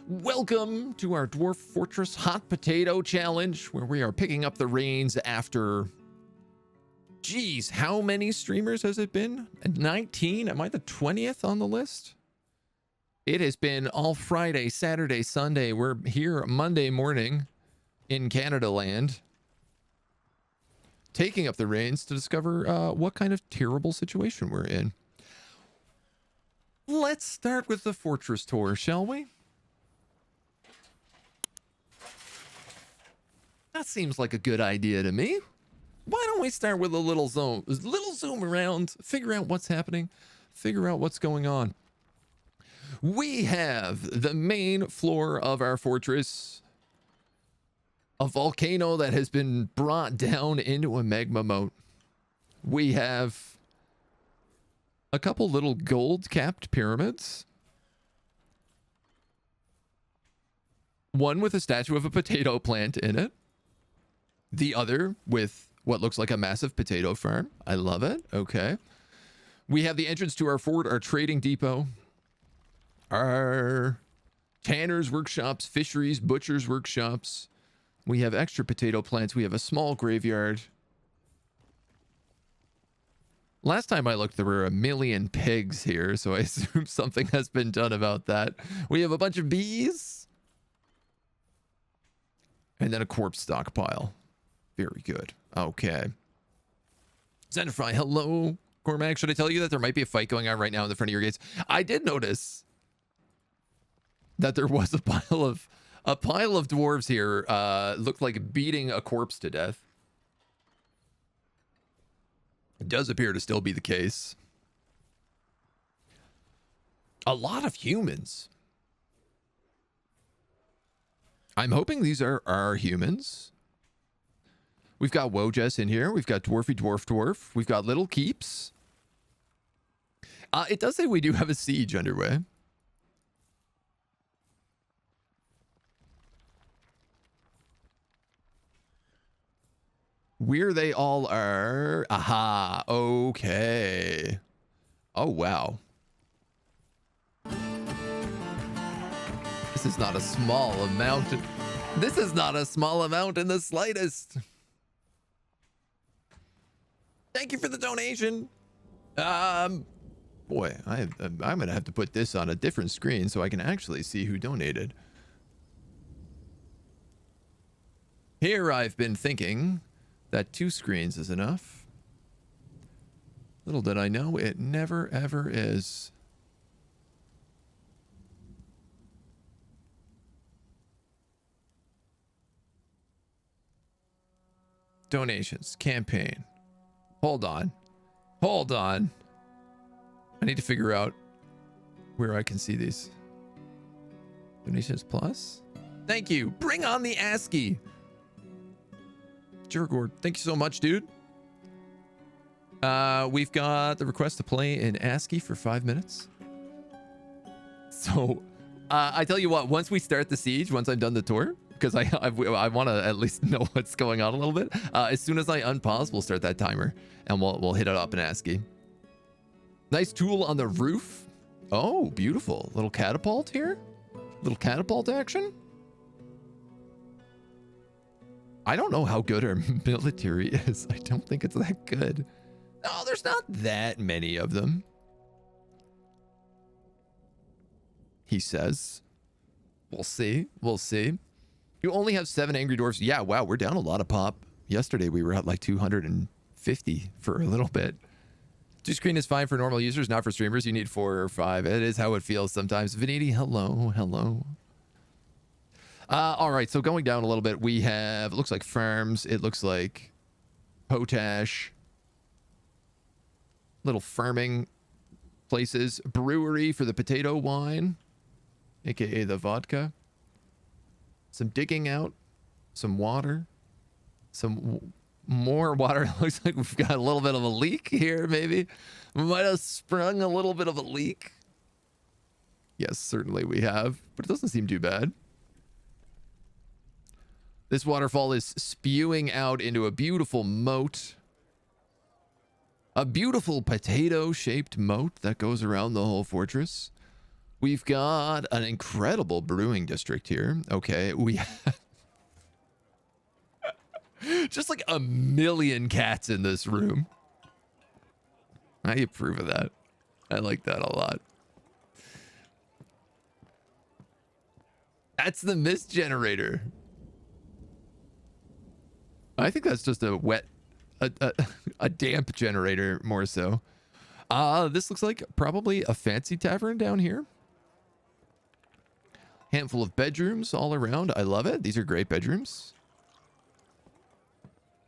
Welcome to our Dwarf Fortress Hot Potato Challenge, where we are picking up the reins after... Geez, how many streamers has it been? 19? Am I the 20th on the list? It has been all Friday, Saturday, Sunday. We're here Monday morning in Canada land, taking up the reins to discover what kind of terrible situation we're in. Let's start with the fortress tour, shall we? That seems like a good idea to me. Why don't we start with a little zoom around, figure out what's happening, figure out what's going on. We have the main floor of our fortress, a volcano that has been brought down into a magma moat. We have a couple little gold-capped pyramids. One with a statue of a potato plant in it. The other with what looks like a massive potato farm. I love it. Okay. We have the entrance to our fort, our trading depot, our tanner's workshops, fisheries, butcher's workshops. We have extra potato plants. We have a small graveyard. Last time I looked, there were 1 million pigs here, so I assume something has been done about that. We have a bunch of bees. And then a corpse stockpile. Very good. Okay. Zenify, hello. Cormac, should I tell you that there might be a fight going on right now in the front of your gates? I did notice that there was a pile of dwarves here. Looked like beating a corpse to death. It does appear to still be the case. A lot of humans. I'm hoping these are humans. We've got Wojes in here. We've got Dwarfy Dwarf. We've got Little Keeps. It does say we do have a siege underway. Where they all are. Aha. Okay. Oh, wow. This is not a small amount. This is not a small amount in the slightest. Thank you for the donation. Boy, I'm gonna have to put this on a different screen so I can actually see who donated. Here I've been thinking that 2 screens is enough. Little did I know, it never ever is. Donations, campaign. Hold on. Hold on. I need to figure out where I can see these. Donations plus? Thank you. Bring on the ASCII. Jurgord, thank you so much, dude. We've got the request to play in ASCII for 5 minutes. So, I tell you what, once we start the siege, once I'm done the tour, because I want to at least know what's going on a little bit. As soon as I unpause, we'll start that timer, and we'll hit it up in ASCII. Nice tool on the roof. Oh, beautiful. Little catapult here. Little catapult action. I don't know how good our military is. I don't think it's that good. No, there's not that many of them. He says. We'll see. We'll see. You only have 7 angry dwarfs. Yeah, wow, we're down a lot of pop. Yesterday we were at like 250 for a little bit. 2 screen is fine for normal users, not for streamers. You need 4 or 5. It is how it feels sometimes. Viniti, hello, hello. All right, so going down a little bit, we have, it looks like farms. It looks like potash. Little farming places. Brewery for the potato wine, aka the vodka. Some digging out, some water, some more water. Looks like we've got a little bit of a leak here, maybe. We might have sprung a little bit of a leak. Yes, certainly we have, but it doesn't seem too bad. This waterfall is spewing out into a beautiful moat. A beautiful potato-shaped moat that goes around the whole fortress. We've got an incredible brewing district here. Okay, we have just like a million cats in this room. I approve of that. I like that a lot. That's the mist generator. I think that's just a wet, a damp generator more so. This looks like probably a fancy tavern down here. Handful of bedrooms all around. I love it. These are great bedrooms.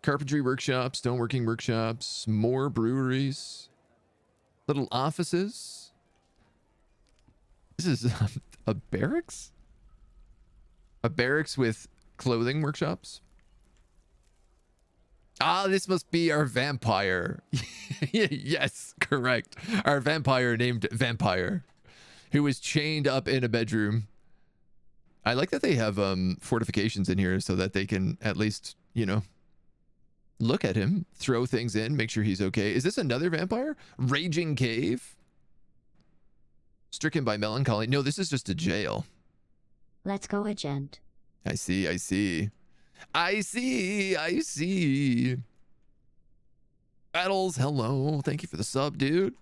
Carpentry workshops, stoneworking workshops, more breweries, little offices. This is a barracks? A barracks with clothing workshops. This must be our vampire. Yes, correct. Our vampire named Vampire, who was chained up in a bedroom. I like that they have fortifications in here so that they can at least, you know, look at him, throw things in, make sure he's okay. Is this another vampire? Raging cave? Stricken by melancholy. No, this is just a jail. Let's go, Agent. I see, I see. I see, I see. Battles, hello. Thank you for the sub, dude.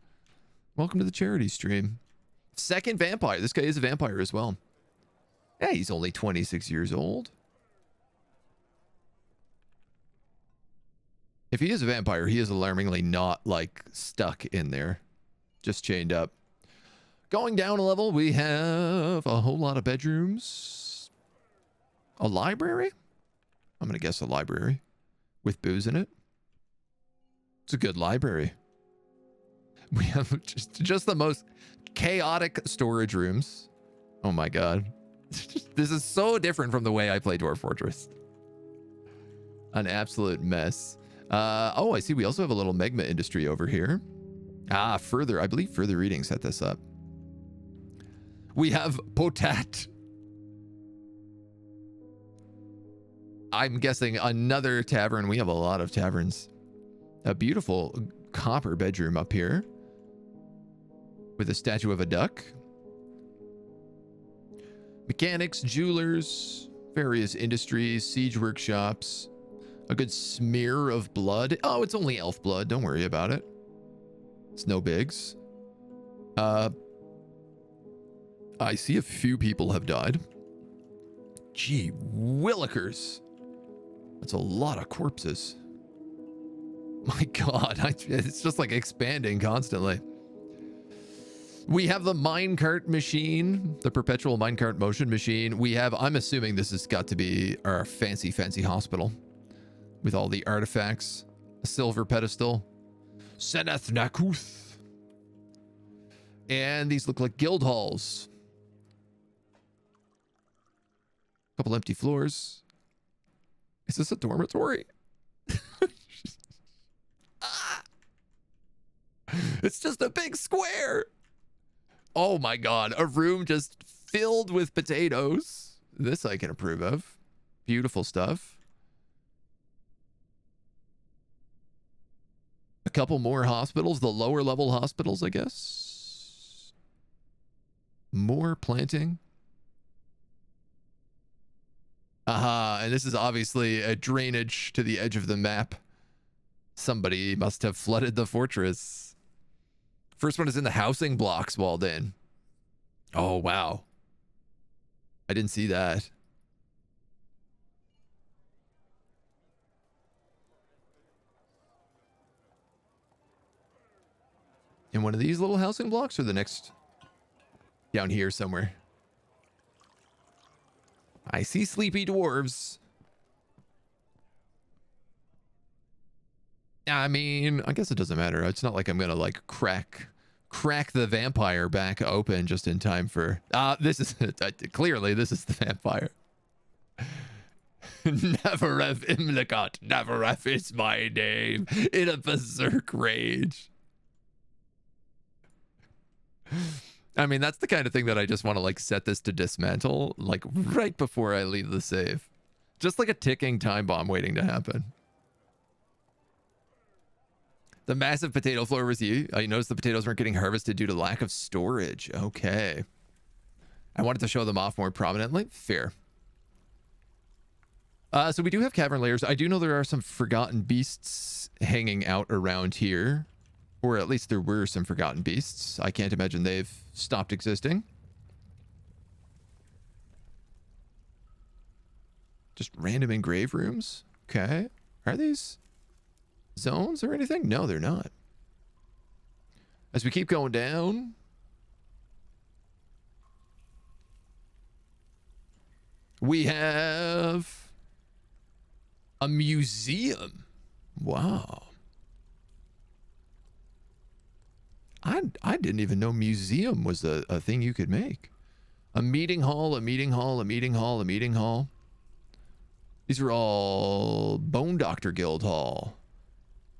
Welcome to the charity stream. Second vampire. This guy is a vampire as well. Yeah, he's only 26 years old. If he is a vampire, he is alarmingly not, like, stuck in there. Just chained up. Going down a level, we have a whole lot of bedrooms. A library? I'm going to guess a library with booze in it. It's a good library. We have just the most chaotic storage rooms. Oh my god. This is so different from the way I play Dwarf Fortress. An absolute mess. Oh, I see. We also have a little magma industry over here. I believe further reading set this up. We have Potat. I'm guessing another tavern. We have a lot of taverns. A beautiful copper bedroom up here with a statue of a duck. Mechanics, jewelers, various industries, siege workshops, a good smear of blood. Oh, it's only elf blood. Don't worry about it. It's no bigs. I see a few people have died. Gee willikers. That's a lot of corpses. My god, it's just like expanding constantly. We have the minecart machine, the perpetual minecart motion machine. We have, I'm assuming this has got to be our fancy, fancy hospital with all the artifacts, a silver pedestal, Seneth Nakuth. And these look like guild halls. Couple empty floors. Is this a dormitory? It's just a big square. Oh my god, a room just filled with potatoes. This I can approve of. Beautiful stuff. A couple more hospitals, the lower level hospitals, I guess. More planting. Aha, and this is obviously a drainage to the edge of the map. Somebody must have flooded the fortress. First one is in the housing blocks walled in. Oh, wow. I didn't see that. In one of these little housing blocks or the next? Down here somewhere. I see sleepy dwarves. I mean, I guess it doesn't matter. It's not like I'm gonna like crack the vampire back open just in time for. This is clearly this is the vampire. Neveref Imlikat, Neveref is my name in a berserk rage. I mean, that's the kind of thing that I just want to like set this to dismantle like right before I leave the save. Just like a ticking time bomb waiting to happen. The massive potato floor was you. I noticed the potatoes weren't getting harvested due to lack of storage. Okay. I wanted to show them off more prominently. Fair. So we do have cavern layers. I do know there are some forgotten beasts hanging out around here. Or at least there were some forgotten beasts. I can't imagine they've stopped existing. Just random engrave rooms. Okay. Are these zones or anything? No, they're not. As we keep going down, we have a museum. Wow. I didn't even know museum was a thing you could make. A meeting hall, a meeting hall, a meeting hall, a meeting hall. These are all Bone Doctor Guild Hall.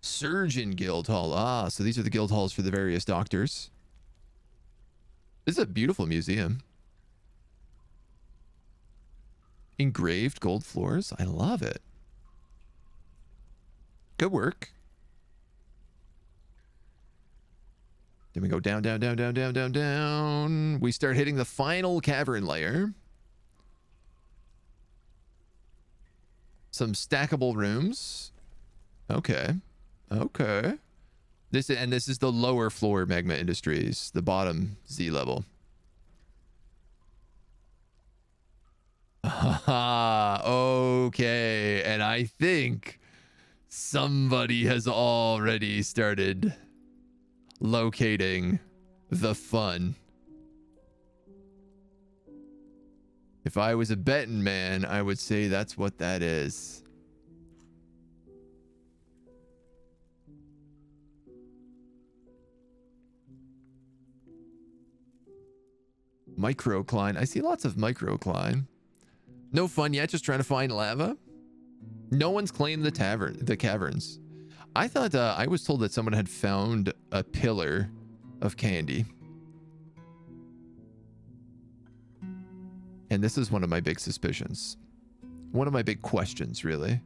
Surgeon Guild Hall. Ah, so these are the guild halls for the various doctors. This is a beautiful museum. Engraved gold floors. I love it. Good work. Then we go down, down, down, down, down, down, down. We start hitting the final cavern layer. Some stackable rooms. Okay. Okay. This is the lower floor magma industries, the bottom Z level. Okay. And I think somebody has already started locating the fun. If I was a betting man, I would say that's what that is. Microcline. I see lots of microcline. No fun yet, just trying to find lava. No one's claimed the caverns. I thought I was told that someone had found a pillar of candy. And this is one of my big suspicions. One of my big questions, really.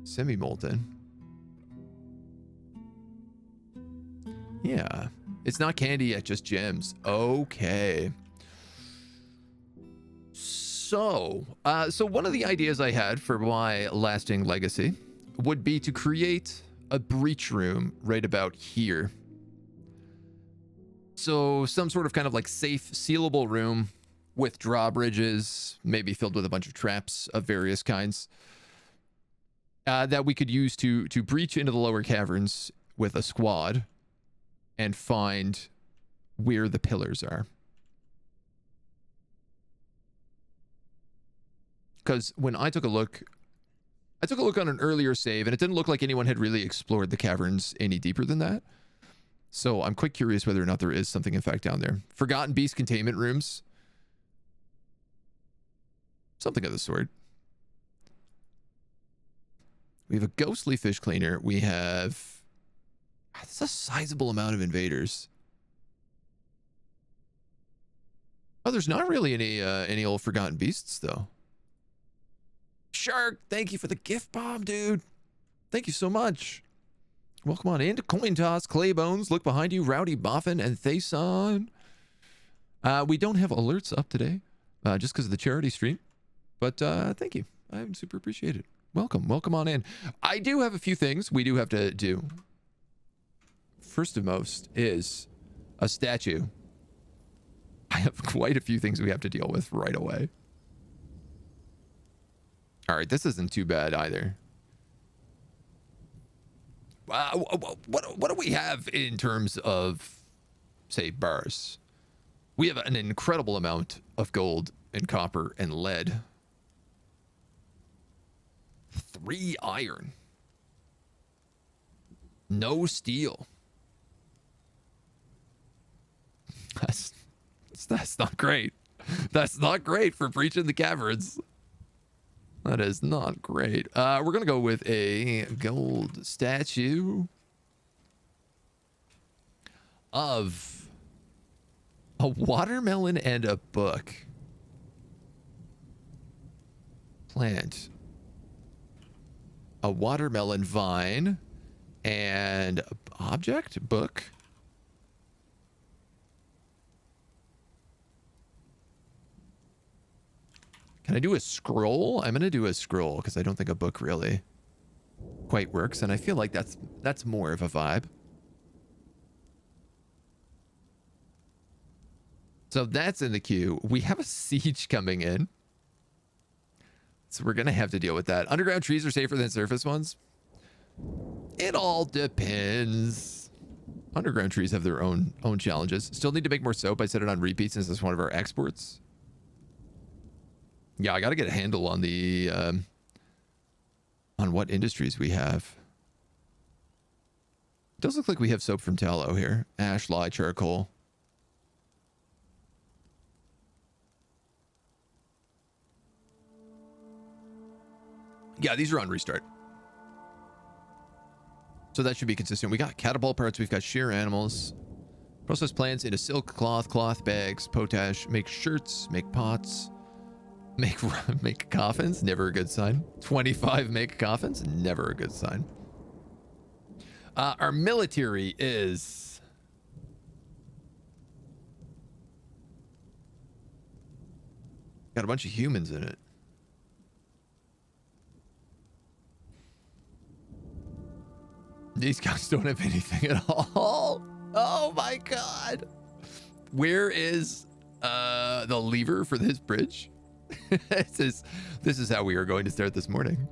Semi-molten. Yeah. It's not candy yet, just gems. Okay. So one of the ideas I had for my lasting legacy would be to create a breach room right about here. So some sort of kind of like safe, sealable room with drawbridges, maybe filled with a bunch of traps of various kinds, that we could use to breach into the lower caverns with a squad and find where the pillars are. Because when I took a look on an earlier save, and it didn't look like anyone had really explored the caverns any deeper than that. So I'm quite curious whether or not there is something in fact down there. Forgotten beast containment rooms. Something of the sort. We have a ghostly fish cleaner. We have... That's a sizable amount of invaders. Oh, there's not really any old forgotten beasts, though. Shark, thank you for the gift bomb, dude. Thank you so much. Welcome on in to Coin Toss, Claybones, Look Behind You, Rowdy Boffin, and Thason. We don't have alerts up today, just because of the charity stream. But thank you. I super appreciate it. Welcome on in. I do have a few things we do have to do. First and most is a statue. I have quite a few things we have to deal with right away. All right, this isn't too bad either. What do we have in terms of, say, bars? We have an incredible amount of gold and copper and lead. 3 iron. No steel. That's not great. That's not great for breaching the caverns. That is not great. We're going to go with a gold statue of a watermelon and a book. Plant a watermelon vine and object book. Can I do a scroll? I'm going to do a scroll because I don't think a book really quite works. And I feel like that's more of a vibe. So that's in the queue. We have a siege coming in. So we're going to have to deal with that. Underground trees are safer than surface ones. It all depends. Underground trees have their own challenges. Still need to make more soap. I set it on repeat since it's one of our exports. Yeah, I got to get a handle on the on what industries we have. It does look like we have soap from tallow here. Ash, lye, charcoal. Yeah, these are on restart. So that should be consistent. We got catapult parts. We've got shear animals. Process plants into silk, cloth bags, potash, make shirts, make pots, make coffins. Never a good sign. 25 make coffins. Never a good sign. Our military is... got a bunch of humans in it. These guys don't have anything at all. Oh my god. Where is the lever for this bridge? This is how we are going to start this morning.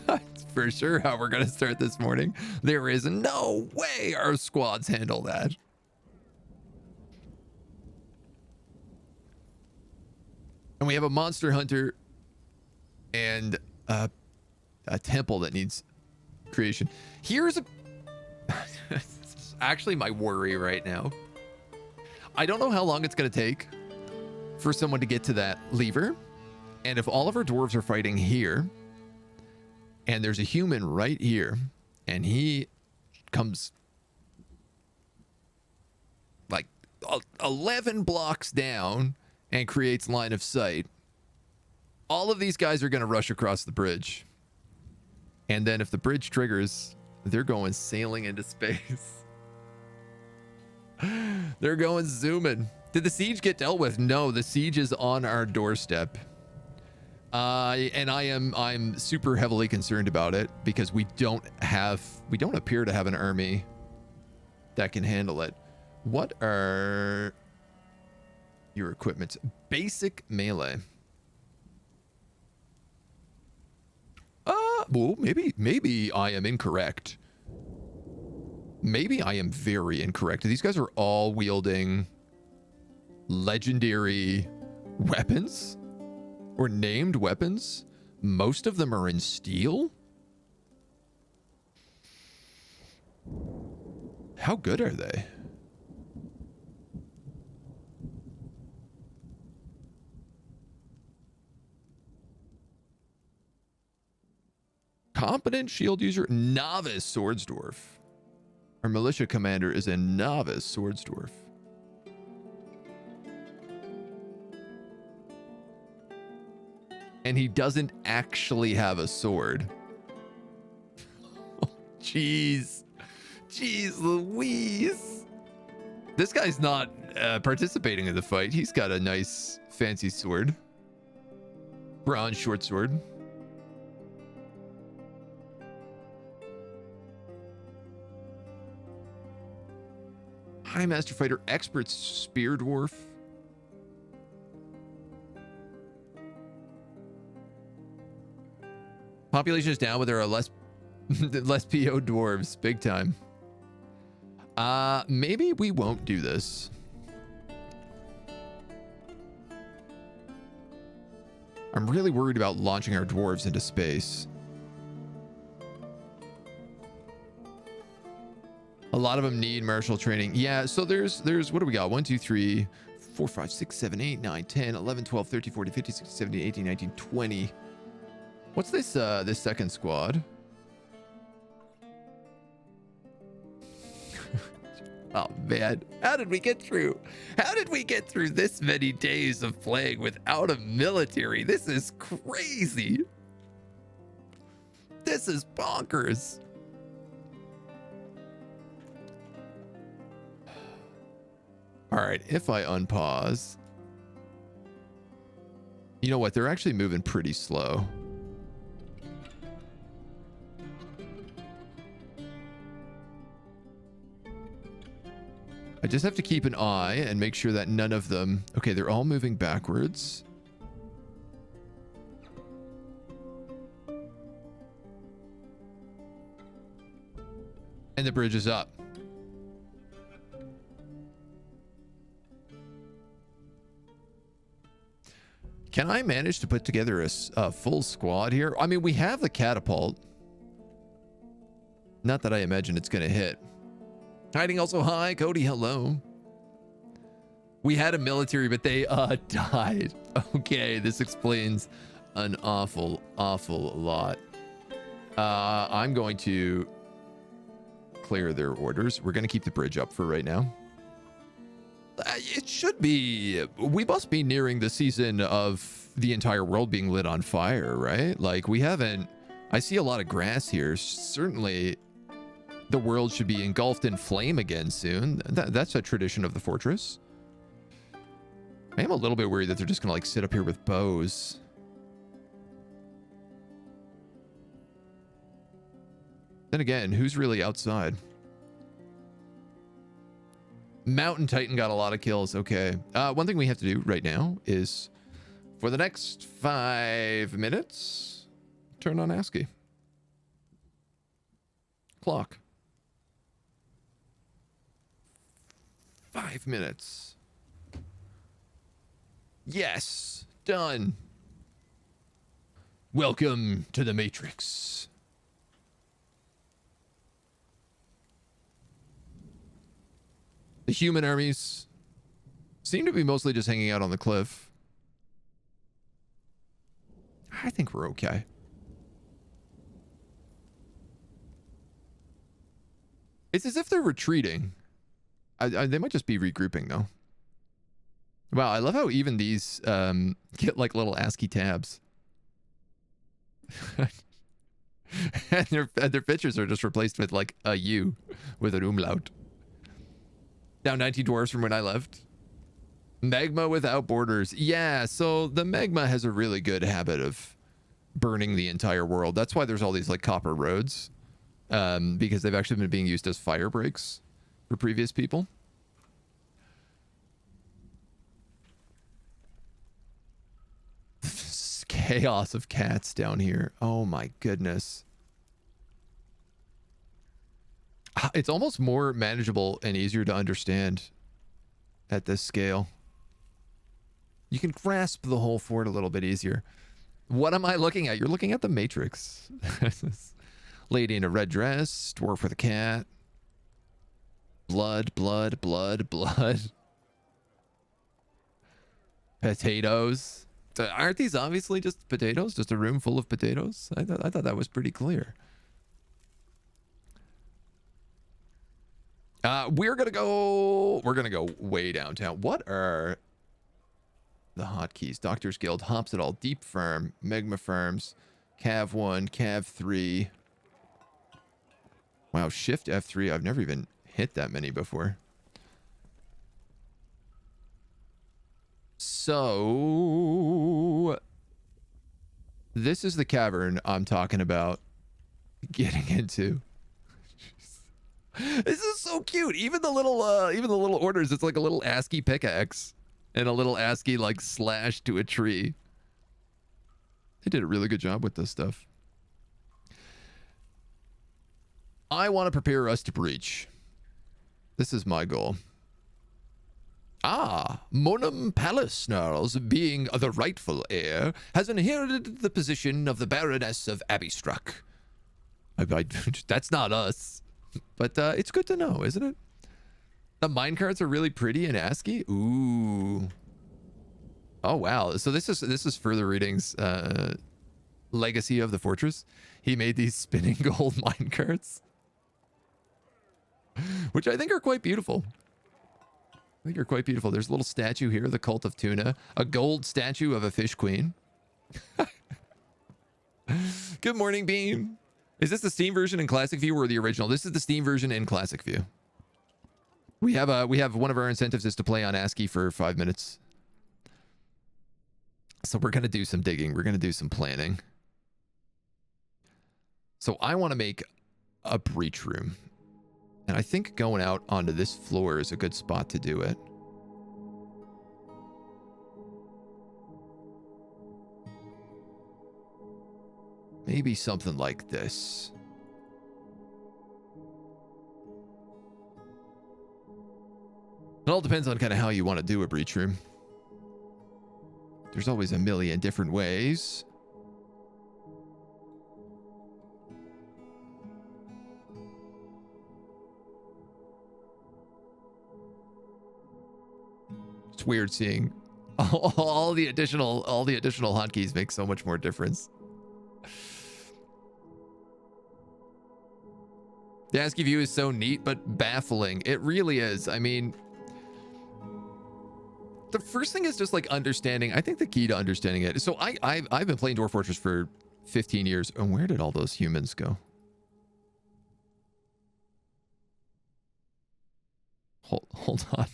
That's for sure how we're going to start this morning. There is no way our squads handle that. And we have a monster hunter and a temple that needs creation. Here's a actually my worry right now. I don't know how long it's going to take for someone to get to that lever. And if all of our dwarves are fighting here and there's a human right here and he comes like 11 blocks down and creates line of sight, all of these guys are going to rush across the bridge. And then if the bridge triggers, they're going sailing into space. They're going zooming. Did the siege get dealt with? No, the siege is on our doorstep. And I'm super heavily concerned about it because we don't appear to have an army that can handle it. What are your equipments? Basic melee. Well, maybe I am incorrect. Maybe I am very incorrect. These guys are all wielding legendary weapons or named weapons. Most of them are in steel. How good are they? Competent shield user, novice swords dwarf. Our militia commander is a novice swords dwarf. And he doesn't actually have a sword. Jeez. Jeez Louise. This guy's not participating in the fight. He's got a nice fancy sword. Bronze short sword. High Master Fighter, expert spear dwarf. Population is down, but there are less PO dwarves, big time. Maybe we won't do this. I'm really worried about launching our dwarves into space. A lot of them need martial training. Yeah, so there's what do we got? 1, 2, 3, 4, 5, 6, 7, 8, 9, 10, 11, 12, 13, 14, 15, 16, 17, 18, 19, 20. What's this this second squad? Oh man, how did we get through? How did we get through this many days of playing without a military? This is crazy. This is bonkers. All right, if I unpause. You know what? They're actually moving pretty slow. I just have to keep an eye and make sure that none of them... Okay, they're all moving backwards. And the bridge is up. Can I manage to put together a full squad here? I mean, we have the catapult. Not that I imagine it's going to hit. Hiding also, hi. Cody, hello. We had a military, but they died. Okay, this explains an awful lot. I'm going to clear their orders. We're going to keep the bridge up for right now. It should be... We must be nearing the season of the entire world being lit on fire, right? Like, we haven't... I see a lot of grass here. Certainly, the world should be engulfed in flame again soon. That's a tradition of the fortress. I am a little bit worried that they're just going to, like, sit up here with bows. Then again, who's really outside? Mountain Titan got a lot of kills. Okay. One thing we have to do right now is, for the next 5 minutes, turn on ASCII. Clock. 5 minutes. Yes. Done. Welcome to the Matrix. The human armies seem to be mostly just hanging out on the cliff. I think we're okay. It's as if they're retreating. They might just be regrouping, though. Wow, I love how even these get like little ASCII tabs. and their pictures are just replaced with like a U with an umlaut. Down 19 dwarves from when I left. Magma without borders. Yeah, so the magma has a really good habit of burning the entire world. That's why there's all these like copper roads. Because they've actually been being used as fire breaks for previous people. This chaos of cats down here. Oh my goodness. It's almost more manageable and easier to understand at this scale. You can grasp the whole fort a little bit easier. What am I looking at? You're looking at the Matrix. Lady in a red dress, dwarf with a cat. Blood, blood, blood, blood. Potatoes. Aren't these obviously just potatoes? Just a room full of potatoes? I thought that was pretty clear. We're gonna go way downtown. What are the hotkeys? Doctors Guild, Hops it all, Deep Firm, Magma Firms, Cav 1, Cav 3. Wow, Shift F3. I've never even hit that many before. So this is the cavern I'm talking about getting into. This is so cute. Even the little orders, it's like a little ASCII pickaxe and a little ASCII like slash to a tree. They did a really good job with this stuff. I want to prepare us to breach. This is my goal. Monum Palace Snarls, being the rightful heir, has inherited the position of the Baroness of Abbeystruck. That's not us. But it's good to know, isn't it? The minecarts are really pretty in ASCII. Ooh. Oh wow. So this is Further Reading's legacy of the fortress. He made these spinning gold minecarts, which I think are quite beautiful. There's a little statue here, the Cult of Tuna, a gold statue of a fish queen. Good morning, Beam. Is this the Steam version in Classic View or the original? This is the Steam version in Classic View. We have one of our incentives is to play on ASCII for 5 minutes. So we're going to do some digging. We're going to do some planning. So I want to make a breach room. And I think going out onto this floor is a good spot to do it. Maybe something like this. It all depends on kind of how you want to do a breach room. There's always a million different ways. It's weird seeing all the additional hotkeys make so much more difference. The ASCII view is so neat, but baffling. It really is. I mean, the first thing is just like understanding. I think the key to understanding it. So I've been playing Dwarf Fortress for 15 years. And where did all those humans go? Hold on.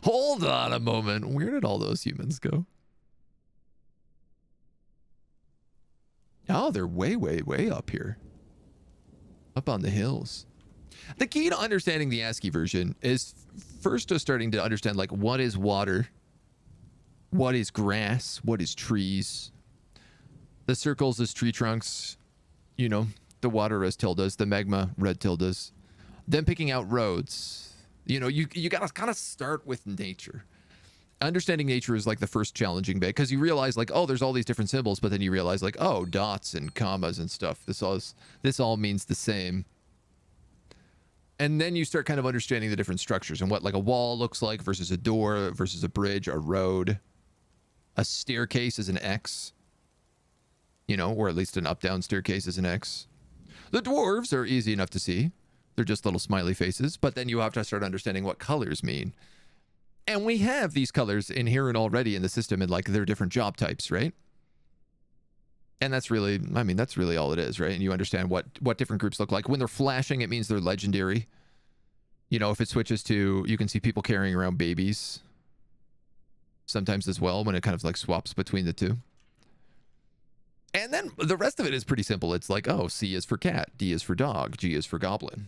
Hold on a moment. Where did all those humans go? Oh, they're way, way, way up here. Up on the hills. The key to understanding the ASCII version is first just starting to understand like what is water, what is grass, what is trees. The circles is tree trunks, you know, the water as tildes, the magma red tildes. Then picking out roads. You know, you gotta kind of start with nature. Understanding nature is like the first challenging bit because you realize like, oh, there's all these different symbols, but then you realize like, oh, dots and commas and stuff. This all means the same. And then you start kind of understanding the different structures and what like a wall looks like versus a door versus a bridge, a road. A staircase is an X, you know, or at least an up-down staircase is an X. The dwarves are easy enough to see. They're just little smiley faces, but then you have to start understanding what colors mean. And we have these colors inherent already in the system in like their different job types, right? And that's really, I mean, that's really all it is, right? And you understand what different groups look like. When they're flashing, it means they're legendary. You know, if it switches to, you can see people carrying around babies sometimes as well when it kind of like swaps between the two. And then the rest of it is pretty simple. It's like, oh, C is for cat, D is for dog, G is for goblin.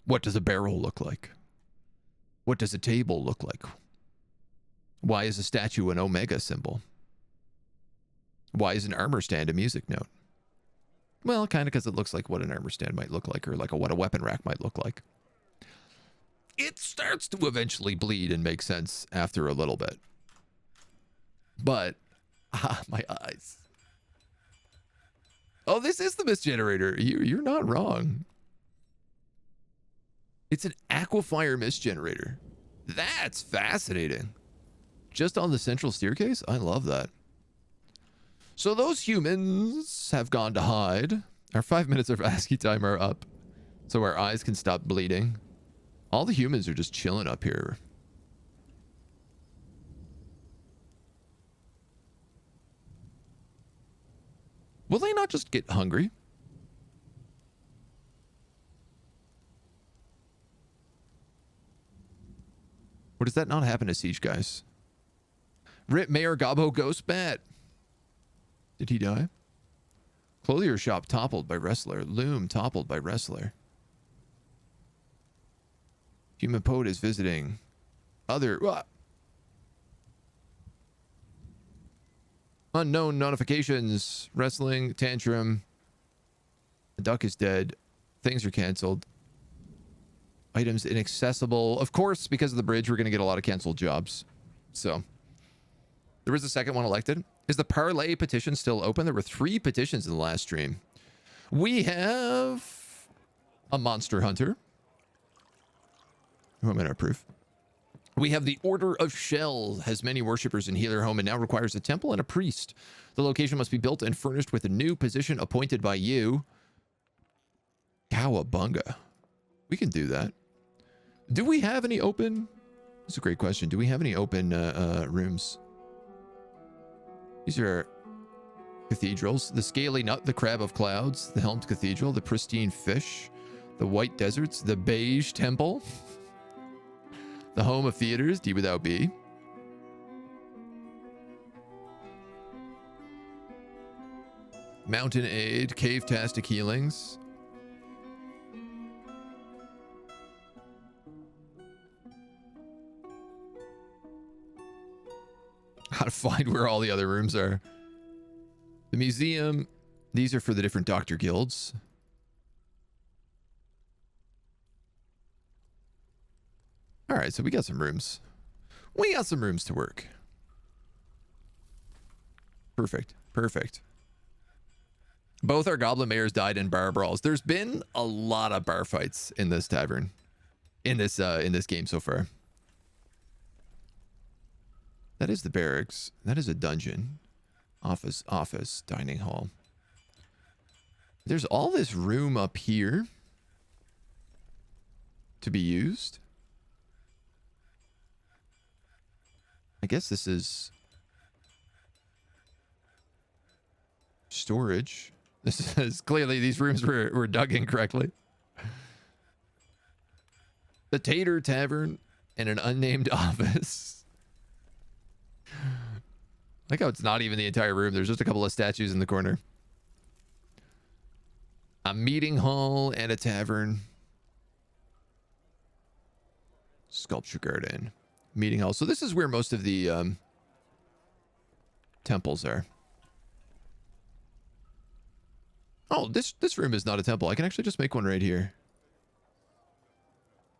What does a barrel look like? What does a table look like? Why is a statue an omega symbol? Why is an armor stand a music note? Well, kind of because it looks like what an armor stand might look like, or like what a weapon rack might look like. It starts to eventually bleed and make sense after a little bit. But, my eyes. Oh, this is the mist generator. You're not wrong. It's an aquifer mist generator. That's fascinating. Just on the central staircase? I love that. So those humans have gone to hide. Our 5 minutes of ASCII time are up, so our eyes can stop bleeding. All the humans are just chilling up here. Will they not just get hungry? Or does that not happen to Siege guys? Rip Mayor Gobbo Ghost Bat. Did he die? Clothier shop toppled by wrestler. Loom toppled by wrestler. Human poet is visiting. Other... Unknown notifications. Wrestling. Tantrum. The duck is dead. Things are canceled. Items inaccessible. Of course, because of the bridge, we're going to get a lot of canceled jobs. So, there was a second one elected. Is the parlay petition still open? There were 3 petitions in the last stream. We have a monster hunter, who I'm going to approve. We have the Order of Shell, has many worshippers in Healer Home and now requires a temple and a priest. The location must be built and furnished with a new position appointed by you. Cowabunga. We can do that. Do we have any open? That's a great question. Do we have any open rooms? These are cathedrals. The scaly nut, the crab of clouds, the helmed cathedral, the pristine fish, the white deserts, the beige temple, the home of theaters, D without B. Mountain aid, cave-tastic healings. How to find where all the other rooms are. The museum. These are for the different doctor guilds. All right, so we got some rooms. We got some rooms to work. Perfect. Perfect. Both our goblin mayors died in bar brawls. There's been a lot of bar fights in this tavern. In this game so far. That is the barracks. That is a dungeon. Office, dining hall. There's all this room up here to be used. I guess this is storage. This is clearly these rooms were dug incorrectly. The Tater Tavern and an unnamed office. I like how it's not even the entire room. There's just a couple of statues in the corner. A meeting hall and a tavern. Sculpture garden. Meeting hall. So this is where most of the temples are. Oh, this room is not a temple. I can actually just make one right here.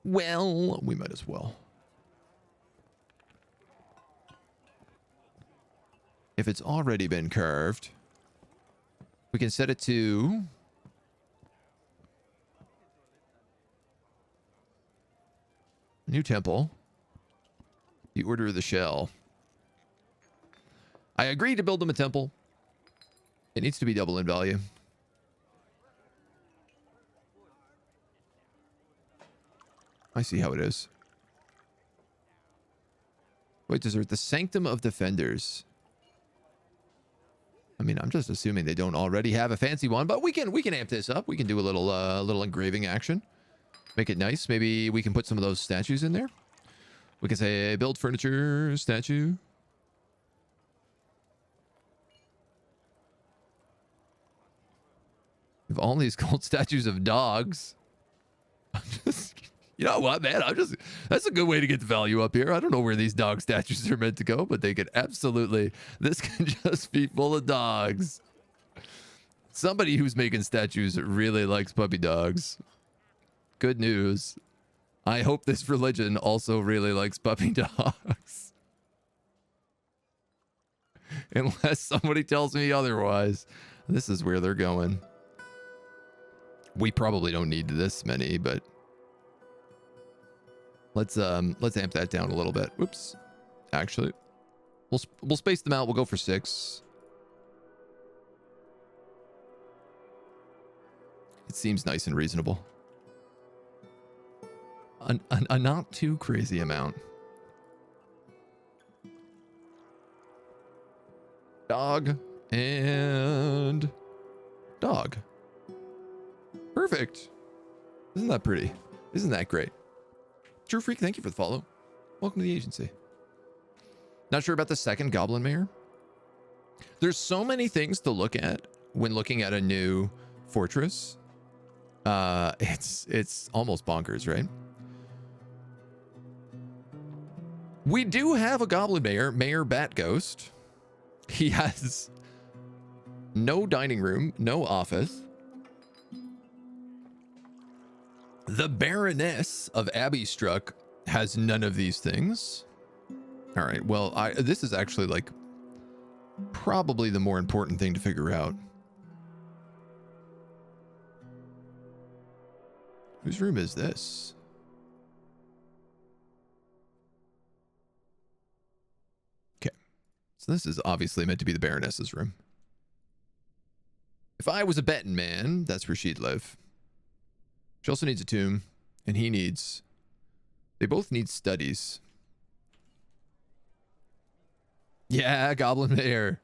Well, we might as well. If it's already been carved, we can set it to new temple. The Order of the Shell. I agreed to build them a temple. It needs to be double in value. I see how it is. Wait, desert the Sanctum of Defenders. I mean, I'm just assuming they don't already have a fancy one, but we can amp this up. We can do a little engraving action. Make it nice. Maybe we can put some of those statues in there. We can say build furniture statue. We have all these gold statues of dogs. I'm just, you know what, man? That's a good way to get the value up here. I don't know where these dog statues are meant to go, but they could absolutely, this can just be full of dogs. Somebody who's making statues really likes puppy dogs. Good news. I hope this religion also really likes puppy dogs. Unless somebody tells me otherwise, this is where they're going. We probably don't need this many, but let's amp that down a little bit. Whoops. Actually, we'll space them out. We'll go for 6. It seems nice and reasonable. A not too crazy amount. Dog and dog. Perfect. Isn't that pretty? Isn't that great? True Freak, thank you for the follow. Welcome to the agency. Not sure about the second Goblin Mayor. There's so many things to look at when looking at a new fortress. It's almost bonkers, right? We do have a Goblin Mayor, Mayor Bat Ghost. He has no dining room, no office. The Baroness of Abbeystruck has none of these things. All right, well, this is actually like probably the more important thing to figure out. Whose room is this? Okay, so this is obviously meant to be the Baroness's room. If I was a betting man, that's where she'd live. She also needs a tomb, and he needs... They both need studies. Yeah, Goblin Mayor.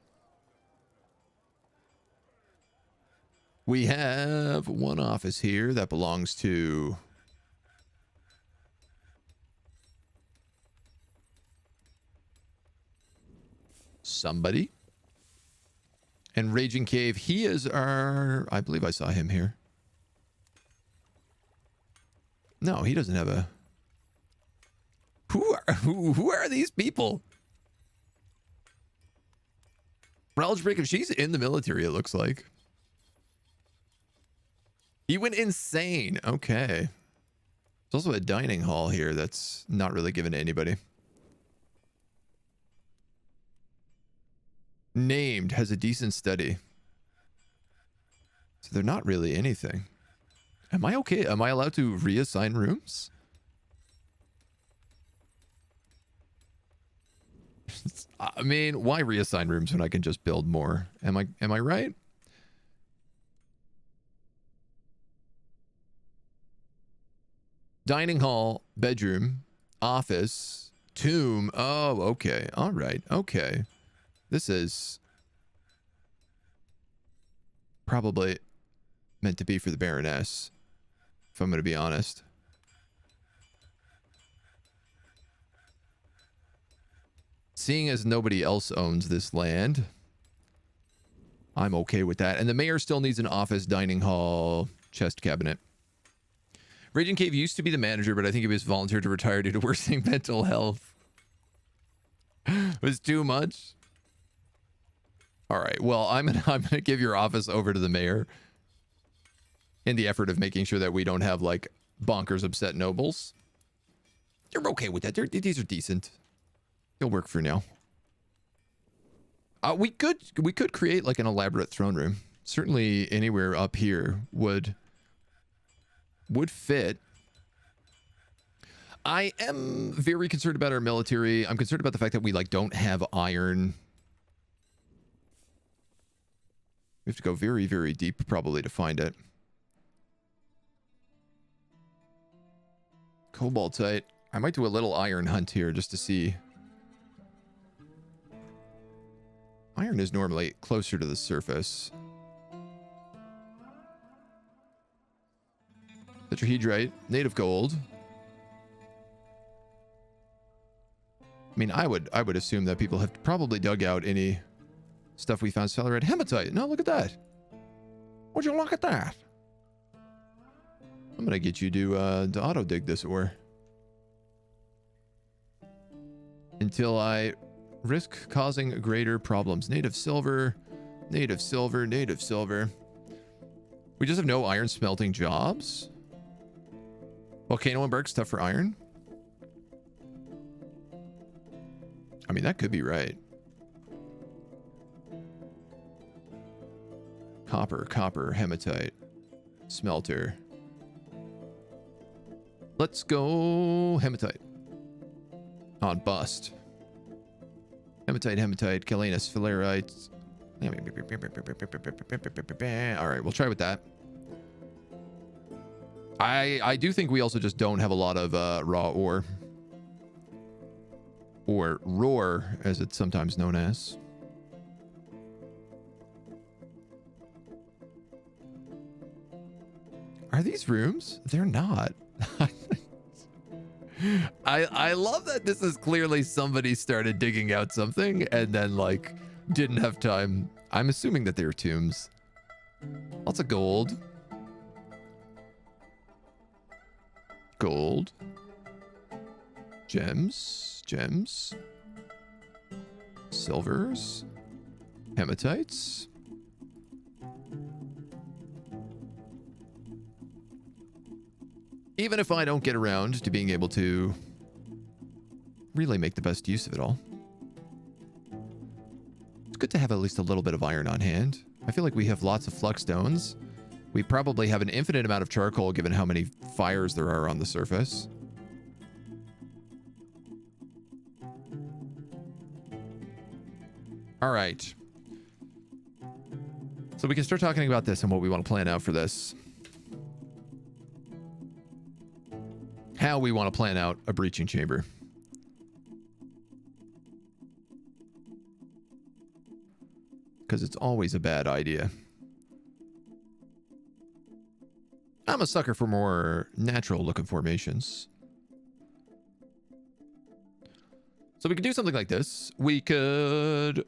We have one office here that belongs to... somebody. And Raging Cave, he is our... I believe I saw him here. No, he doesn't have a... Who are these people? Rowledge Break, if she's in the military, it looks like. He went insane. Okay. There's also a dining hall here that's not really given to anybody. Named has a decent study. So they're not really anything. Am I okay? Am I allowed to reassign rooms? I mean, why reassign rooms when I can just build more? Am I right? Dining hall, bedroom, office, tomb. Oh, okay. All right. Okay. This is probably meant to be for the Baroness, if I'm going to be honest. Seeing as nobody else owns this land, I'm okay with that. And the mayor still needs an office, dining hall, chest cabinet. Raging Cave used to be the manager, but I think he was volunteered to retire due to worsening mental health. It was too much. All right. Well, I'm gonna give your office over to the mayor in the effort of making sure that we don't have like bonkers upset nobles. You're okay with that. These are decent. They'll work for now. We could create like an elaborate throne room. Certainly anywhere up here would fit. I am very concerned about our military. I'm concerned about the fact that we like don't have iron. We have to go very, very deep probably to find it. Cobaltite. I might do a little iron hunt here just to see. Iron is normally closer to the surface. Tetrahedrite, native gold. I mean, I would assume that people have probably dug out any stuff we found. Celerite, hematite. No, look at that. Would you look at that? I'm gonna get you to auto dig this ore until I risk causing greater problems. Native silver, native silver, native silver. We just have no iron smelting jobs. Volcano and Berg's tough for iron. I mean, that could be right. Copper, hematite, smelter. Let's go hematite. On bust. Hematite, Calanus, Philarite. All right, we'll try with that. I do think we also just don't have a lot of raw ore. Or roar, as it's sometimes known as. Are these rooms? They're not. I love that this is clearly somebody started digging out something and then like didn't have time. I'm assuming that they're tombs. Lots of gold. Gold. Gems. Silvers. Hematites. Even if I don't get around to being able to really make the best use of it all. It's good to have at least a little bit of iron on hand. I feel like we have lots of flux stones. We probably have an infinite amount of charcoal given how many fires there are on the surface. All right. So we can start talking about this and what we want to plan out for this. How we want to plan out a breaching chamber. Because it's always a bad idea. I'm a sucker for more natural looking formations. So we could do something like this. We could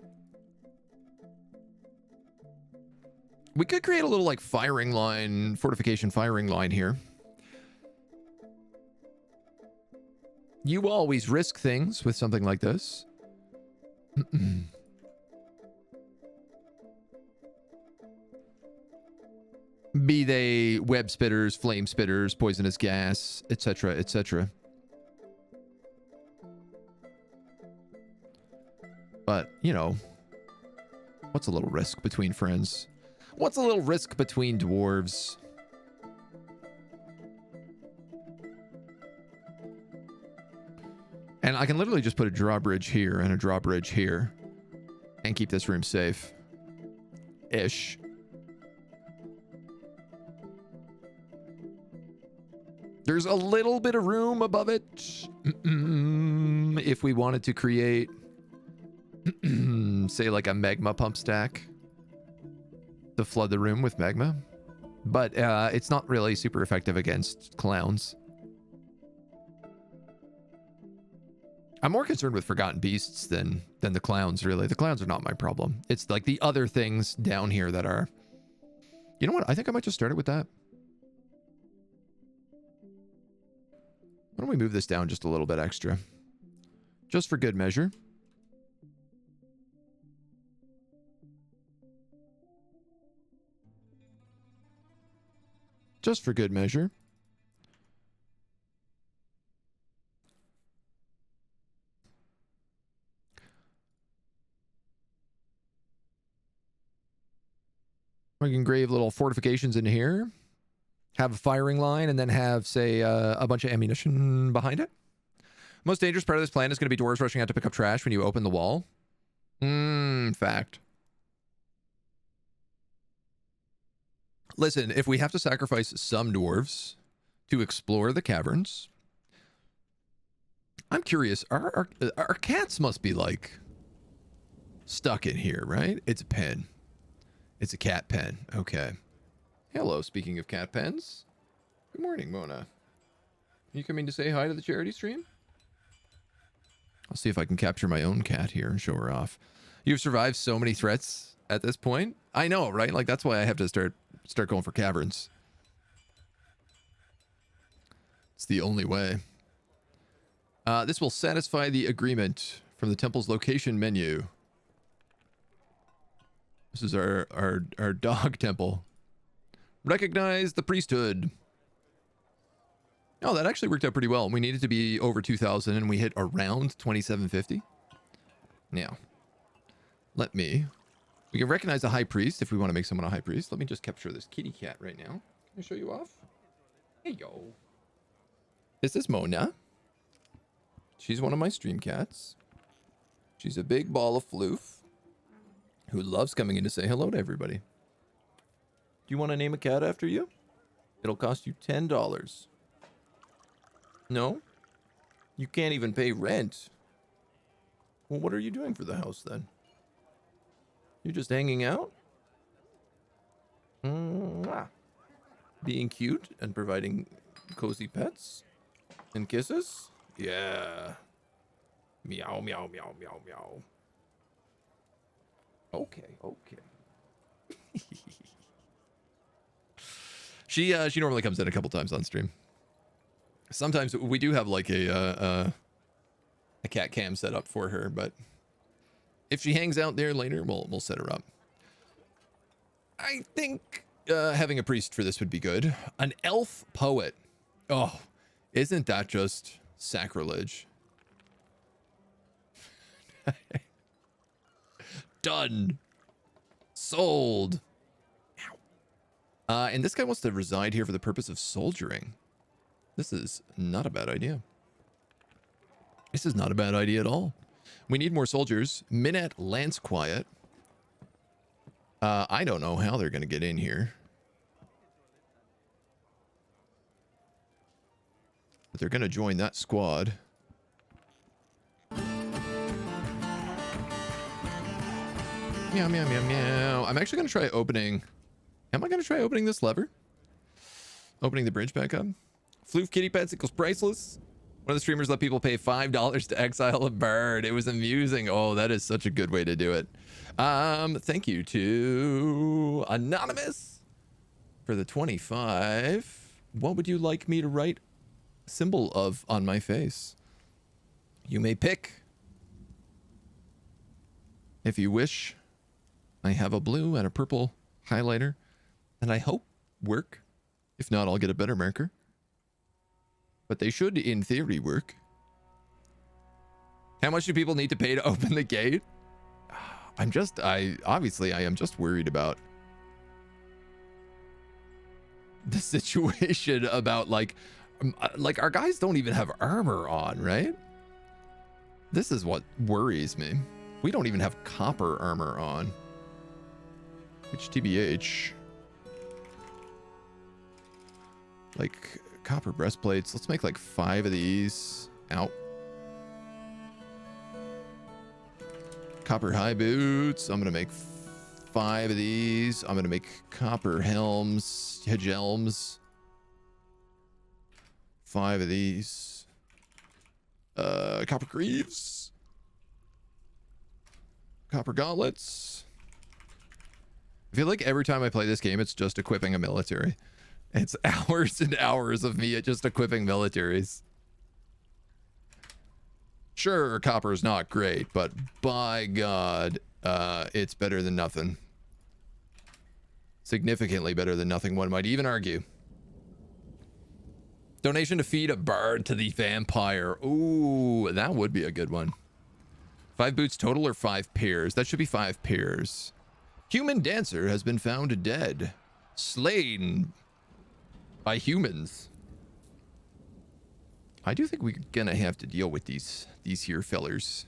We could create a little like firing line, fortification firing line here. You always risk things with something like this. Be they web spitters, flame spitters, poisonous gas, etc., etc. But, you know, what's a little risk between friends? What's a little risk between dwarves? And I can literally just put a drawbridge here and a drawbridge here and keep this room safe. Ish. There's a little bit of room above it. If we wanted to create, say, like a magma pump stack to flood the room with magma. But it's not really super effective against clowns. I'm more concerned with forgotten beasts than the clowns, really. The clowns are not my problem. It's like the other things down here that are... You know what? I think I might just start it with that. Why don't we move this down just a little bit extra? Just for good measure. Just for good measure. We can engrave little fortifications in here. Have a firing line and then have, say, a bunch of ammunition behind it. Most dangerous part of this plan is going to be dwarves rushing out to pick up trash when you open the wall. Fact. Listen, if we have to sacrifice some dwarves to explore the caverns, I'm curious, our cats must be, like, stuck in here, right? It's a pen. It's a cat pen. Okay. Hello, speaking of cat pens. Good morning, Mona. You coming to say hi to the charity stream? I'll see if I can capture my own cat here and show her off. You've survived so many threats at this point. I know, right? Like, that's why I have to start going for caverns. It's the only way. This will satisfy the agreement from the temple's location menu. This is our dog temple. Recognize the priesthood. Oh, that actually worked out pretty well. We needed to be over 2,000 and we hit around 2,750. Now, we can recognize a high priest if we want to make someone a high priest. Let me just capture this kitty cat right now. Can I show you off? Hey, yo. This is Mona. She's one of my stream cats. She's a big ball of floof who loves coming in to say hello to everybody. Do you want to name a cat after you? It'll cost you $10. No? You can't even pay rent. Well, what are you doing for the house then? You're just hanging out? Being cute and providing cozy pets and kisses? Yeah. Meow, meow, meow, meow, meow. Okay. She normally comes in a couple times on stream. Sometimes we do have like a cat cam set up for her, but if she hangs out there later, we'll set her up. I think having a priest for this would be good. An elf poet. Oh, isn't that just sacrilege? Done. Sold. And this guy wants to reside here for the purpose of soldiering. This is not a bad idea. This is not a bad idea at all. We need more soldiers. Minette Lance Quiet. I don't know how they're going to get in here. But they're going to join that squad. Meow, meow, meow, meow. I'm actually going to try opening... Am I going to try opening this lever? Opening the bridge back up? Floof kitty pets equals priceless. One of the streamers let people pay $5 to exile a bird. It was amusing. Oh, that is such a good way to do it. Thank you to Anonymous for the 25. What would you like me to write a symbol of on my face? You may pick. If you wish, I have a blue and a purple highlighter, and I hope work. If not, I'll get a better marker. But they should, in theory, work. How much do people need to pay to open the gate? Obviously I am just worried about the situation about like our guys don't even have armor on, right? This is what worries me. We don't even have copper armor on. Which TBH. Like copper breastplates. Let's make like 5 of these. Out. Copper high boots. I'm gonna make 5 of these. I'm gonna make copper helms, helms. 5 of these. Copper greaves. Copper gauntlets. I feel like every time I play this game, it's just equipping a military. It's hours and hours of me at just equipping militaries. Sure, copper is not great, but by God, it's better than nothing. Significantly better than nothing, one might even argue. Donation to feed a bird to the vampire. Ooh, that would be a good one. 5 boots total or 5 pairs? That should be 5 pairs. Human dancer has been found dead. Slain by humans. I do think we're gonna have to deal with these here fellers.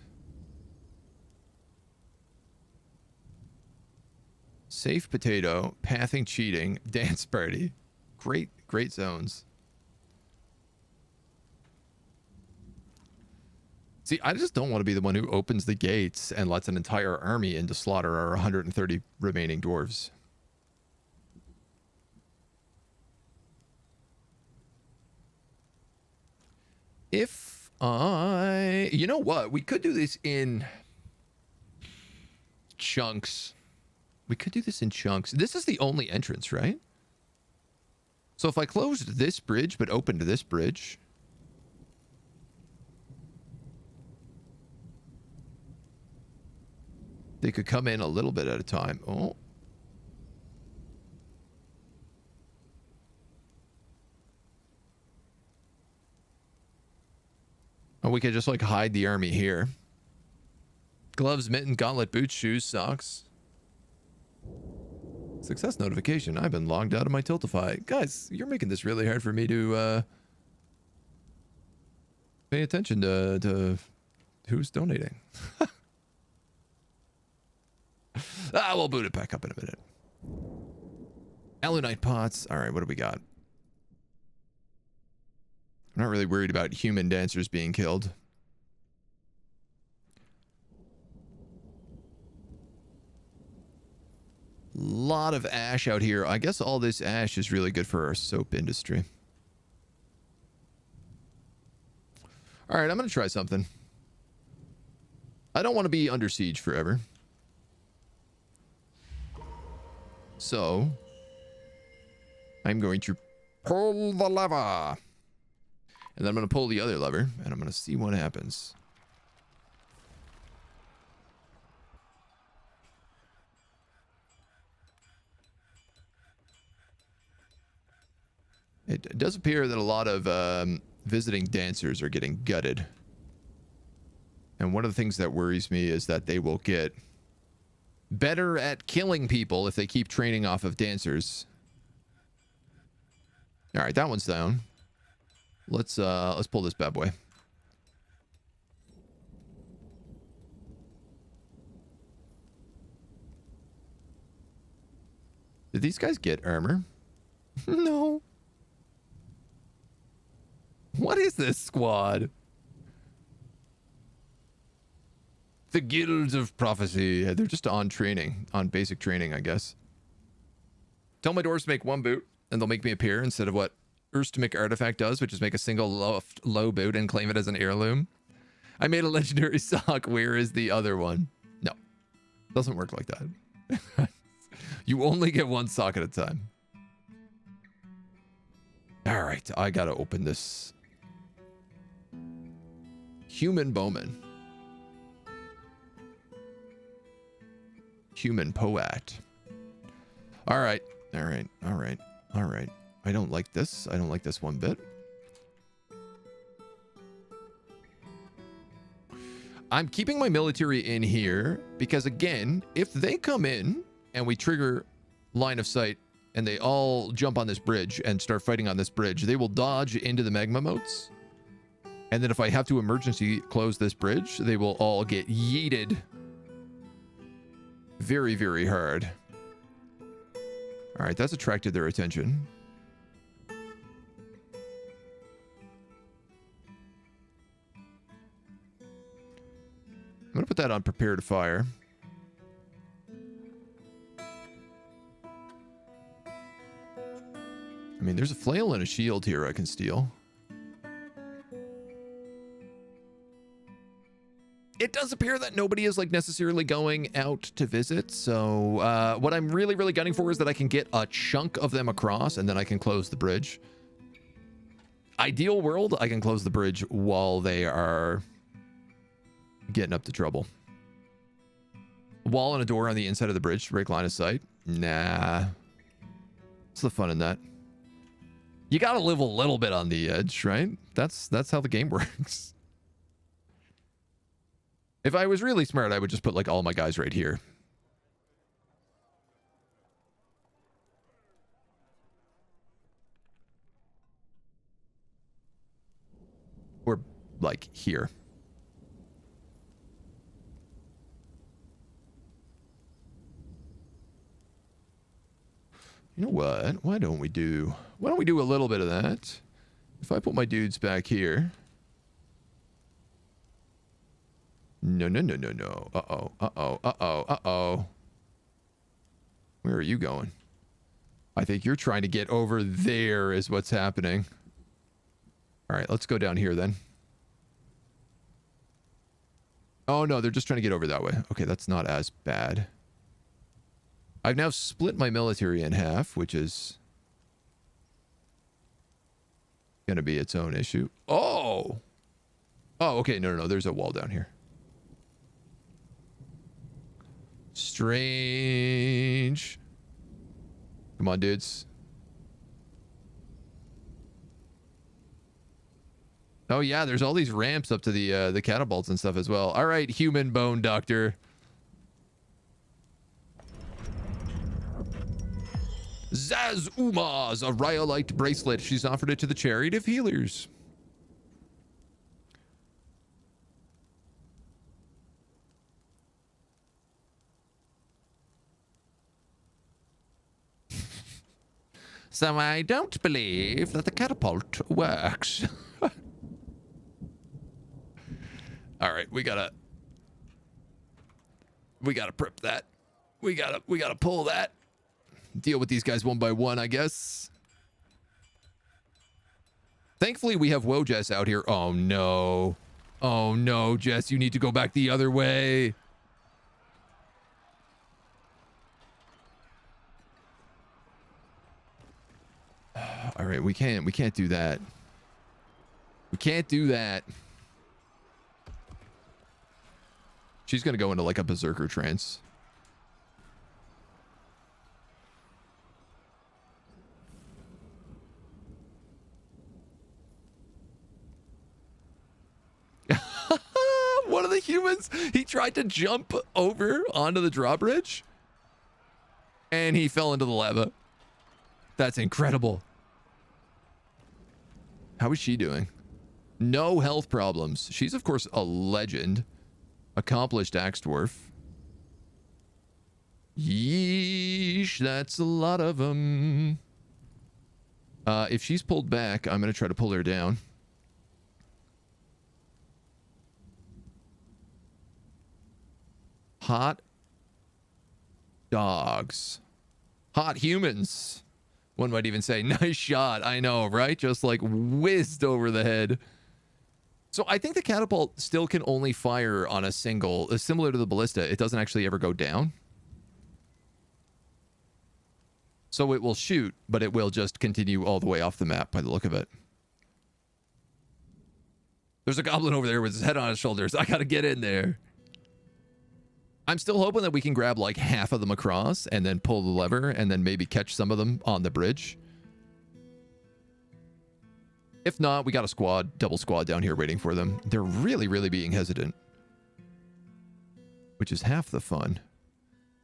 Safe potato, pathing cheating, dance party. Great zones. See, I just don't want to be the one who opens the gates and lets an entire army in to slaughter our 130 remaining dwarves. You know what? We could do this in chunks. We could do this in chunks. This is the only entrance, right? So if I closed this bridge but opened this bridge, they could come in a little bit at a time. Oh. Or we could just like hide the army here. Gloves, mitten, gauntlet, boots, shoes, socks. Success notification. I've been logged out of my Tiltify. Guys, you're making this really hard for me to pay attention to who's donating. We'll boot it back up in a minute. Alunite pots. All right, what do we got? I'm not really worried about human dancers being killed. Lot of ash out here. I guess all this ash is really good for our soap industry. All right, I'm going to try something. I don't want to be under siege forever. So, I'm going to pull the lever. And then I'm going to pull the other lever, and I'm going to see what happens. It does appear that a lot of visiting dancers are getting gutted. And one of the things that worries me is that they will get better at killing people if they keep training off of dancers. All right, that one's down. Let's pull this bad boy. Did these guys get armor? No. What is this squad? The Guilds of Prophecy. They're just on training, on basic training, I guess. Tell my dwarves to make 1 boot, and they'll make me appear instead of what Urstmic Artifact does, which is make a single low boot and claim it as an heirloom. I made a legendary sock. Where is the other one? No. Doesn't work like that. You only get one sock at a time. All right, I gotta open this. Human bowman. Human poet. All right, all right, all right, all right. I don't like this. I don't like this one bit. I'm keeping my military in here because, again, if they come in and we trigger line of sight and they all jump on this bridge and start fighting on this bridge, they will dodge into the magma moats. And then if I have to emergency close this bridge, they will all get yeeted very, very hard. All right, that's attracted their attention. I'm going to put that on prepare to fire. I mean, there's a flail and a shield here I can steal. It does appear that nobody is like necessarily going out to visit. So what I'm really, really gunning for is that I can get a chunk of them across and then I can close the bridge. Ideal world, I can close the bridge while they are getting up to trouble. A wall and a door on the inside of the bridge to break line of sight. Nah. What's the fun in that? You gotta live a little bit on the edge, right? That's how the game works. If I was really smart, I would just put like all my guys right here. Or like here. You know what? Why don't we do a little bit of that? If I put my dudes back here. No, no, no, no, no. Uh-oh, uh-oh, uh-oh, uh-oh. Where are you going? I think you're trying to get over there is what's happening. All right, let's go down here then. Oh, no, they're just trying to get over that way. Okay, that's not as bad. I've now split my military in half, which is going to be its own issue. Oh! Oh, okay. No, no, no. There's a wall down here. Strange. Come on, dudes. Oh, yeah. There's all these ramps up to the catapults and stuff as well. All right, human bone doctor. Zaz Uma's a rhyolite bracelet. She's offered it to the Chariot of Healers. So I don't believe that the catapult works. All right, we gotta prep that. We gotta pull that. Deal with these guys one by one, I guess. Thankfully, we have Wojess out here. Oh, no. Oh, no, Jess, you need to go back the other way. All right, we can't do that. We can't do that. She's going to go into like a berserker trance. One of the humans, he tried to jump over onto the drawbridge and he fell into the lava. That's incredible. How is she doing? No health problems. She's, of course, a legend. Accomplished axe dwarf. Yeesh, that's a lot of them. If she's pulled back, I'm going to try to pull her down. Hot dogs. Hot humans. One might even say, nice shot. I know, right? Just like whizzed over the head. So I think the catapult still can only fire on a single, similar to the ballista. It doesn't actually ever go down. So it will shoot, but it will just continue all the way off the map by the look of it. There's a goblin over there with his head on his shoulders. I gotta get in there. I'm still hoping that we can grab like half of them across and then pull the lever and then maybe catch some of them on the bridge. If not, we got a squad, double squad down here waiting for them. They're really, really being hesitant, which is half the fun.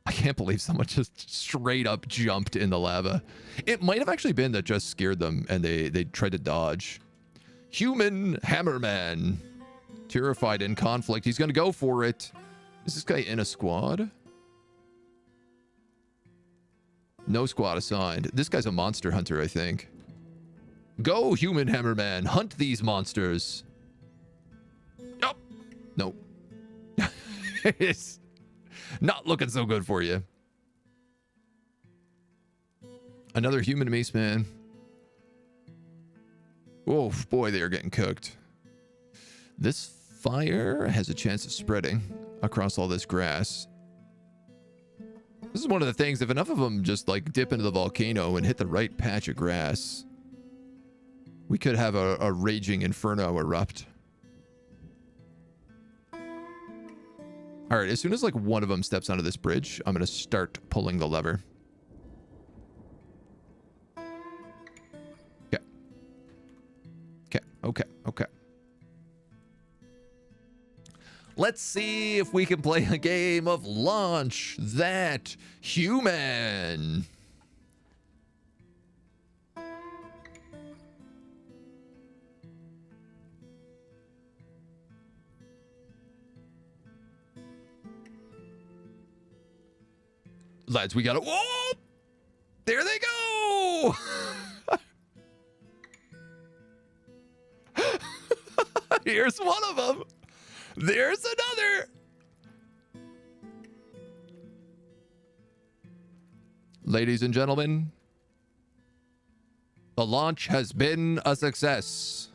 I can't believe someone just straight up jumped in the lava. It might have actually been that just scared them and they tried to dodge. Human Hammerman. Terrified in conflict. He's going to go for it. Is this guy in a squad? No squad assigned. This guy's a monster hunter, I think. Go, Human Hammerman. Hunt these monsters. Oh, no. It's not looking so good for you. Another human mace man. Oh, boy, they are getting cooked. This fire has a chance of spreading across all this grass. This is one of the things, if enough of them just like dip into the volcano and hit the right patch of grass, we could have a raging inferno erupt. All right, as soon as like one of them steps onto this bridge, I'm going to start pulling the lever. Okay. Okay. Let's see if we can play a game of Launch That Human. Lads, we gotta... Whoa! There they go! Here's one of them. There's another. Ladies and gentlemen, the launch has been a success.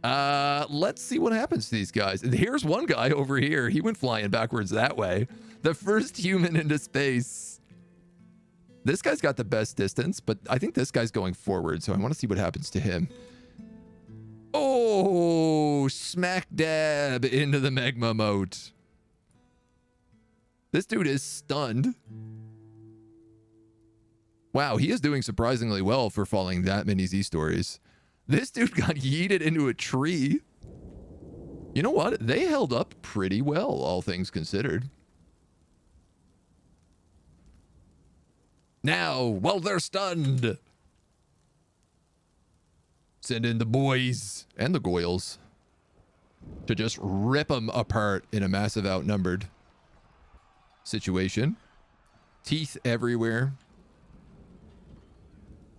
Let's see what happens to these guys. Here's one guy over here. He went flying backwards that way. The first human into space. This guy's got the best distance, but I think this guy's going forward, so I want to see what happens to him. Oh, smack dab into the magma moat. This dude is stunned. Wow, he is doing surprisingly well for following that many Z stories. This dude got yeeted into a tree. You know what? They held up pretty well, all things considered. Now, while they're stunned, send in the boys and the goyles to just rip them apart in a massive outnumbered situation. Teeth everywhere.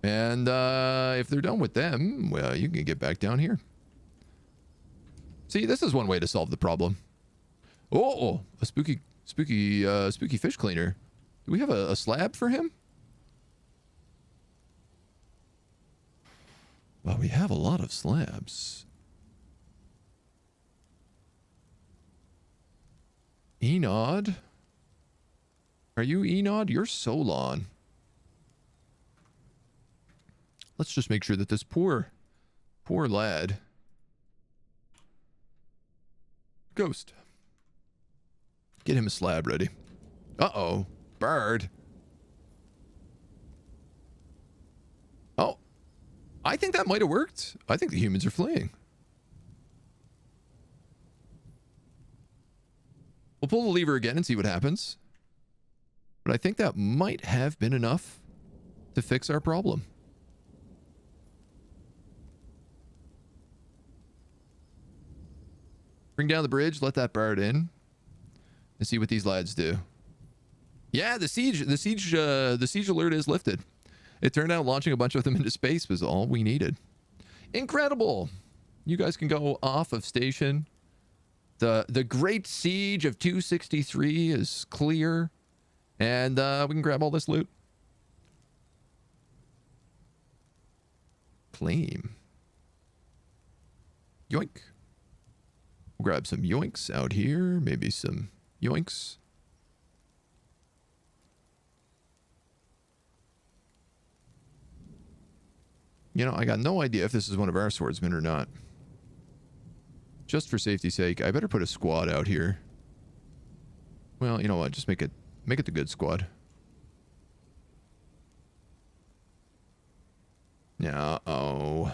And if they're done with them, well, you can get back down here. See, this is one way to solve the problem. Oh, a spooky fish cleaner. Do we have a slab for him? Well, we have a lot of slabs. Enod? Are you Enod? You're Solon. Let's just make sure that this poor lad. Ghost. Get him a slab ready. Uh-oh. Bird. Oh. I think that might have worked. I think the humans are fleeing. We'll pull the lever again and see what happens. But I think that might have been enough to fix our problem. Bring down the bridge, let that bard in, and see what these lads do. Yeah, the siege alert is lifted. It turned out launching a bunch of them into space was all we needed. Incredible. You guys can go off of station. The great siege of 263 is clear, and we can grab all this loot. Claim. Yoink. We'll grab some yoinks out here. Maybe some yoinks. You know, I got no idea if this is one of our swordsmen or not. Just for safety's sake, I better put a squad out here. Well, you know what? Just make it the good squad. Yeah, oh.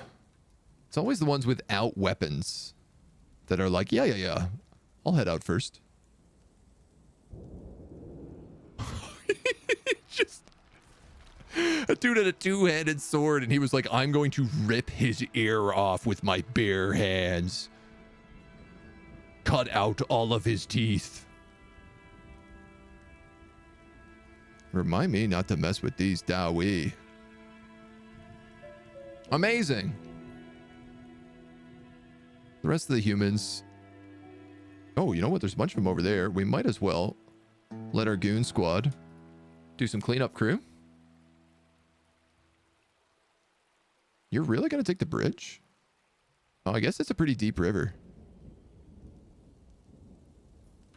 It's always the ones without weapons that are like, yeah. I'll head out first. Just a dude had a two-handed sword and he was like, I'm going to rip his ear off with my bare hands. Cut out all of his teeth. Remind me not to mess with these Dawi. Amazing. The rest of the humans. Oh, you know what? There's a bunch of them over there. We might as well let our goon squad do some cleanup crew. You're really going to take the bridge? Oh, I guess it's a pretty deep river.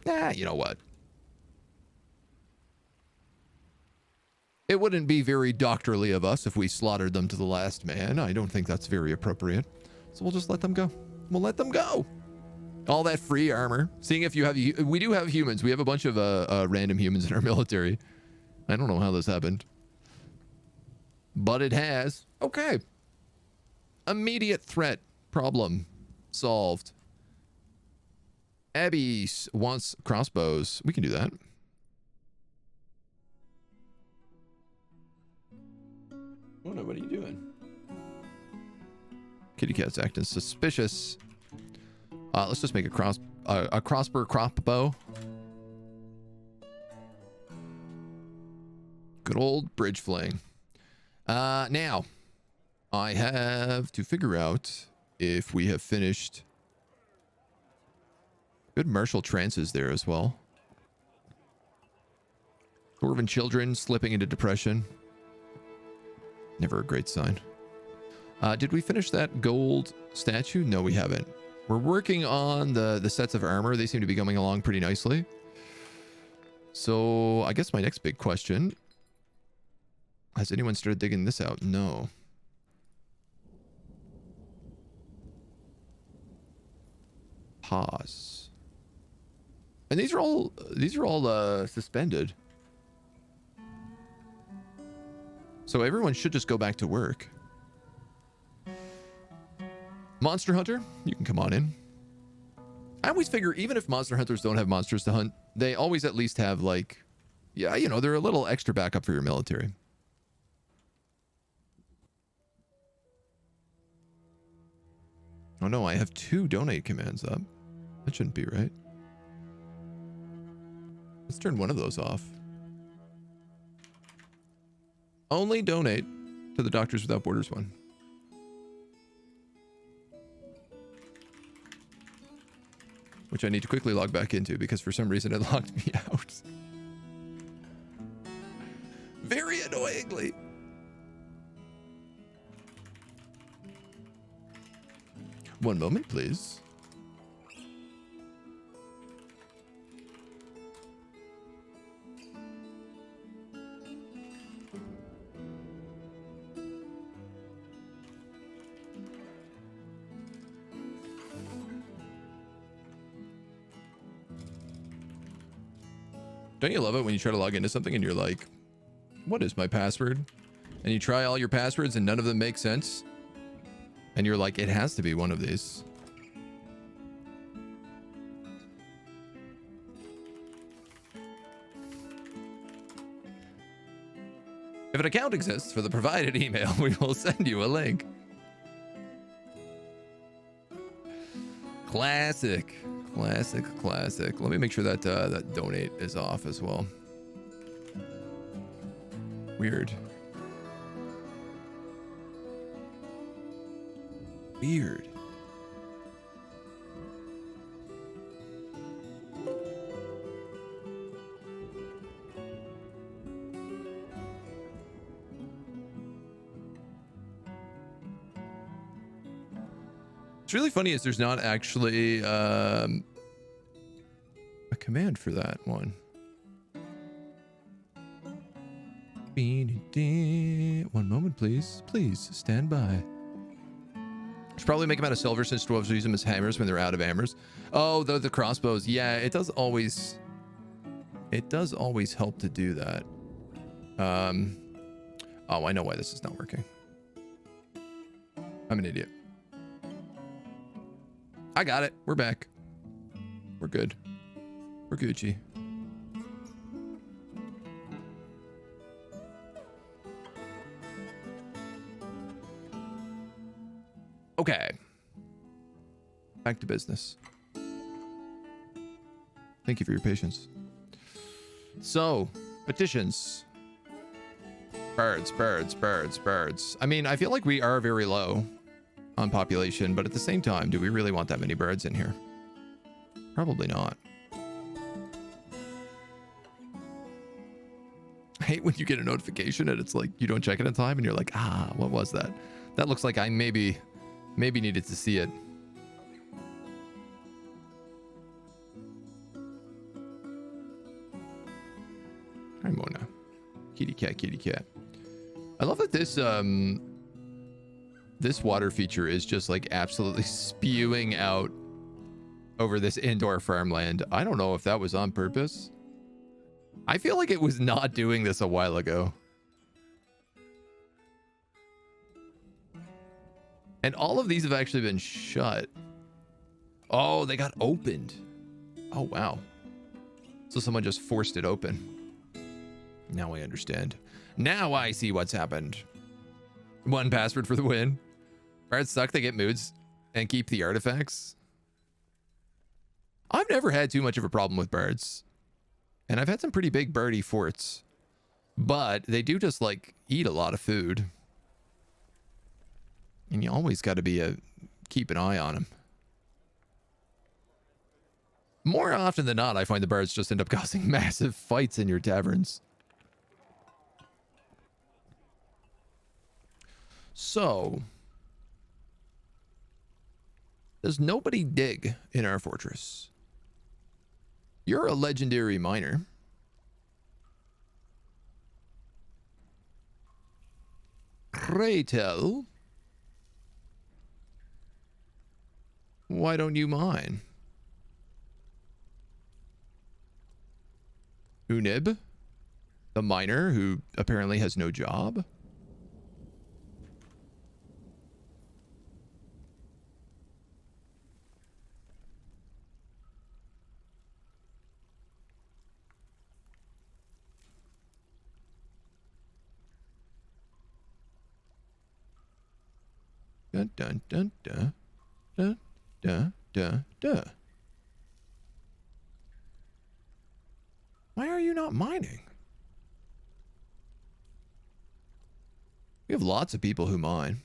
Nah, you know what? It wouldn't be very doctorly of us if we slaughtered them to the last man. I don't think that's very appropriate. So we'll just let them go. We'll let them go. All that free armor. Seeing if you have... We do have humans. We have a bunch of random humans in our military. I don't know how this happened. But it has. Okay. Immediate threat problem solved. Abby wants crossbows. We can do that. Oh no, what are you doing? Kitty cat's acting suspicious. Let's just make a crossbow crossbow. Good old bridge fling. Now, I have to figure out if we have finished. Good martial trances there as well. Dwarven children slipping into depression. Never a great sign. Did we finish that gold statue? No, we haven't. We're working on the sets of armor. They seem to be coming along pretty nicely. So I guess my next big question. Has anyone started digging this out? No. Pause. And these are all suspended. So everyone should just go back to work. Monster Hunter, you can come on in. I always figure even if monster hunters don't have monsters to hunt, they always at least have like, yeah, you know, they're a little extra backup for your military. Oh no, I have 2 donate commands up. That shouldn't be right. Let's turn one of those off. Only donate to the Doctors Without Borders one. Which I need to quickly log back into because for some reason it locked me out. Very annoyingly. One moment, please. Don't you love it when you try to log into something and you're like, what is my password? And you try all your passwords and none of them make sense. And you're like, it has to be one of these. If an account exists for the provided email, we will send you a link. Classic. Classic, classic. Let me make sure that that donate is off as well. Weird. Weird. It's really funny is there's not actually a command for that one. One moment, please. Please stand by. Should probably make them out of silver since dwarves use them as hammers when they're out of hammers. Oh, the crossbows. Yeah, it does always help to do that. Oh, I know why this is not working. I'm an idiot. I got it. We're back. We're good. We're Gucci. Okay. Back to business. Thank you for your patience. So, petitions. Birds, birds, birds, birds. I mean, I feel like we are very low on population, but at the same time, do we really want that many birds in here? Probably not. I hate when you get a notification and it's like you don't check it in time and you're like, ah, what was that? That looks like I maybe needed to see it. Hi, Mona. Kitty cat, kitty cat. I love that this water feature is just like absolutely spewing out over this indoor farmland. I don't know if that was on purpose. I feel like it was not doing this a while ago. And all of these have actually been shut. Oh, they got opened. Oh, wow. So someone just forced it open. Now I understand. Now I see what's happened. 1 password for the win. Birds suck, they get moods and keep the artifacts. I've never had too much of a problem with birds. And I've had some pretty big birdie forts. But they do just like eat a lot of food. And you always got to keep an eye on them. More often than not, I find the birds just end up causing massive fights in your taverns. So, does nobody dig in our fortress? You're a legendary miner. Pray tell, why don't you mine? Unib, the miner who apparently has no job. Dun dun dun dun dun dun dun dun. Why are you not mining? We have lots of people who mine.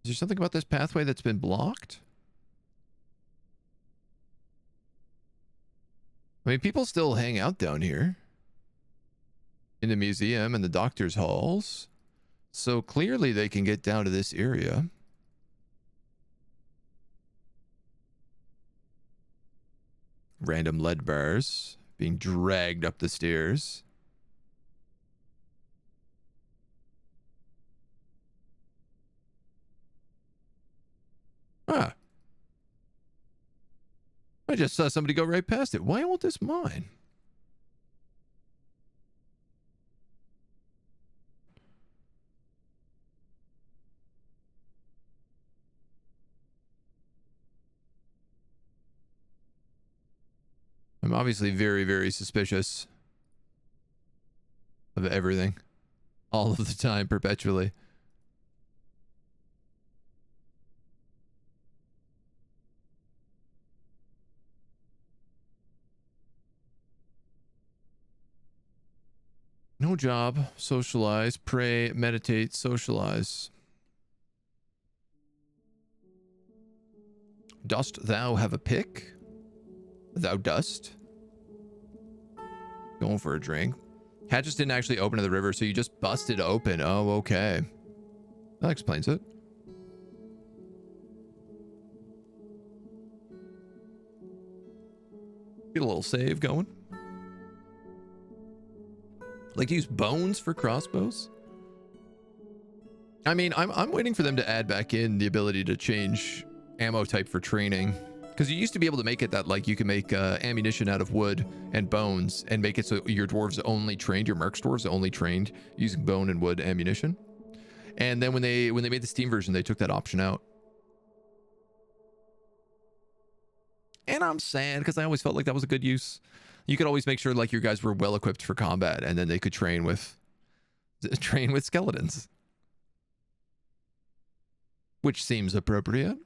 Is there something about this pathway that's been blocked? I mean, people still hang out down here. In the museum and the doctor's halls. So clearly they can get down to this area. Random lead bars being dragged up the stairs. Ah. I just saw somebody go right past it. Why won't this mine? I'm obviously very, very suspicious of everything. All of the time, perpetually. No job, socialize, pray, meditate, socialize. Dost thou have a pick? Thou dost. Going for a drink. Hatches didn't actually open to the river, so you just busted open. Oh, okay. That explains it. Get a little save going. Like to use bones for crossbows? I mean, I'm waiting for them to add back in the ability to change ammo type for training. Because you used to be able to make it that like you can make ammunition out of wood and bones and make it so your dwarves only trained, your mercs dwarves only trained using bone and wood ammunition. And then when they made the Steam version, they took that option out. And I'm sad because I always felt like that was a good use. You could always make sure like your guys were well equipped for combat, and then they could train with skeletons, which seems appropriate.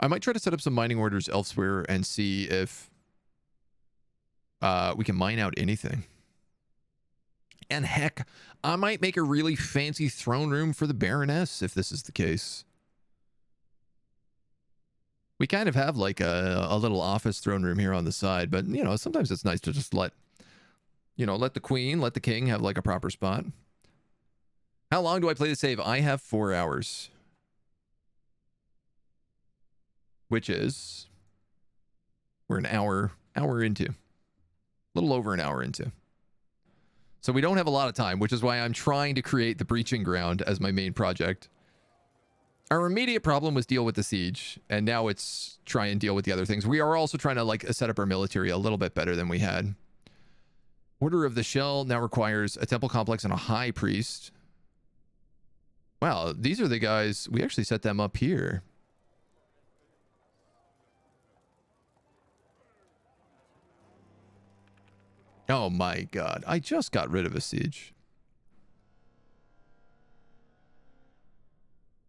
I might try to set up some mining orders elsewhere and see if we can mine out anything. And heck, I might make a really fancy throne room for the Baroness if this is the case. We kind of have like a little office throne room here on the side, but you know, sometimes it's nice to just let the queen, let the king have like a proper spot. How long do I play the save? I have 4 hours. Which is, we're an hour into. A little over an hour into. So we don't have a lot of time, which is why I'm trying to create the breaching ground as my main project. Our immediate problem was deal with the siege, and now it's try and deal with the other things. We are also trying to like set up our military a little bit better than we had. Order of the Shell now requires a temple complex and a high priest. Wow, these are the guys, we actually set them up here. Oh my god, I just got rid of a siege.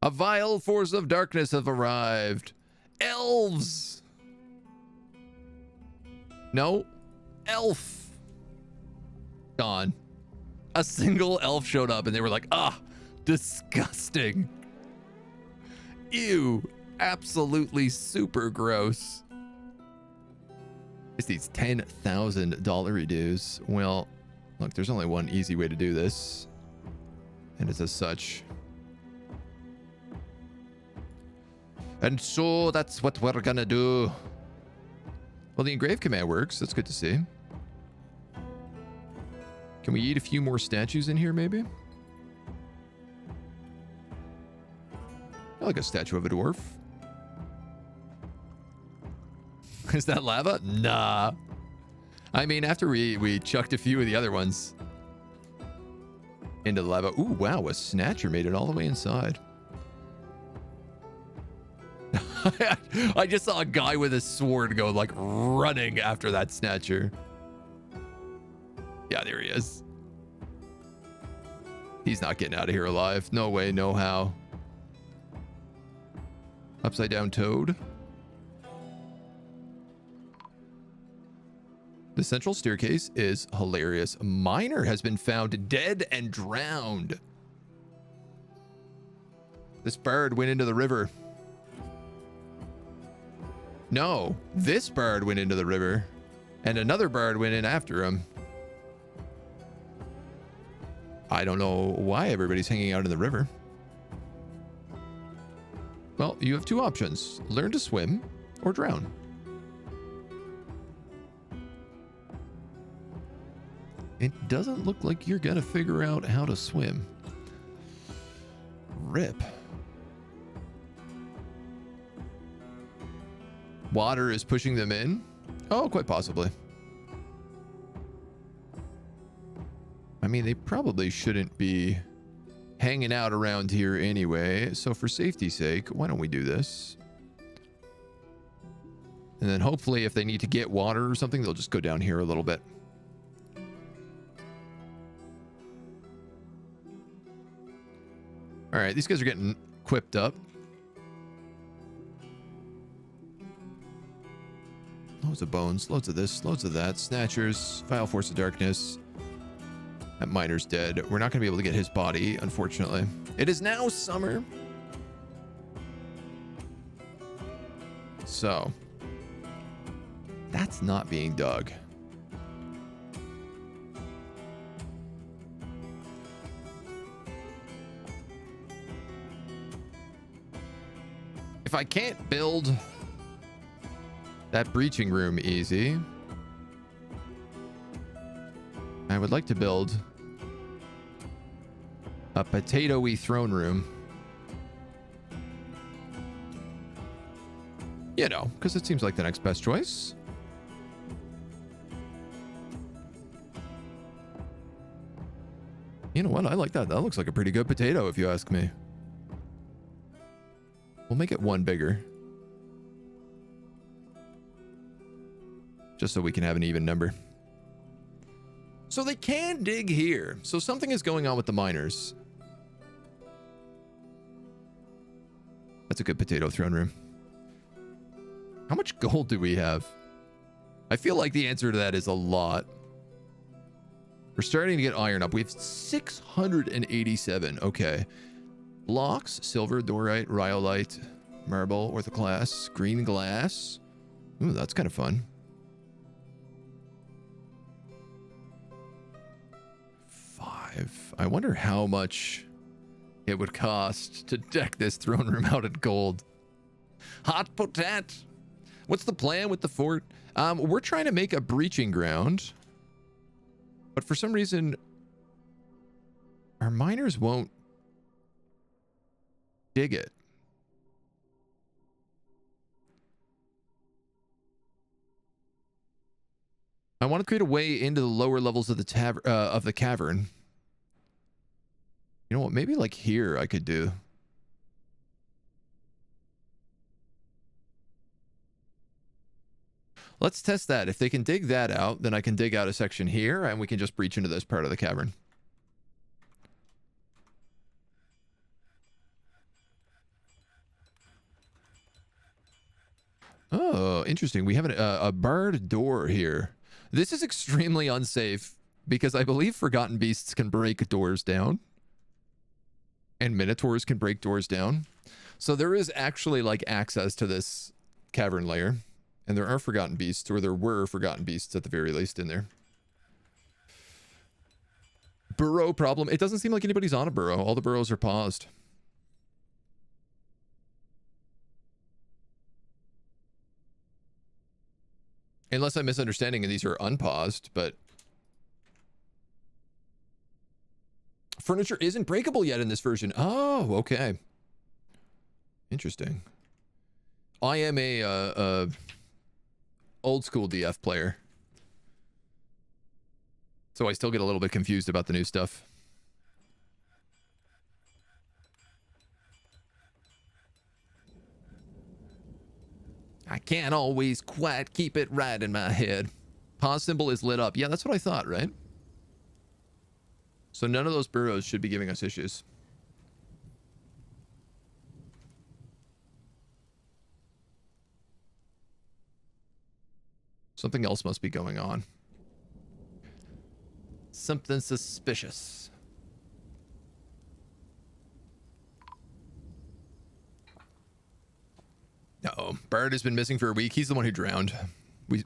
A vile force of darkness have arrived. Elves! No. Elf. Gone. A single elf showed up and they were like, ah, disgusting. Ew. Absolutely super gross. It's these $10,000 dues. Well, look, there's only one easy way to do this. And it's as such. And so that's what we're gonna do. Well, the engrave command works. That's good to see. Can we eat a few more statues in here, maybe? I like a statue of a dwarf. Is that lava? Nah. I mean, after we chucked a few of the other ones into the lava. Ooh, wow, a snatcher made it all the way inside. I just saw a guy with a sword go like running after that snatcher. Yeah, there he is. He's not getting out of here alive. No way, no how. Upside down toad. The central staircase is hilarious. A miner has been found dead and drowned. This bird went into the river. No, this bird went into the river, and another bird went in after him. I don't know why everybody's hanging out in the river. Well, you have two options. Learn to swim or drown. It doesn't look like you're gonna figure out how to swim. Rip. Water is pushing them in? Oh, quite possibly. I mean, they probably shouldn't be hanging out around here anyway. So for safety's sake, why don't we do this? And then hopefully if they need to get water or something, they'll just go down here a little bit. All right, these guys are getting equipped up. Loads of bones, loads of this, loads of that. Snatchers, vile force of darkness. That miner's dead. We're not going to be able to get his body, unfortunately. It is now summer. So that's not being dug. If I can't build that breaching room easy, I would like to build a potato-y throne room. You know, because it seems like the next best choice. You know what? I like that. That looks like a pretty good potato, if you ask me. We'll make it one bigger. Just so we can have an even number. So they can dig here. So something is going on with the miners. That's a good potato throne room. How much gold do we have? I feel like the answer to that is a lot. We're starting to get iron up. We have 687. Okay. Blocks, silver, dorite, rhyolite, marble, orthoclast, green glass. Ooh, that's kind of fun. 5. I wonder how much it would cost to deck this throne room out in gold. Hot potat. What's the plan with the fort? We're trying to make a breaching ground, but for some reason, our miners won't dig it. I want to create a way into the lower levels of the cavern. You know what? Maybe like here I could do. Let's test that. If they can dig that out, then I can dig out a section here and we can just breach into this part of the cavern. Oh, interesting. We have a barred door here. This is extremely unsafe because I believe forgotten beasts can break doors down. And minotaurs can break doors down. So there is actually like access to this cavern layer. And there are forgotten beasts, or there were forgotten beasts at the very least in there. Burrow problem. It doesn't seem like anybody's on a burrow. All the burrows are paused. Unless I'm misunderstanding and these are unpaused, but... Furniture isn't breakable yet in this version. Oh, okay. Interesting. I am a old school DF player. So I still get a little bit confused about the new stuff. I can't always quite keep it right in my head. Pause symbol is lit up. Yeah, that's what I thought, right? So none of those burrows should be giving us issues. Something else must be going on. Something suspicious. Uh-oh. Bard has been missing for a week. He's the one who drowned.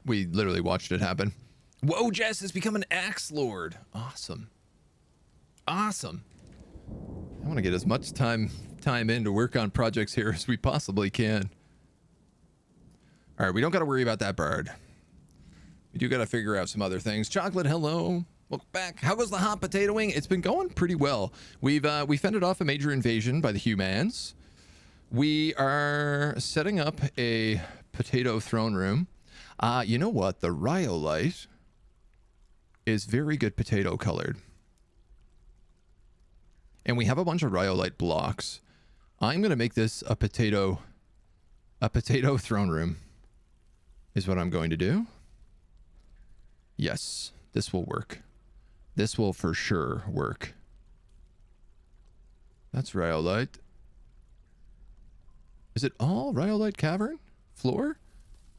We literally watched it happen. Whoa, Jess has become an axe lord. Awesome. Awesome. I want to get as much time in to work on projects here as we possibly can. All right, we don't got to worry about that bard. We do got to figure out some other things. Chocolate, hello. Welcome back. How goes the hot potatoing? It's been going pretty well. We fended off a major invasion by the humans. We are setting up a potato throne room. You know what? The rhyolite is very good potato colored. And we have a bunch of rhyolite blocks. I'm going to make this a potato throne room is what I'm going to do. Yes, this will work. This will for sure work. That's rhyolite. Is it all rhyolite cavern floor?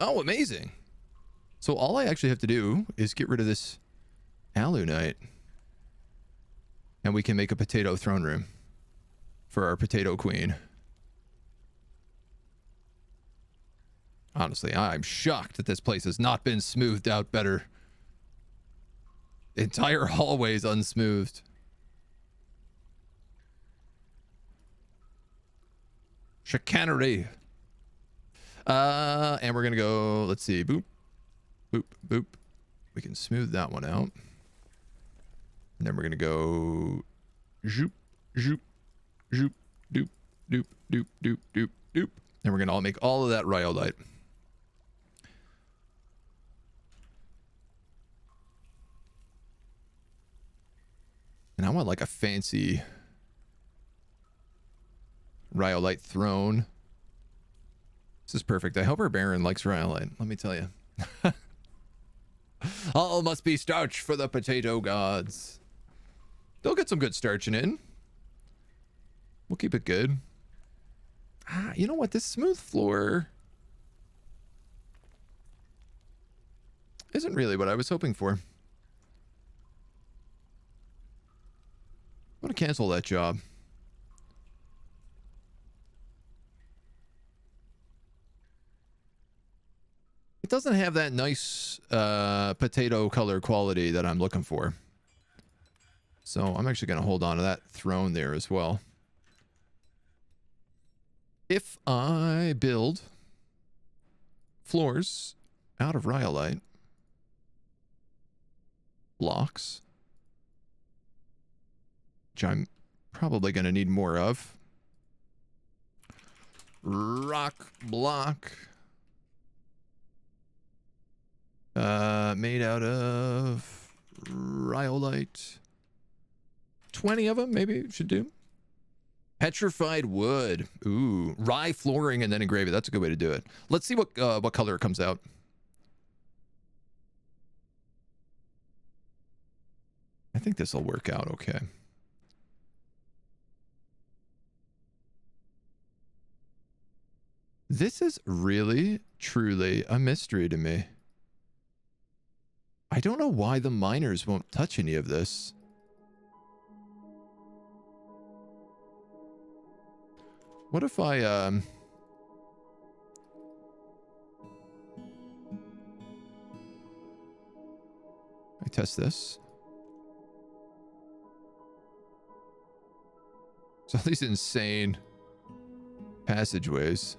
Oh, amazing. So all I actually have to do is get rid of this alunite. And we can make a potato throne room for our potato queen. Honestly, I'm shocked that this place has not been smoothed out better. The entire hallway is unsmoothed. Chicanery. And we're gonna go, let's see, boop, boop, boop. We can smooth that one out. And then we're gonna go zoop, zoop, zoop, doop, doop, doop, doop, doop, doop. And we're gonna all make all of that rhyolite. And I want like a fancy rhyolite throne. This is perfect. I hope our Baron likes rhyolite. Let me tell you. All must be starch for the potato gods. They'll get some good starching in. We'll keep it good. You know what? This smooth floor isn't really what I was hoping for. I'm going to cancel that job. It doesn't have that nice potato color quality that I'm looking for. So I'm actually going to hold on to that throne there as well. If I build floors out of rhyolite blocks, which I'm probably going to need more of, rock block made out of rhyolite, 20 of them maybe should do. Petrified wood. Ooh, rye flooring and then engrave it. That's a good way to do it. Let's see what color it comes out. I think this will work out okay. This is really, truly a mystery to me. I don't know why the miners won't touch any of this. What if I test this? So these insane passageways.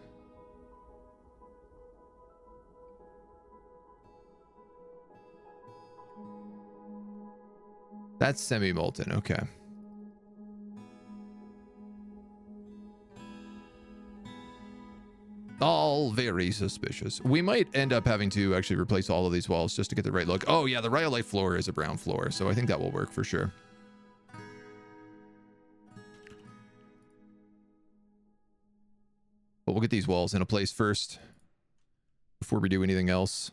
That's semi-molten, okay. All very suspicious. We might end up having to actually replace all of these walls just to get the right look. Oh yeah, the rhyolite floor is a brown floor, so I think that will work for sure. But we'll get these walls in a place first before we do anything else.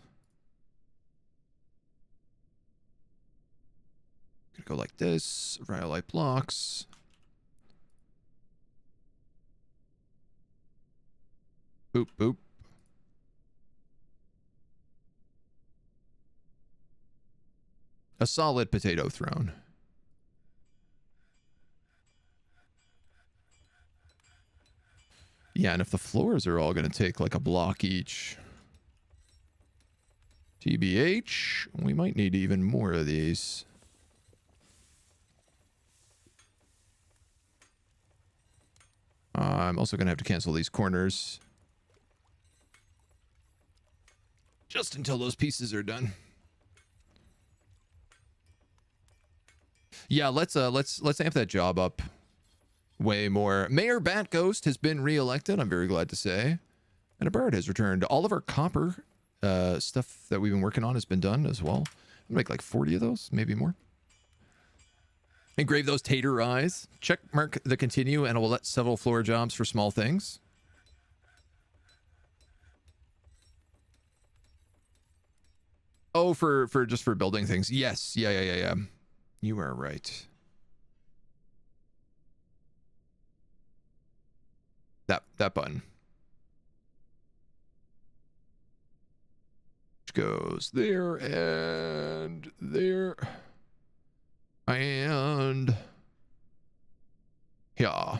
Gonna go like this, rhyolite blocks. Boop, boop. A solid potato throne. Yeah, and if the floors are all going to take like a block each, TBH, we might need even more of these. I'm also going to have to cancel these corners. Just until those pieces are done. Yeah, let's amp that job up way more. Mayor Bat Ghost has been reelected, I'm very glad to say. And a bird has returned. All of our copper stuff that we've been working on has been done as well. I'll make like 40 of those, maybe more. Engrave those tater eyes. Check mark the continue, and I will let several floor jobs for small things. Oh, for just for building things. Yes. Yeah. You are right. That button. Which goes there and there. And yeah.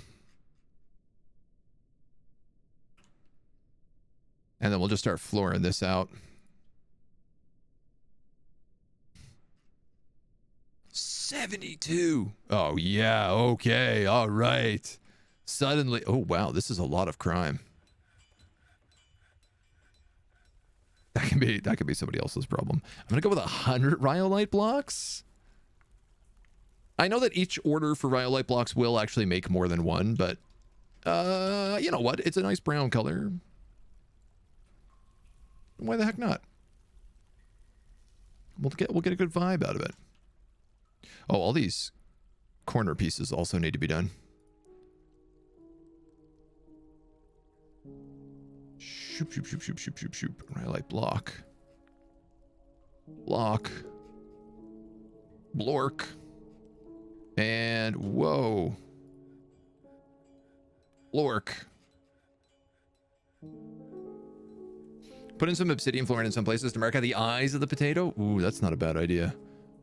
And then we'll just start flooring this out. 72. Oh, yeah. Okay. All right. Suddenly. Oh, wow. This is a lot of crime. That could be somebody else's problem. I'm going to go with 100 rhyolite blocks. I know that each order for rhyolite blocks will actually make more than one, but you know what? It's a nice brown color. Why the heck not? We'll get a good vibe out of it. Oh, all these corner pieces also need to be done. Shoop, shoop, shoop, shoop, shoop, shoop, shoop. Rhyolite block. Block. Blork. And whoa. Blork. Put in some obsidian flooring in some places to mark out the eyes of the potato. Ooh, that's not a bad idea.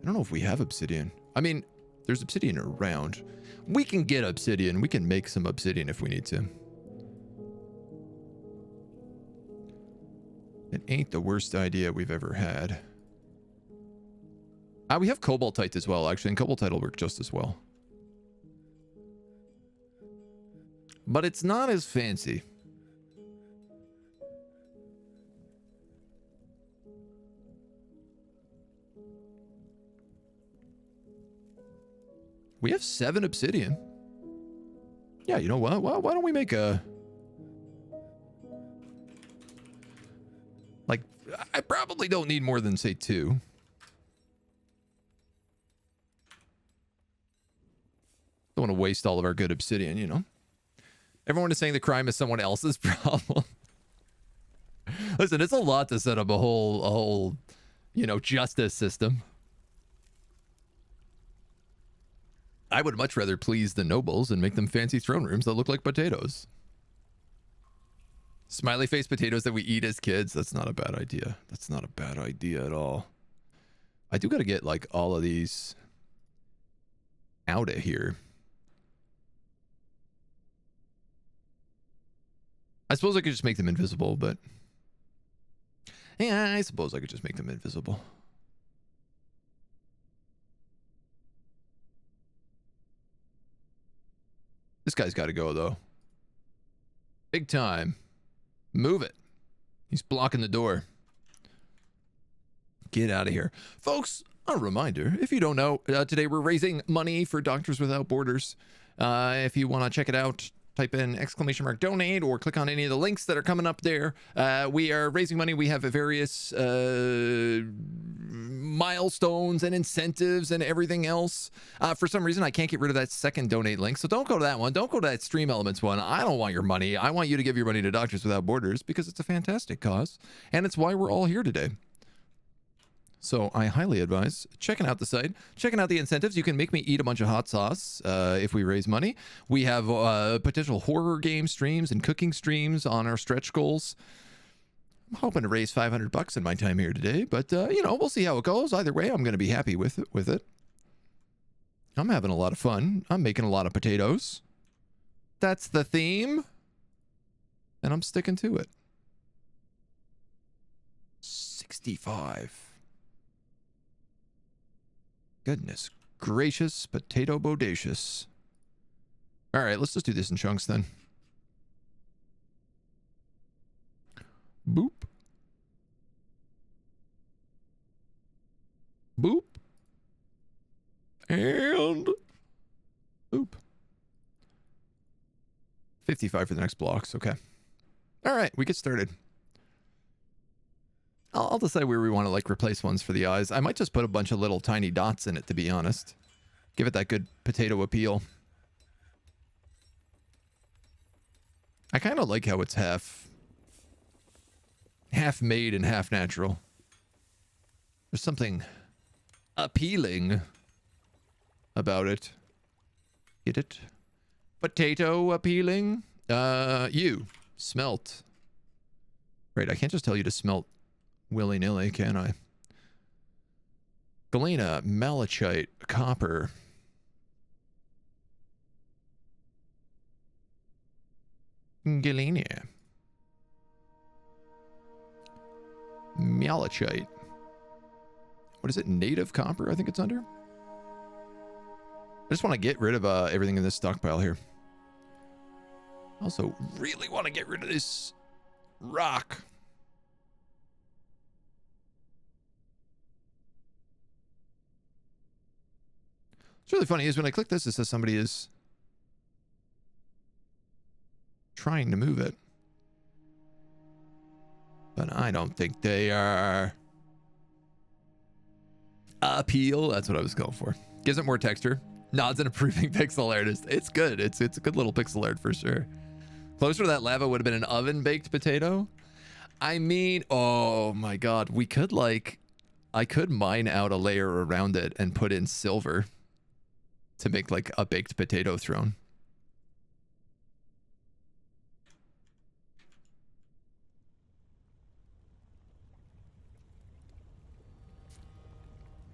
I don't know if we have obsidian. I mean, there's obsidian around. We can get obsidian. We can make some obsidian if we need to. It ain't the worst idea we've ever had. We have cobaltite as well, actually, and cobaltite will work just as well. But it's not as fancy. We have 7 obsidian. Yeah, you know what? Why don't we make a... Like, I probably don't need more than, say, 2. Don't want to waste all of our good obsidian, you know. Everyone is saying the crime is someone else's problem. Listen, it's a lot to set up a whole, you know, justice system. I would much rather please the nobles and make them fancy throne rooms that look like potatoes. Smiley face potatoes that we eat as kids. That's not a bad idea. That's not a bad idea at all. I do got to get like all of these out of here. I suppose I could just make them invisible, but yeah, I suppose I could just make them invisible. This guy's got to go, though. Big time. Move it. He's blocking the door. Get out of here. Folks, a reminder, if you don't know, today we're raising money for Doctors Without Borders. If you want to check it out, type in !donate or click on any of the links that are coming up there. We are raising money. We have various milestones and incentives and everything else. For some reason, I can't get rid of that second donate link. So don't go to that one. Don't go to that Stream Elements one. I don't want your money. I want you to give your money to Doctors Without Borders because it's a fantastic cause. And it's why we're all here today. So I highly advise checking out the site, checking out the incentives. You can make me eat a bunch of hot sauce if we raise money. We have potential horror game streams and cooking streams on our stretch goals. I'm hoping to raise $500 in my time here today, but you know, we'll see how it goes. Either way, I'm going to be happy with it. I'm having a lot of fun. I'm making a lot of potatoes. That's the theme, and I'm sticking to it. 65. Goodness gracious, potato bodacious. All right, let's just do this in chunks then. Boop. Boop. And boop. 55 for the next blocks. Okay. All right, we get started. I'll decide where we want to like replace ones for the eyes. I might just put a bunch of little tiny dots in it, to be honest. Give it that good potato appeal. I kind of like how it's half made and half natural. There's something appealing about it. Get it? Potato appealing? You. Smelt. Right, I can't just tell you to smelt willy-nilly, can I? Galena, malachite, copper. Galena. Malachite. What is it? Native copper, I think it's under. I just want to get rid of everything in this stockpile here. I also really want to get rid of this rock. What's really funny is when I click this, it says somebody is trying to move it. But I don't think they are. Appeal, that's what I was going for. Gives it more texture. Nods and approving pixel art. It's good. It's a good little pixel art for sure. Closer to that lava would have been an oven baked potato. I mean, oh my god, we could I could mine out a layer around it and put in silver to make like a baked potato throne.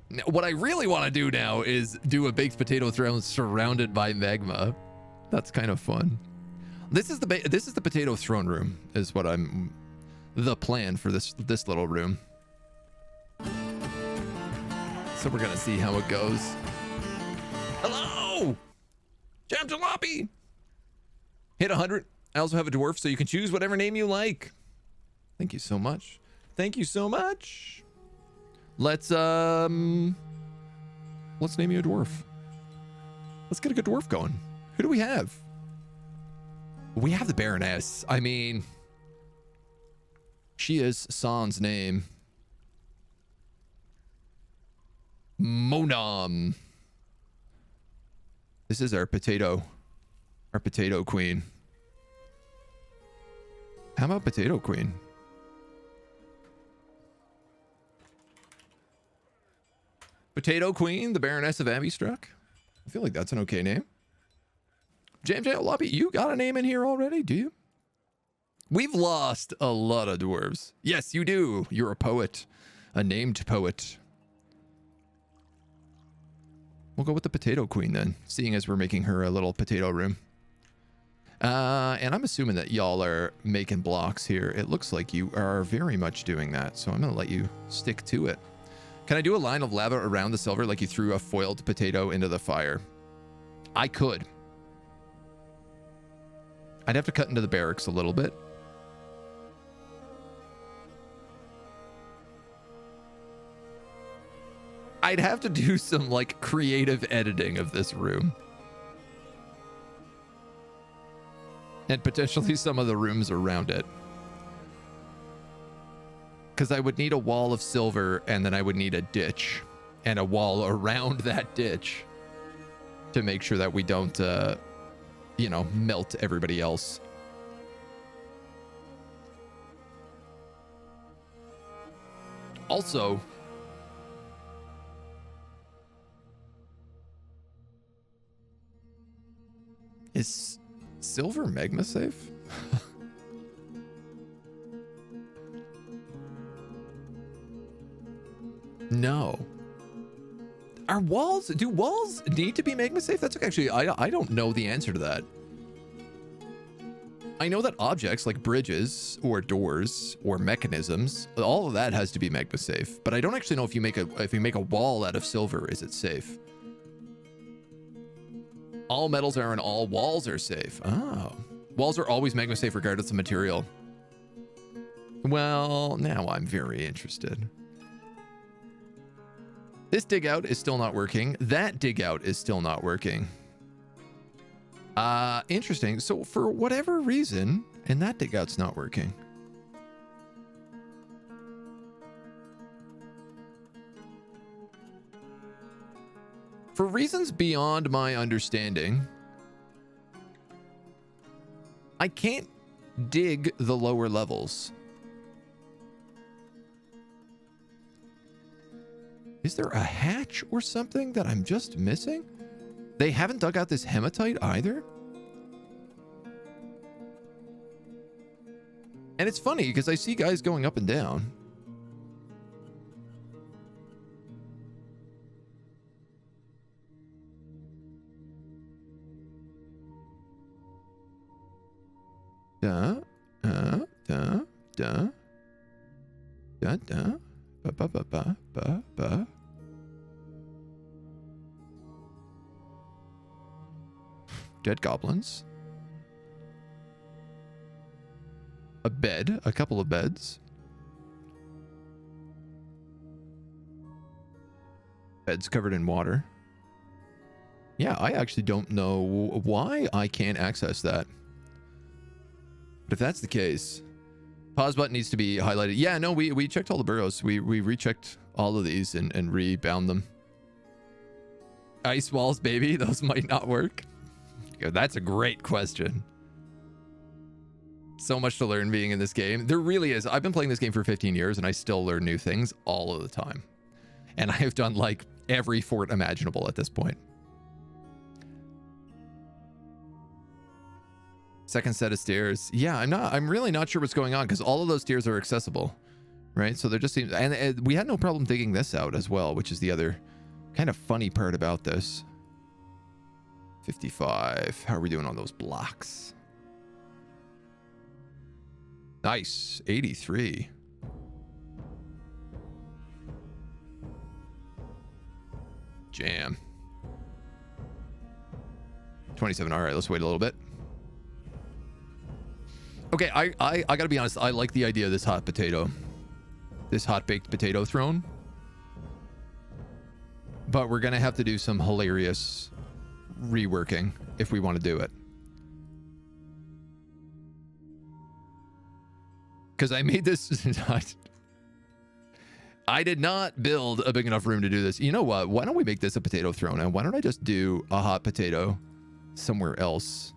Now, what I really want to do now is do a baked potato throne surrounded by magma. That's kind of fun. This is the potato throne room is what I'm the plan for this little room. So we're gonna see how it goes. Hello, Jam Jalopy. Hit 100. I also have a dwarf, so you can choose whatever name you like. Thank you so much. Thank you so much. Let's name you a dwarf. Let's get a good dwarf going. Who do we have? We have the Baroness. I mean, she is Sans name. Monam. This is our potato queen. How about potato queen? Potato Queen, the Baroness of Abbeystruck. I feel like that's an okay name. JMJ Lobby, you got a name in here already, do you? We've lost a lot of dwarves. Yes, you do. You're a poet. A named poet. We'll go with the Potato Queen then, seeing as we're making her a little potato room. And I'm assuming that y'all are making blocks here. It looks like you are very much doing that, so I'm going to let you stick to it. Can I do a line of lava around the silver like you threw a foiled potato into the fire? I could. I'd have to cut into the barracks a little bit. I'd have to do some like creative editing of this room. And potentially some of the rooms around it. Because I would need a wall of silver, and then I would need a ditch and a wall around that ditch to make sure that we don't, you know, melt everybody else. Also, is silver magma safe? No. Are walls, do walls need to be magma safe? That's actually, I don't know the answer to that. I know that objects like bridges or doors or mechanisms, all of that has to be magma safe, but I don't actually know if you make a wall out of silver, is it safe? All metals are and all walls are safe. Oh. Walls are always magma safe regardless of material. Well, now I'm very interested. This dig out is still not working. That dig out is still not working. Interesting. So for whatever reason, and that dig out's not working. For reasons beyond my understanding, I can't dig the lower levels. Is there a hatch or something that I'm just missing? They haven't dug out this hematite either. And it's funny because I see guys going up and down. Da, da. Ba, ba, ba, ba, ba, ba. Dead goblins. A bed, a couple of beds. Beds covered in water. Yeah, I actually don't know why I can't access that. But if that's the case, pause button needs to be highlighted. Yeah, no, we checked all the burrows. We rechecked all of these and rebound them. Ice walls, baby, those might not work. Yeah, that's a great question. So much to learn being in this game. There really is. I've been playing this game for 15 years and I still learn new things all of the time. And I have done like every fort imaginable at this point. Second set of stairs. Yeah, I'm really not sure what's going on because all of those stairs are accessible, right? So they're just, and we had no problem digging this out as well, which is the other kind of funny part about this. 55. How are we doing on those blocks? Nice. 83. Jam. 27. All right, let's wait a little bit. Okay, I gotta be honest. I like the idea of this hot potato. This hot baked potato throne. But we're gonna have to do some hilarious reworking if we want to do it. Because I made this... I did not build a big enough room to do this. You know what? Why don't we make this a potato throne? And why don't I just do a hot potato somewhere else?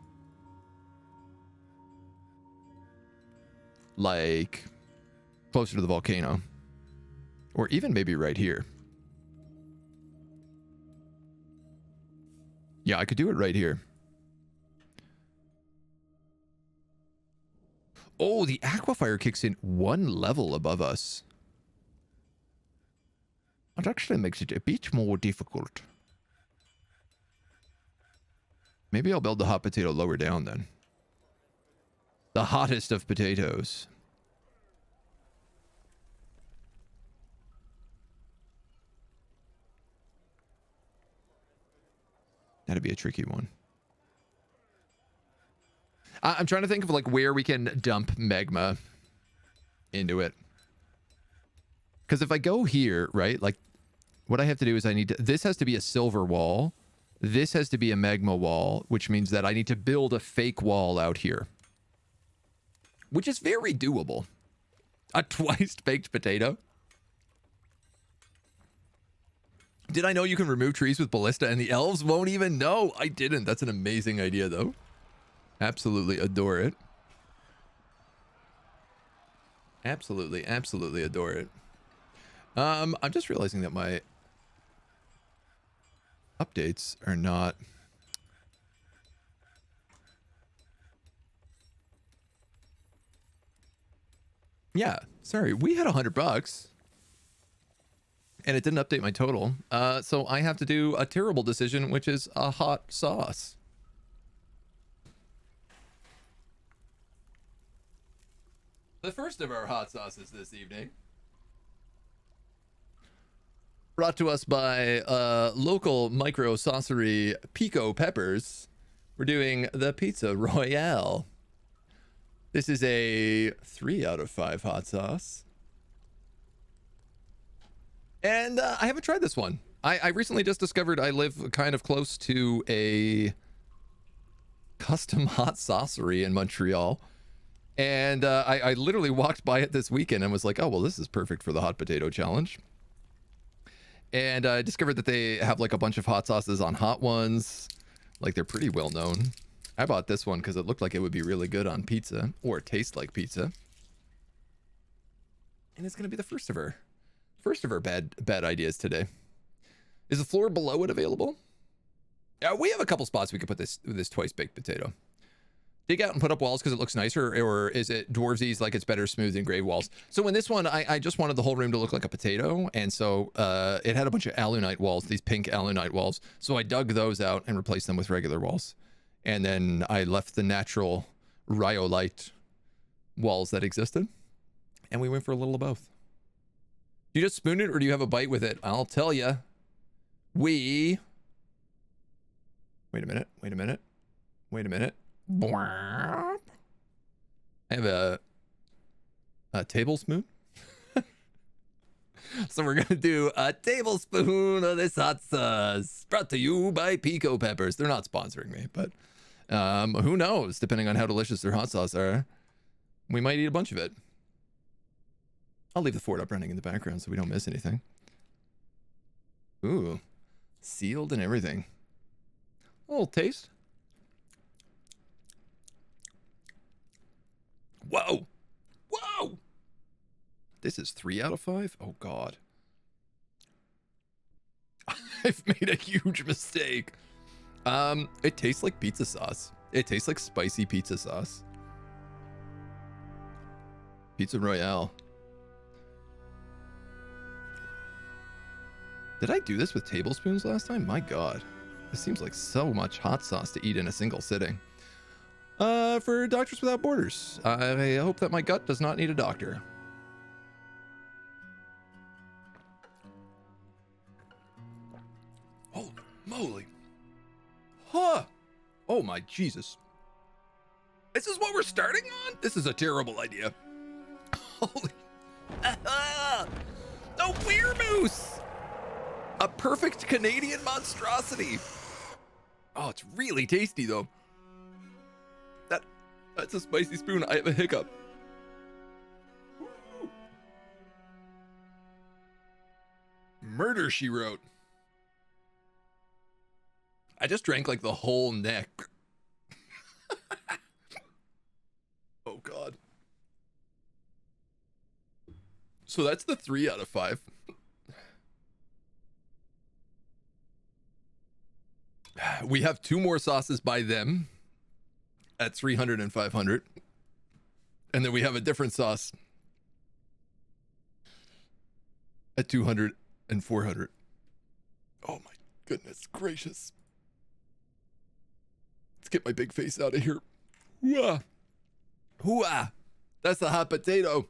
Like closer to the volcano. Or even maybe right here. Yeah, I could do it right here. Oh, the aquifer kicks in one level above us. That actually makes it a bit more difficult. Maybe I'll build the hot potato lower down then. The hottest of potatoes. That'd be a tricky one. I'm trying to think of like where we can dump magma into it. Because if I go here, right, like what I have to do is I need to, this has to be a silver wall. This has to be a magma wall, which means that I need to build a fake wall out here. Which is very doable. A twice baked potato. Did I know you can remove trees with ballista and the elves won't even know? I didn't. That's an amazing idea though. Absolutely adore it. Absolutely, absolutely adore it. I'm just realizing that my updates are not... Yeah, sorry. We had $100 and it didn't update my total. So I have to do a terrible decision, which is a hot sauce. The first of our hot sauces this evening. Brought to us by local micro saucery Pico Peppers. We're doing the Pizza Royale. This is a 3 out of 5 hot sauce. And I haven't tried this one. I recently just discovered I live kind of close to a custom hot saucery in Montreal. And I literally walked by it this weekend and was like, oh, well, this is perfect for the hot potato challenge. And I discovered that they have like a bunch of hot sauces on Hot Ones. Like they're pretty well known. I bought this one because it looked like it would be really good on pizza or taste like pizza. And it's going to be the first of our bad ideas today. Is the floor below it available? We have a couple spots we could put this twice baked potato. Dig out and put up walls because it looks nicer, or is it dwarvesies like it's better smooth engraved walls? So in this one, I just wanted the whole room to look like a potato, and so it had a bunch of alunite walls, these pink alunite walls. So I dug those out and replaced them with regular walls. And then I left the natural rhyolite walls that existed, and we went for a little of both. Do you just spoon it or do you have a bite with it? I'll tell you. Wait a minute. Wait a minute. Wait a minute. I have a tablespoon. So we're gonna do a tablespoon of this hot sauce, brought to you by Pico Peppers. They're not sponsoring me, but who knows? Depending on how delicious their hot sauce are, we might eat a bunch of it. I'll leave the fort up running in the background so we don't miss anything. Ooh, sealed and everything. A little taste. Whoa! Whoa! This is 3 out of 5? Oh, God. I've made a huge mistake. It tastes like pizza sauce. It tastes like spicy pizza sauce. Pizza Royale. Did I do this with tablespoons last time? My God. This seems like so much hot sauce to eat in a single sitting. For Doctors Without Borders, I hope that my gut does not need a doctor. Holy moly. Huh. Oh my Jesus. This is what we're starting on? This is a terrible idea. Holy. A weirmoose. A perfect Canadian monstrosity. Oh, it's really tasty though. That's a spicy spoon. I have a hiccup. Woo. Murder, She Wrote. I just drank like the whole neck. Oh God. So that's the 3 out of 5. We have 2 more sauces by them at 300 and 500. And then we have a different sauce at 200 and 400. Oh my goodness gracious. Let's get my big face out of here. Hooah. Hooah. That's the hot potato.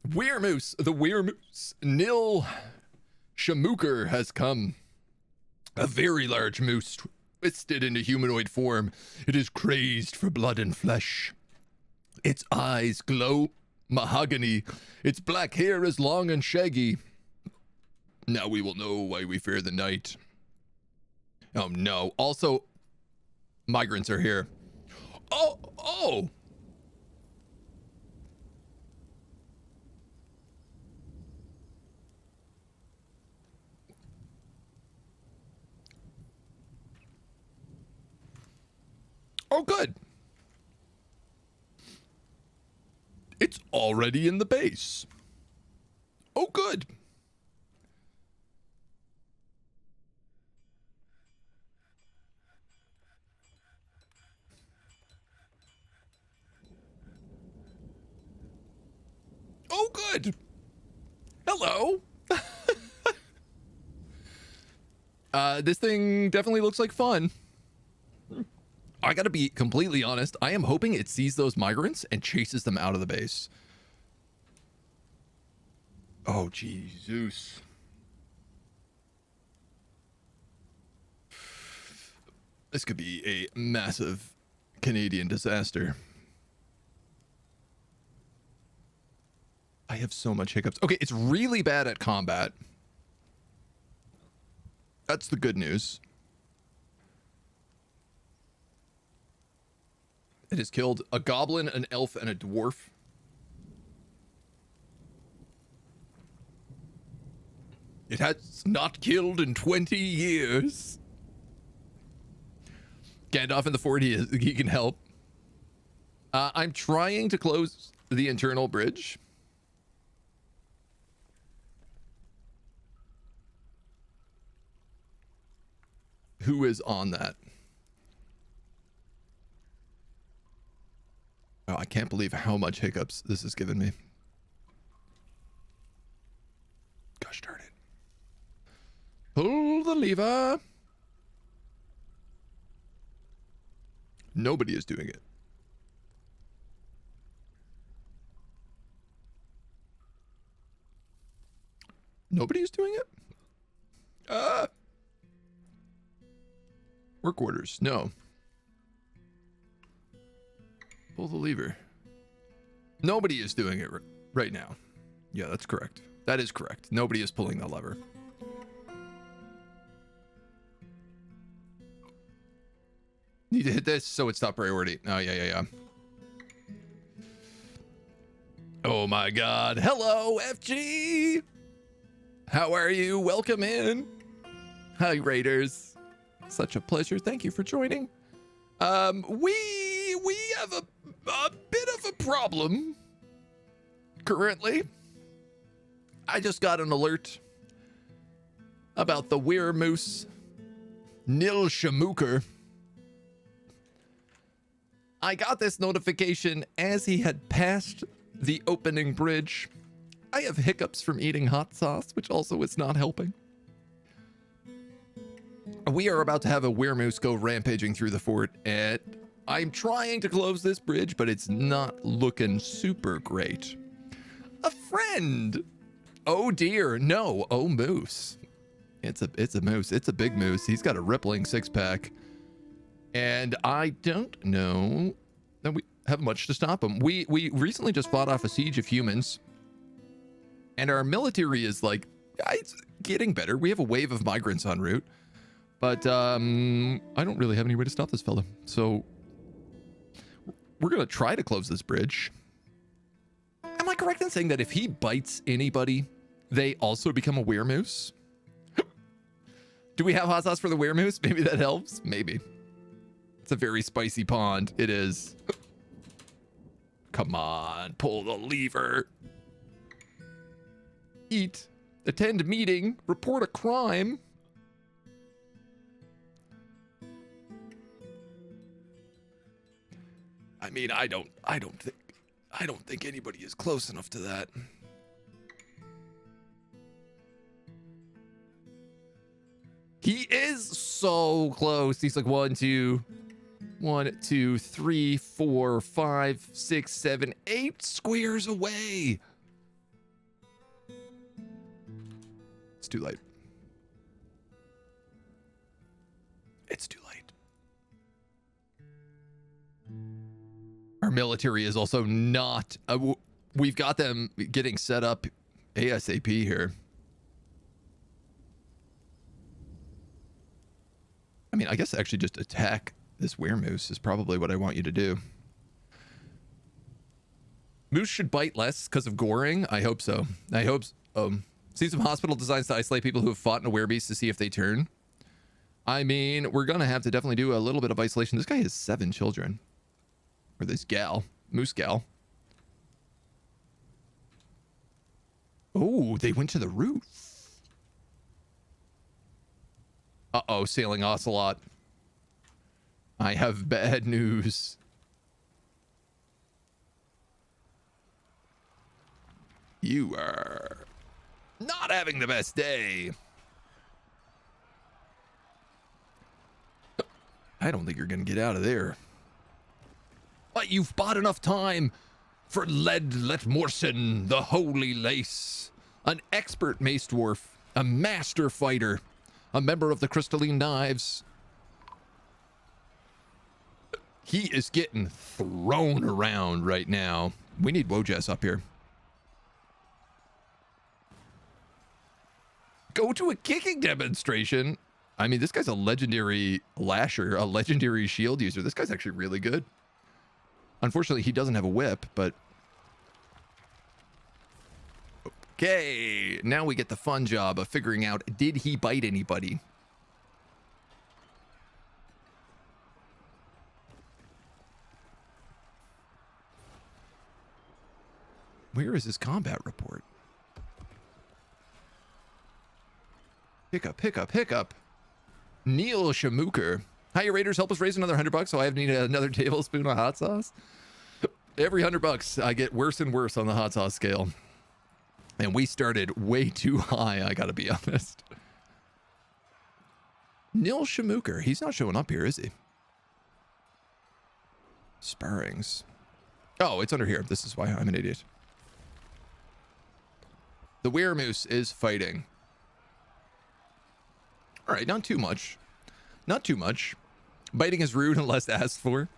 Weirmoose. The Weirmoose Nil Shamuker has come. A very large moose twisted into humanoid form. It is crazed for blood and flesh. Its eyes glow mahogany. Its black hair is long and shaggy. Now we will know why we fear the night. Oh no. Also, migrants are here. Oh! Oh, good. It's already in the base. Oh, good. Oh, good. Hello. This thing definitely looks like fun. I gotta be completely honest. I am hoping it sees those migrants and chases them out of the base. Oh, Jesus. This could be a massive Canadian disaster. I have so much hiccups. Okay, it's really bad at combat. That's the good news. It has killed a goblin, an elf, and a dwarf. It has not killed in 20 years. Gandalf in the fort, he can help. I'm trying to close the internal bridge. Who is on that? Oh, I can't believe how much hiccups this has given me. Gosh darn it. Pull the lever. Nobody is doing it. Nobody's doing it? Work orders. No. Pull the lever. Nobody is doing it right now. Yeah, that's correct. That is correct. Nobody is pulling the lever. Need to hit this so it's top priority. Oh, yeah. Oh my god. Hello, FG! Have you? Welcome in. Hi, Raiders. Such a pleasure. Thank you for joining. We have a bit of a problem currently. I just got an alert about the Weremoose Nilshamuker. I got this notification as he had passed the opening bridge. I have hiccups from eating hot sauce, which also is not helping. We are about to have a Weremoose go rampaging through the fort, and I'm trying to close this bridge, but it's not looking super great. A friend! Oh dear, no, oh moose. It's a moose, it's a big moose. He's got a rippling six-pack. And I don't know that we have much to stop him. We recently just fought off a siege of humans. And our military is like, it's getting better. We have a wave of migrants en route. But I don't really have any way to stop this fella. So we're going to try to close this bridge. Am I correct in saying that if he bites anybody, they also become a weremoose? Do we have hot sauce for the weremoose? Maybe that helps. Maybe. It's a very spicy pond. It is. Come on, pull the lever. Eat. Attend meeting. Report a crime. I mean, I don't think anybody is close enough to that. He is so close. He's like 1, 2, 3, 4, 5, 6, 7, 8 squares away. It's too late. It's too late. Our military is also not... we've got them getting set up ASAP here. I mean, I guess actually just attack this weremoose is probably what I want you to do. Moose should bite less because of goring. I hope so. I hope so. See some hospital designs to isolate people who have fought in a werebeast to see if they turn. I mean, we're going to have to definitely do a little bit of isolation. This guy has 7 children. Or this gal. Moose gal. Oh, they went to the roof. Uh-oh, sailing ocelot. I have bad news. You are not having the best day. I don't think you're going to get out of there. But you've bought enough time for Led Letmorsen, the Holy Lace, an expert mace dwarf, a master fighter, a member of the Crystalline Knives. He is getting thrown around right now. We need Wojess up here. Go to a kicking demonstration. I mean, this guy's a legendary lasher, a legendary shield user. This guy's actually really good. Unfortunately, he doesn't have a whip, but... Okay, now we get the fun job of figuring out, did he bite anybody? Where is his combat report? Hiccup. Neil Shamuker. Hi, you Raiders. Help us raise another $100 so I need another tablespoon of hot sauce. Every $100, I get worse and worse on the hot sauce scale. And we started way too high, I gotta be honest. Neil Shamuker. He's not showing up here, is he? Sparrings. Oh, it's under here. This is why I'm an idiot. The weremoose is fighting. All right, not too much. Not too much. Biting is rude unless asked for.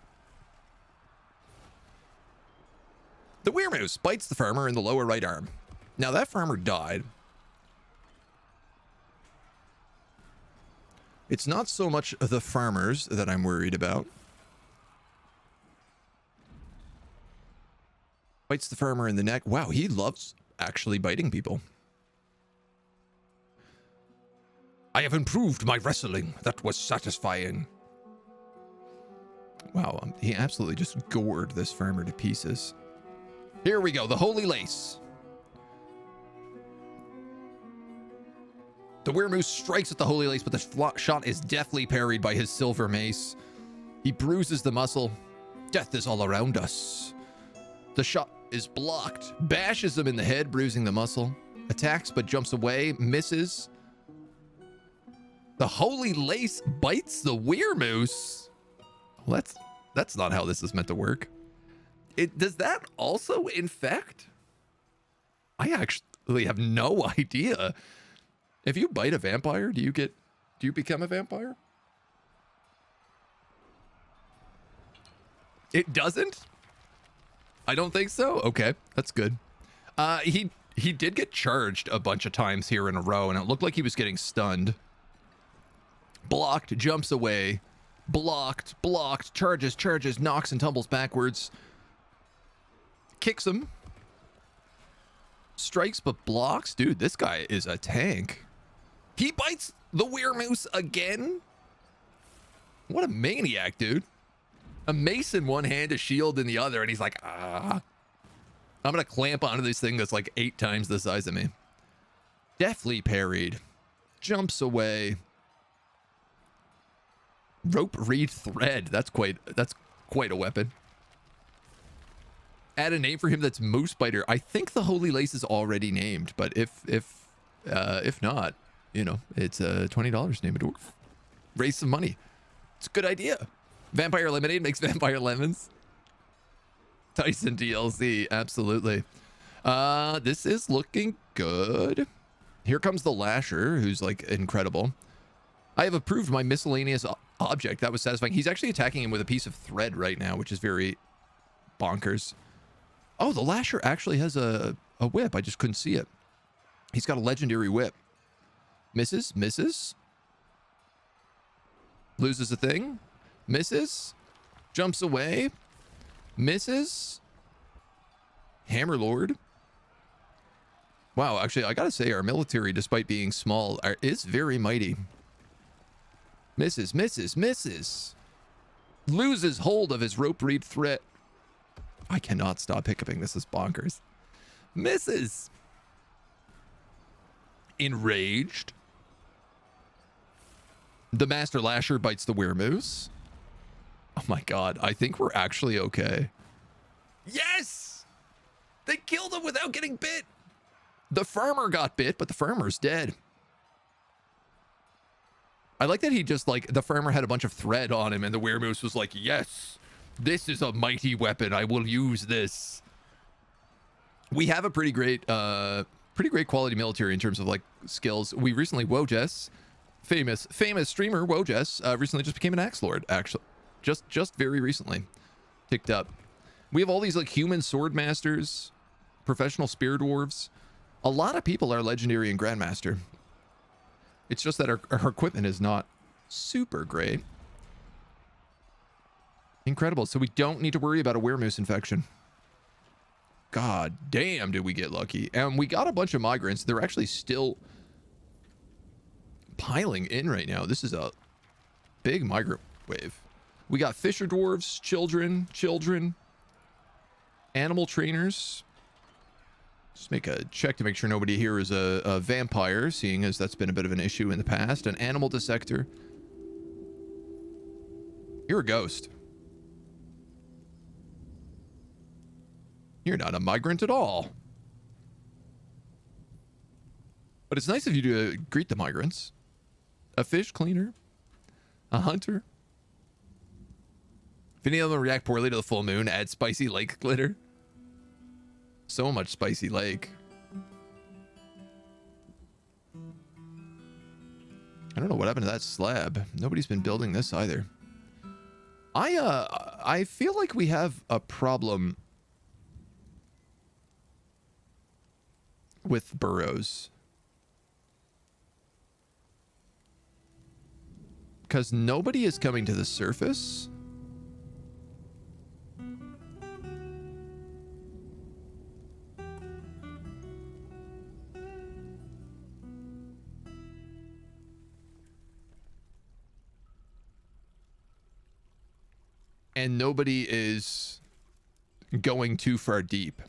The weremoose bites the farmer in the lower right arm. Now that farmer died. It's not so much the farmers that I'm worried about. Bites the farmer in the neck. Wow, he loves actually biting people. I have improved my wrestling. That was satisfying. Wow, he absolutely just gored this farmer to pieces. Here we go, the holy lace. The weremoose strikes at the holy lace, but the shot is deftly parried by his silver mace. He bruises the muscle. Death is all around us. The shot is blocked, bashes him in the head, bruising the muscle. Attacks but jumps away, misses. The holy lace bites the weremoose. Well, that's not how this is meant to work. Does that also infect? I actually have no idea. If you bite a vampire, do you become a vampire? It doesn't? I don't think so. Okay, that's good. He did get charged a bunch of times here in a row, and it looked like he was getting stunned. Blocked, jumps away. Blocked, charges, knocks and tumbles backwards. Kicks him. Strikes but blocks. Dude, this guy is a tank. He bites the weremoose again? What a maniac, dude. A mace in one hand, a shield in the other, and he's like, ah. I'm gonna clamp onto this thing that's like 8 times the size of me. Deftly parried. Jumps away. Rope reed thread. That's quite a weapon. Add a name for him that's Moose Biter. I think the Holy Lace is already named, but if not, you know, it's $20. Name a dwarf. Raise some money. It's a good idea. Vampire Lemonade makes vampire lemons. Tyson DLC, absolutely. This is looking good. Here comes the Lasher, who's like incredible. I have approved my miscellaneous object. That was satisfying. He's actually attacking him with a piece of thread right now, which is very bonkers. Oh, the Lasher actually has a whip. I just couldn't see it. He's got a legendary whip. Misses. Loses a thing. Misses. Jumps away. Misses. Hammerlord. Wow, actually, I gotta say, our military, despite being small, is very mighty. Misses. Loses hold of his rope reed thread. I cannot stop hiccuping. This is bonkers. Misses. Enraged. The Master Lasher bites the weremoose. Oh my god, I think we're actually okay. Yes! They killed him without getting bit. The farmer got bit, but the farmer's dead. I like that he just like, the farmer had a bunch of thread on him and the weremoose was like, yes, this is a mighty weapon. I will use this. We have a pretty great quality military in terms of like skills. We recently, Wojess, famous streamer Wojess, recently just became an axe lord, actually. Just very recently picked up. We have all these like human sword masters, professional spear dwarves. A lot of people are legendary and grandmaster. It's just that our equipment is not super great. Incredible. So we don't need to worry about a weremoose infection. God damn, did we get lucky. And we got a bunch of migrants. They're actually still piling in right now. This is a big migrant wave. We got fisher dwarves, children, animal trainers. Just make a check to make sure nobody here is a vampire, seeing as that's been a bit of an issue in the past. An animal dissector. You're a ghost. You're not a migrant at all. But it's nice of you to greet the migrants. A fish cleaner. A hunter. If any of them react poorly to the full moon, add spicy lake glitter. So much spicy lake. I don't know what happened to that slab. Nobody's been building this either. I feel like we have a problem with burrows. Because nobody is coming to the surface. And nobody is going too far deep.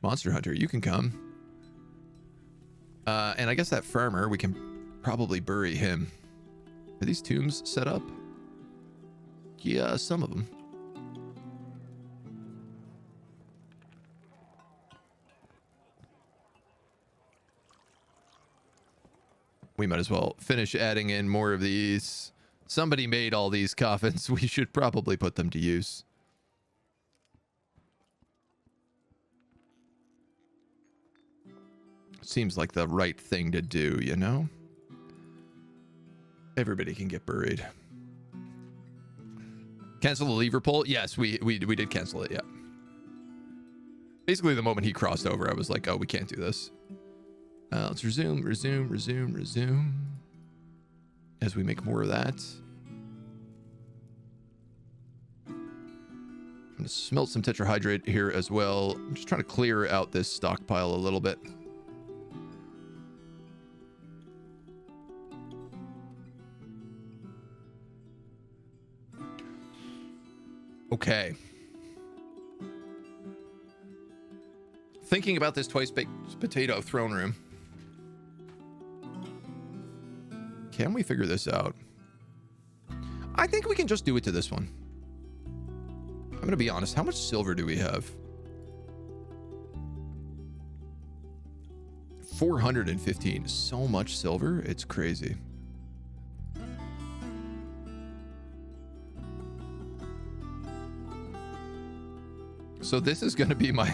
Monster Hunter, you can come. And I guess that farmer, we can probably bury him. Are these tombs set up? Yeah, some of them. We might as well finish adding in more of these. Somebody made all these coffins. We should probably put them to use. Seems like the right thing to do, you know? Everybody can get buried. Cancel the lever pull? Yes, we did cancel it, yeah. Basically, the moment he crossed over, I was like, oh, we can't do this. Let's resume. As we make more of that. I'm going to smelt some tetrahydrate here as well. I'm just trying to clear out this stockpile a little bit. Okay. Thinking about this twice-baked potato throne room. Can we figure this out? I think we can just do it to this one. I'm going to be honest. How much silver do we have? 415. So much silver. It's crazy. So this is going to be my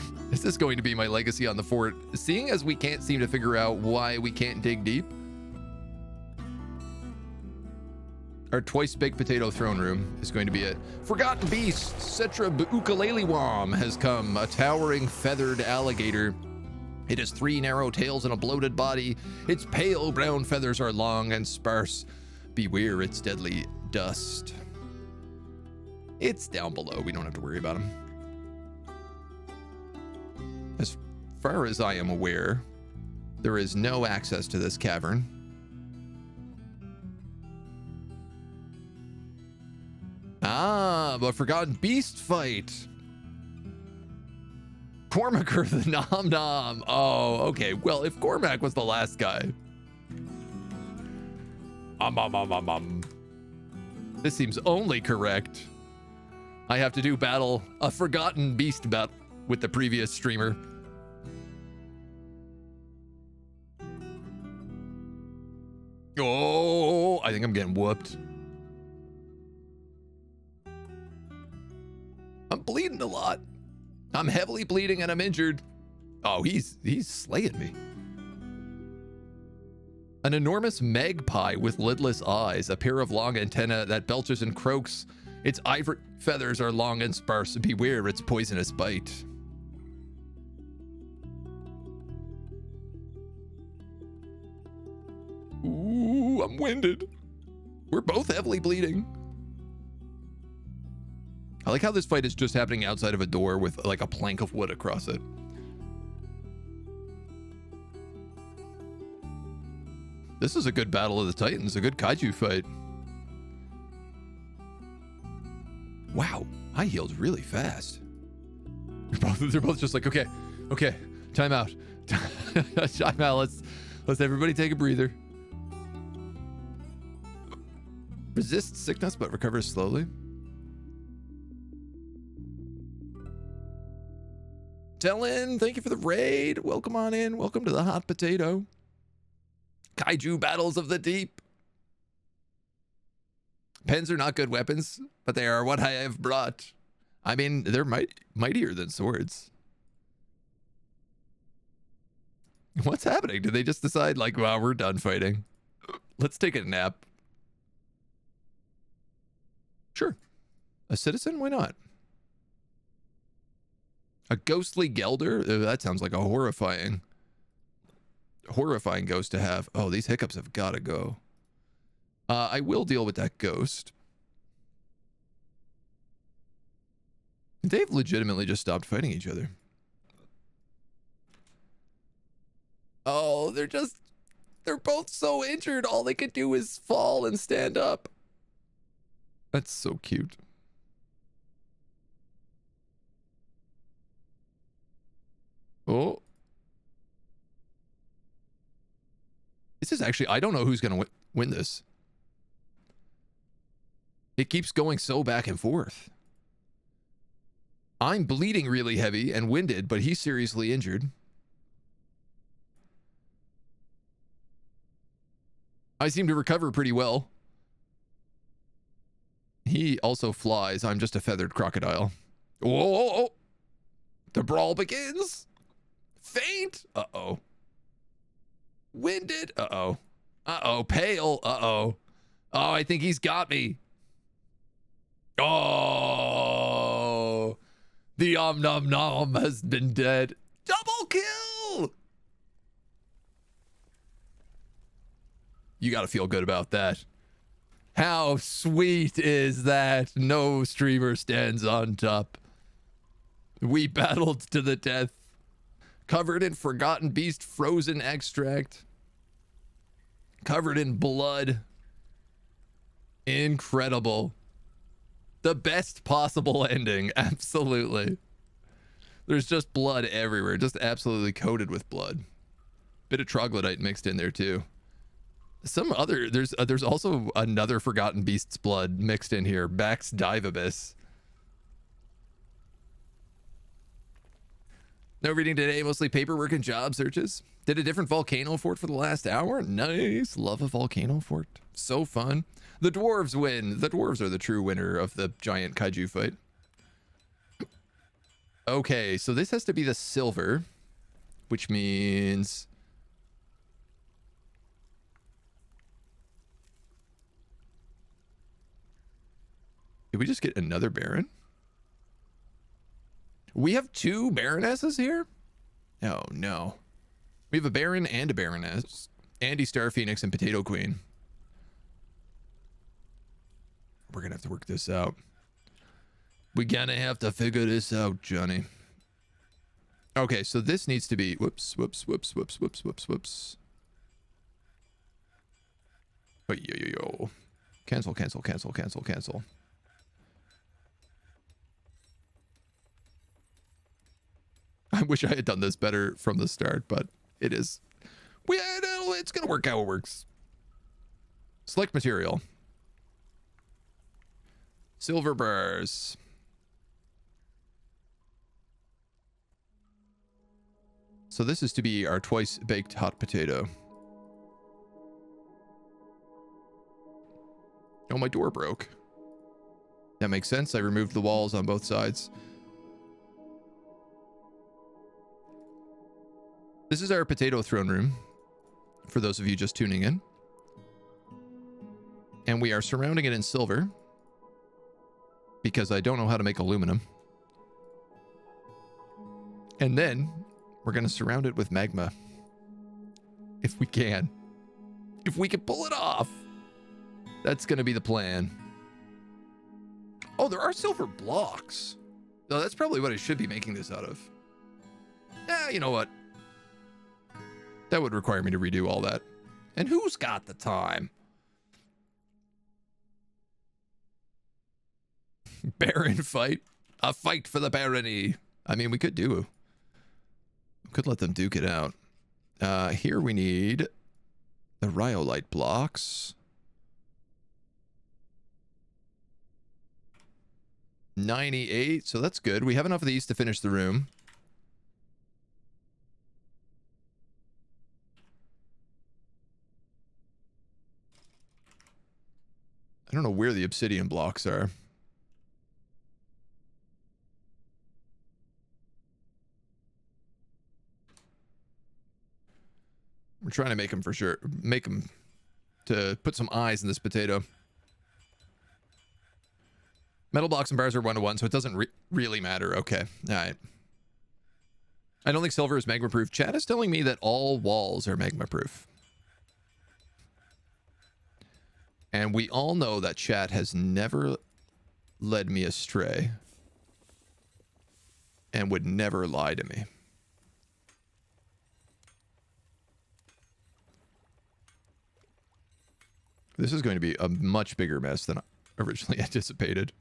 legacy on the fort. Seeing as we can't seem to figure out why we can't dig deep. Our twice-baked potato throne room is going to be it. Forgotten beast, Cetra ukulelewam has come. A towering feathered alligator. It has 3 narrow tails and a bloated body. Its pale brown feathers are long and sparse. Beware its deadly dust. It's down below. We don't have to worry about him. As far as I am aware, there is no access to this cavern. Ah, but forgotten beast fight. Cormac the Nom Nom. Oh, okay. Well, if Cormac was the last guy. This seems only correct. I have to do battle a forgotten beast battle with the previous streamer. Oh, I think I'm getting whooped. I'm bleeding a lot. I'm heavily bleeding and I'm injured. Oh, he's slaying me. An enormous magpie with lidless eyes, a pair of long antennae that belches and croaks. Its ivory feathers are long and sparse. Beware its poisonous bite. Ooh, I'm winded. We're both heavily bleeding. I like how this fight is just happening outside of a door with like a plank of wood across it. This is a good battle of the Titans, a good kaiju fight. Wow, I healed really fast. They're both just like, okay, time out. Time out, let's everybody take a breather. Resists sickness but recovers slowly. Tellin, thank you for the raid. Welcome on in. Welcome to the hot potato. Kaiju battles of the deep. Pens are not good weapons, but they are what I have brought. I mean, they're mightier than swords. What's happening? Did they just decide, like, wow, we're done fighting? Let's take a nap. Sure. A citizen? Why not? A ghostly gelder? That sounds like a horrifying ghost to have. Oh, these hiccups have got to go. I will deal with that ghost. They've legitimately just stopped fighting each other. Oh, they're both so injured. All they could do is fall and stand up. That's so cute. Oh. This is actually, I don't know who's going to win this. It keeps going so back and forth. I'm bleeding really heavy and winded, but he's seriously injured. I seem to recover pretty well. He also flies. I'm just a feathered crocodile. Whoa, whoa, whoa. The brawl begins. Faint. Uh-oh. Winded. Uh-oh. Uh-oh. Pale. Uh-oh. Oh, I think he's got me. Oh. The nom nom has been dead. Double kill. You got to feel good about that. How sweet is that? No streamer stands on top. We battled to the death. Covered in Forgotten Beast frozen extract. Covered in blood. Incredible. The best possible ending. Absolutely. There's just blood everywhere. Just absolutely coated with blood. Bit of troglodyte mixed in there too. Some other, there's also another Forgotten Beast's blood mixed in here. Bax Divibus. No reading today, mostly paperwork and job searches. Did a different volcano fort for the last hour. Nice. Love a volcano fort. So fun. The dwarves win. The dwarves are the true winner of the giant kaiju fight. Okay, so this has to be the silver, which means... Did we just get another baron? We have two baronesses here? Oh, no. We have a baron and a baroness. Andy Star Phoenix and Potato Queen. We're going to have to work this out. We're going to have to figure this out, Johnny. Okay, so this needs to be... Whoops. Oh, yo. Cancel. I wish I had done this better from the start, but it is. It's going to work how it works. Select material. Silver bars. So this is to be our twice baked hot potato. Oh, my door broke. That makes sense. I removed the walls on both sides. This is our potato throne room, for those of you just tuning in. And we are surrounding it in silver, because I don't know how to make aluminum. And then we're going to surround it with magma. If we can. If we can pull it off. That's going to be the plan. Oh, there are silver blocks. No, that's probably what I should be making this out of. Yeah, you know what? That would require me to redo all that. And who's got the time? Baron fight. A fight for the barony. I mean, we could let them duke it out. Here we need the rhyolite blocks. 98, so that's good. We have enough of these to finish the room. I don't know where the obsidian blocks are. We're trying to make them for sure. Make them to put some eyes in this potato. Metal blocks and bars are 1-to-1, so it doesn't really matter. Okay. All right. I don't think silver is magma proof. Chat is telling me that all walls are magma proof. And we all know that chat has never led me astray and would never lie to me. This is going to be a much bigger mess than I originally anticipated.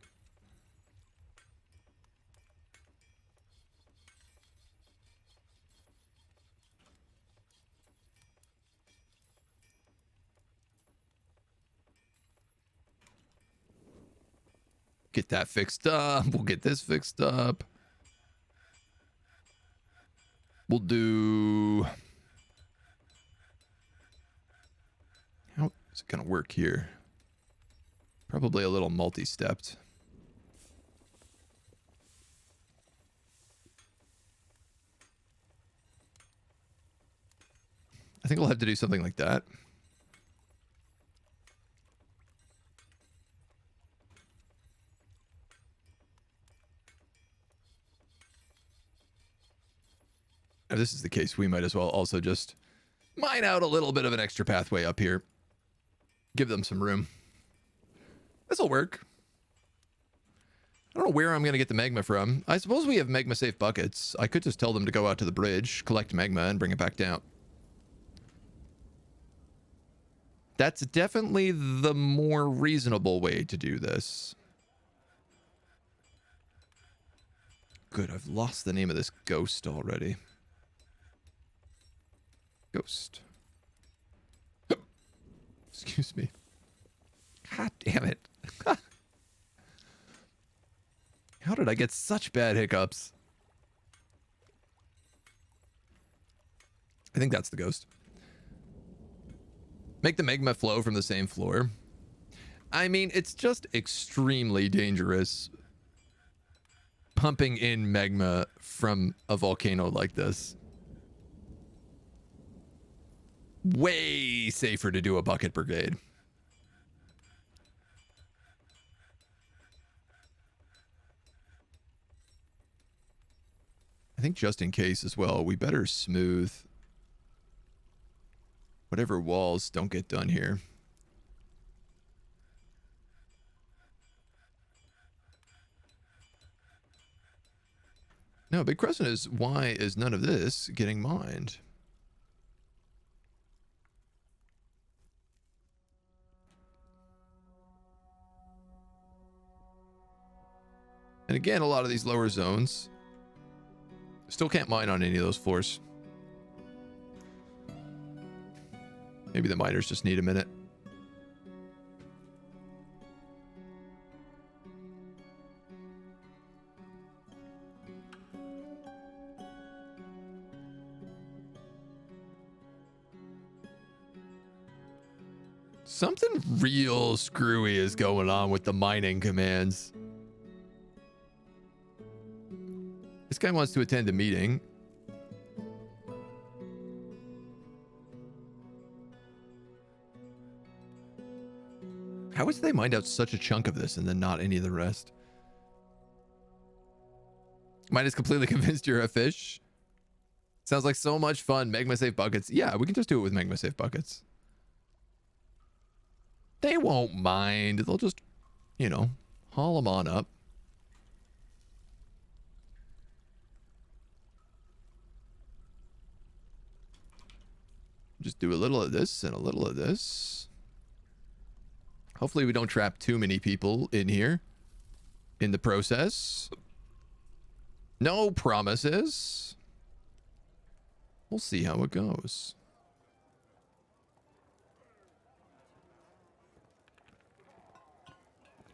Get that fixed up. We'll get this fixed up. We'll do... How is it going to work here? Probably a little multi-stepped. I think we'll have to do something like that. If this is the case, we might as well also just mine out a little bit of an extra pathway up here. Give them some room. This'll work. I don't know where I'm going to get the magma from. I suppose we have magma safe buckets. I could just tell them to go out to the bridge, collect magma, and bring it back down. That's definitely the more reasonable way to do this. Good, I've lost the name of this ghost already. Ghost. Excuse me. God damn it. How did I get such bad hiccups? I think that's the ghost. Make the magma flow from the same floor. I mean, it's just extremely dangerous pumping in magma from a volcano like this. Way safer to do a bucket brigade. I think just in case as well, we better smooth whatever walls don't get done here. No, big question is, why is none of this getting mined? And again, a lot of these lower zones still can't mine on any of those floors. Maybe the miners just need a minute. Something real screwy is going on with the mining commands. This guy wants to attend a meeting. How is they mined out such a chunk of this and then not any of the rest? Mine is completely convinced you're a fish. Sounds like so much fun. Magma safe buckets. Yeah, we can just do it with magma safe buckets. They won't mind. They'll just, you know, haul them on up. Just do a little of this and a little of this. Hopefully we don't trap too many people in here in the process. No promises. We'll see how it goes.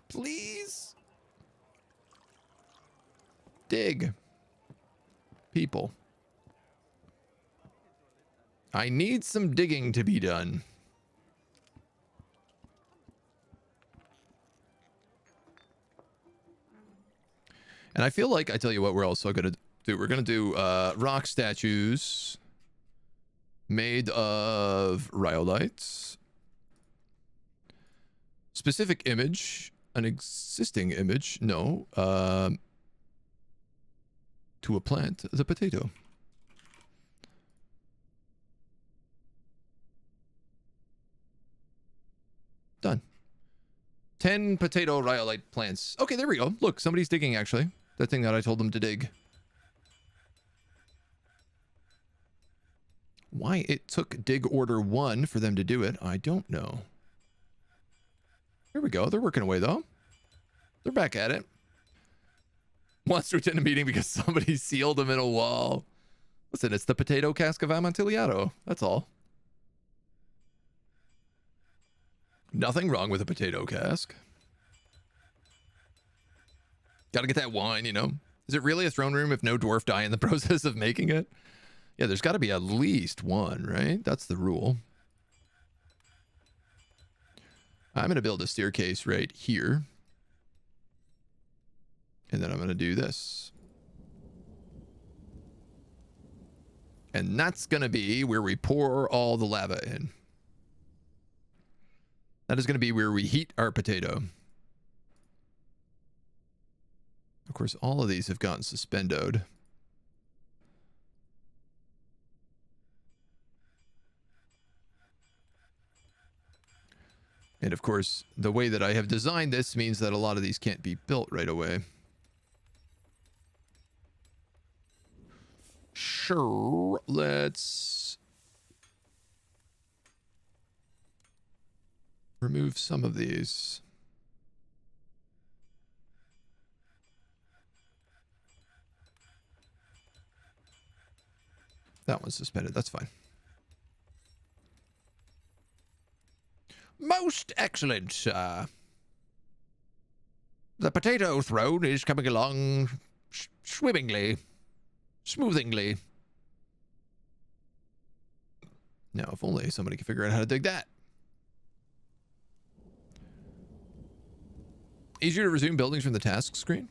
Please. Dig. People. I need some digging to be done. And I feel like, I tell you what, we're also going to do. We're going to do rock statues Made of rhyolites. Specific image. An existing image. No. To a plant. The potato. Done. 10 potato rhyolite plants. Okay, there we go. Look, somebody's digging, actually. That thing that I told them to dig. Why it took dig order 1 for them to do it, I don't know. Here we go. They're working away, though. They're back at it. Wants to attend a meeting because somebody sealed him in a wall. Listen, it's the potato cask of Amontillado. That's all. Nothing wrong with a potato cask. Gotta get that wine, you know. Is it really a throne room if no dwarf die in the process of making it? Yeah, there's got to be at least one, right? That's the rule. I'm going to build a staircase right here. And then I'm going to do this. And that's going to be where we pour all the lava in. That is going to be where we heat our potato. Of course, all of these have gotten suspendoed. And of course, the way that I have designed this means that a lot of these can't be built right away. Sure, let's remove some of these. That one's suspended, that's fine. Most excellent, sir. The potato throne is coming along swimmingly, smoothingly. Now, if only somebody could figure out how to dig that. Easier to resume buildings from the task screen?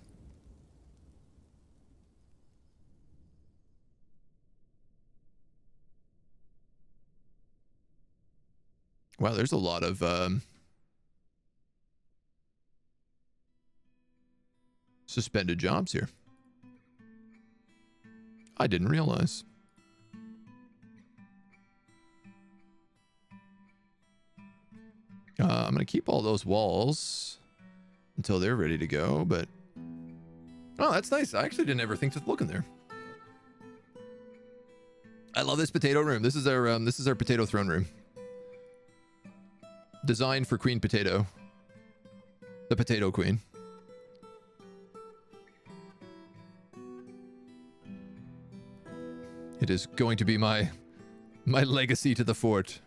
Wow, there's a lot of suspended jobs here. I didn't realize. I'm going to keep all those walls until they're ready to go, but... Oh, that's nice. I actually didn't ever think to look in there. I love this potato room. This is our potato throne room. Designed for Queen Potato. The Potato Queen. It is going to be my legacy to the fort.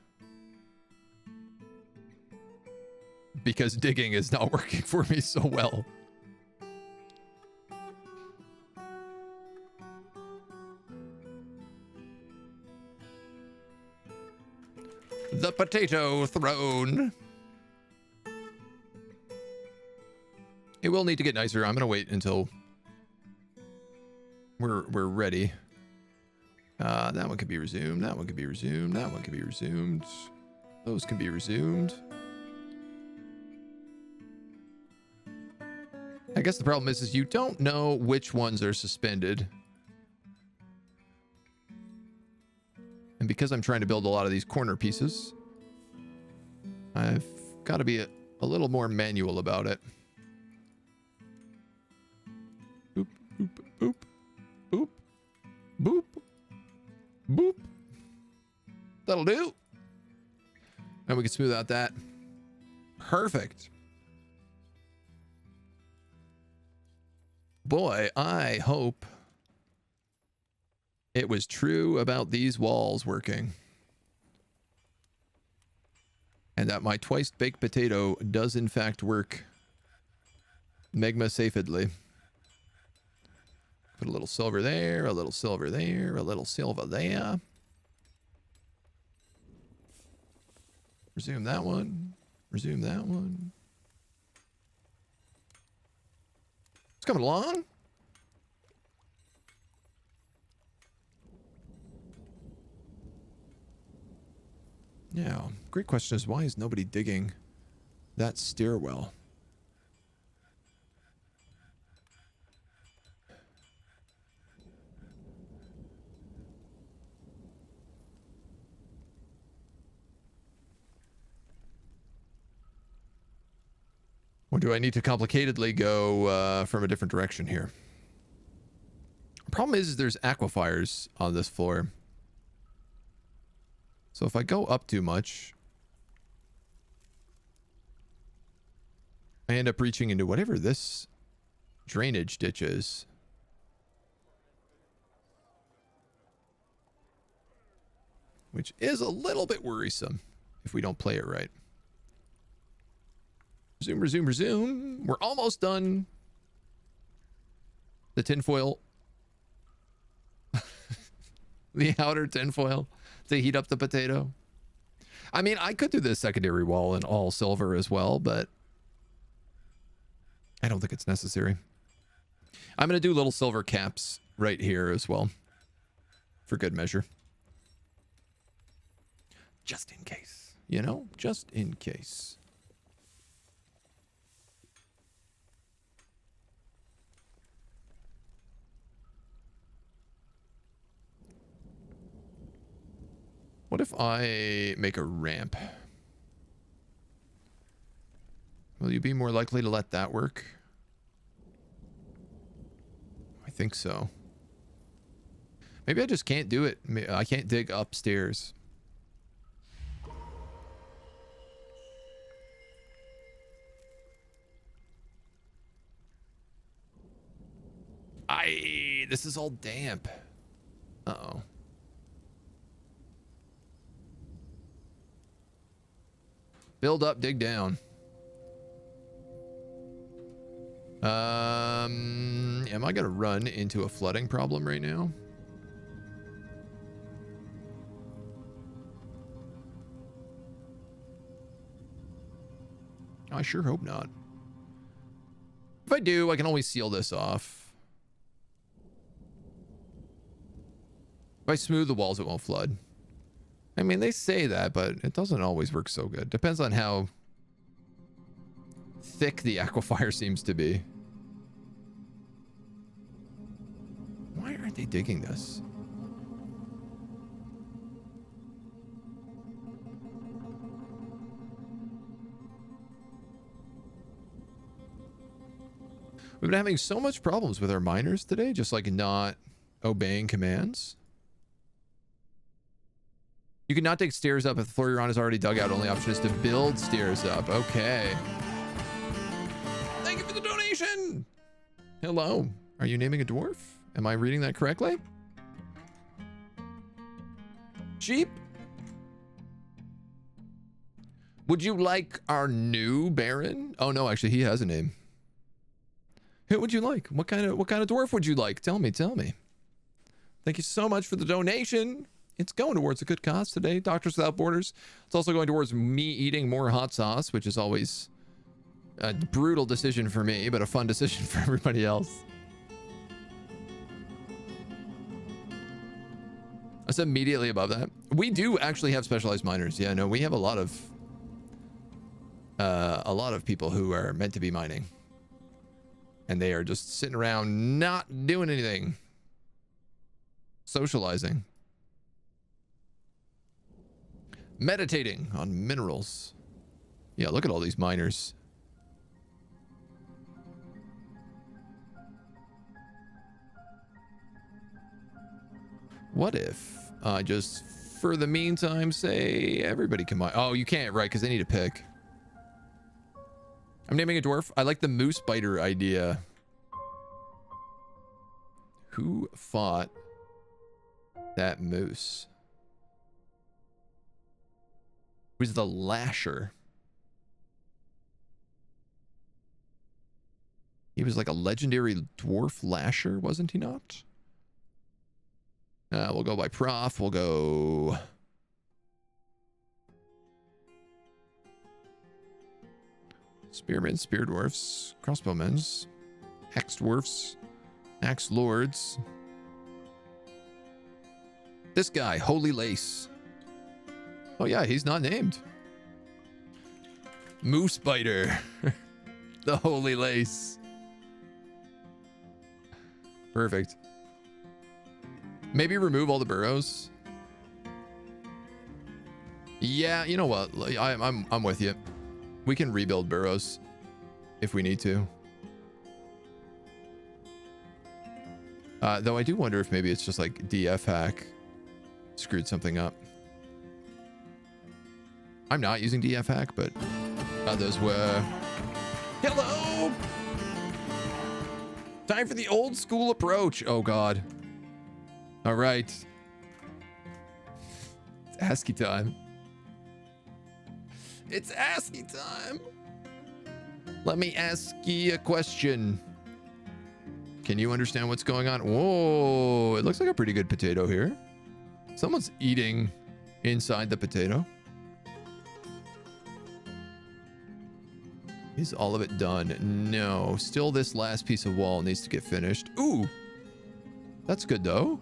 Because digging is not working for me so well. The potato throne. It will need to get nicer. I'm going to wait until we're ready. That one can be resumed. That one can be resumed. That one can be resumed. Those can be resumed. I guess the problem is you don't know which ones are suspended. And because I'm trying to build a lot of these corner pieces, I've got to be a little more manual about it. Boop, boop, boop, boop, boop, boop. That'll do. And we can smooth out that. Perfect. Boy, I hope it was true about these walls working. And that my twice-baked potato does in fact work megma-safedly. Put a little silver there, a little silver there, a little silver there. Resume that one. Resume that one. It's coming along. Yeah, great question is, why is nobody digging that stairwell? Or do I need to complicatedly go from a different direction here? Problem is there's aquifers on this floor. So if I go up too much, I end up reaching into whatever this drainage ditch is. Which is a little bit worrisome if we don't play it right. Resume, resume, resume. We're almost done. The tinfoil. The outer tinfoil to heat up the potato. I mean, I could do this secondary wall in all silver as well, but I don't think it's necessary. I'm going to do little silver caps right here as well, for good measure. Just in case, you know, just in case. What if I make a ramp? Will you be more likely to let that work? I think so. Maybe I just can't do it. I can't dig upstairs. This is all damp. Uh-oh. Build up, dig down. Am I gonna run into a flooding problem right now? I sure hope not. If I do, I can always seal this off. If I smooth the walls, it won't flood. I mean, they say that, but it doesn't always work so good. Depends on how thick the aquifer seems to be. Why aren't they digging this? We've been having so much problems with our miners today, just like not obeying commands. You cannot take stairs up if the floor you're on is already dug out. Only option is to build stairs up. Okay. Thank you for the donation. Hello. Are you naming a dwarf? Am I reading that correctly? Sheep? Would you like our new Baron? Oh no, actually he has a name. Who would you like? What kind of dwarf would you like? Tell me, tell me. Thank you so much for the donation. It's going towards a good cause today. Doctors Without Borders. It's also going towards me eating more hot sauce, which is always a brutal decision for me, but a fun decision for everybody else. That's immediately above that. We do actually have specialized miners. Yeah, no, we have a lot of people who are meant to be mining. And they are just sitting around not doing anything. Socializing. Meditating on minerals. Yeah, look at all these miners. What if I just, for the meantime, say everybody can mine? Oh, you can't, right? Because they need to pick. I'm naming a dwarf. I like the moose biter idea. Who fought that moose? Who's the lasher? He was like a legendary dwarf lasher, wasn't he not? We'll go by prof. We'll go... Spearmen, spear dwarfs, crossbowmen, axe dwarfs, axe lords. This guy, Holy Lace. Oh yeah, he's not named. Moose biter. The holy lace. Perfect. Maybe remove all the burrows. Yeah, you know what? I'm with you. We can rebuild burrows if we need to. Though I do wonder if maybe it's just like DF hack screwed something up. I'm not using DF hack, but others were. Hello! Time for the old school approach. Oh God. All right. It's ASCII time. It's ASCII time. Let me ask you a question. Can you understand what's going on? Whoa, it looks like a pretty good potato here. Someone's eating inside the potato. Is all of it done? No, still this last piece of wall needs to get finished. Ooh, that's good though.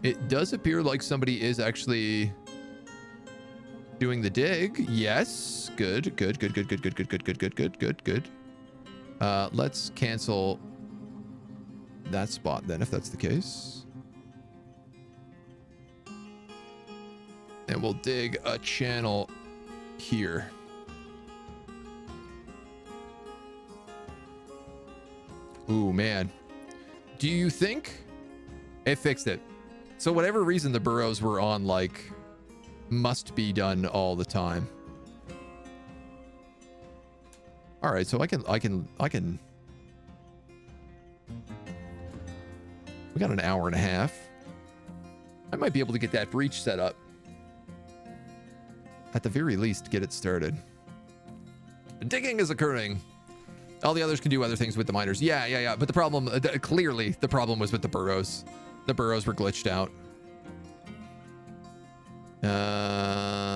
It does appear like somebody is actually doing the dig. Yes, good. Let's cancel that spot then, if that's the case. And we'll dig a channel here. Ooh, man. Do you think it fixed it? So whatever reason the burrows were on, like, must be done all the time. All right, so I can. We got an hour and a half. I might be able to get that breach set up. At the very least, get it started. Digging is occurring. All the others can do other things with the miners. Yeah. But the problem, clearly, the problem was with the burrows. The burrows were glitched out.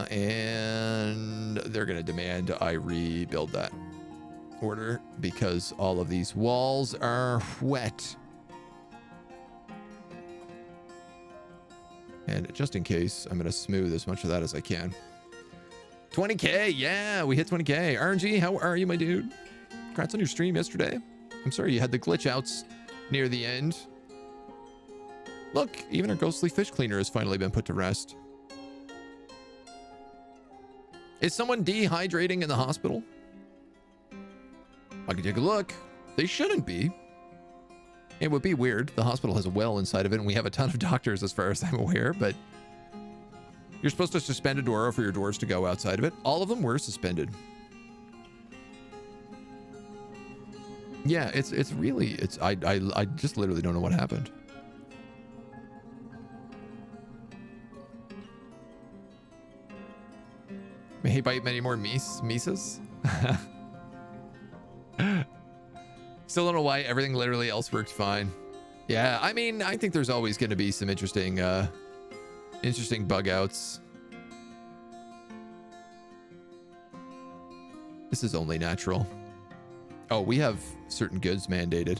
And they're going to demand I rebuild that order because all of these walls are wet. And just in case, I'm going to smooth as much of that as I can. 20K. Yeah, we hit 20K. RNG, how are you, my dude? Congrats on your stream yesterday. I'm sorry you had the glitch outs near the end. Look, even our ghostly fish cleaner has finally been put to rest. Is someone dehydrating in the hospital? I can take a look. They shouldn't be. It would be weird. The hospital has a well inside of it, and we have a ton of doctors as far as I'm aware, but you're supposed to suspend a door for your doors to go outside of it. All of them were suspended. Yeah, it's really, I just literally don't know what happened. May he bite many more Mises? Still don't know why everything literally else worked fine. Yeah, I mean, I think there's always going to be some interesting bug outs. This is only natural. Oh, we have certain goods mandated.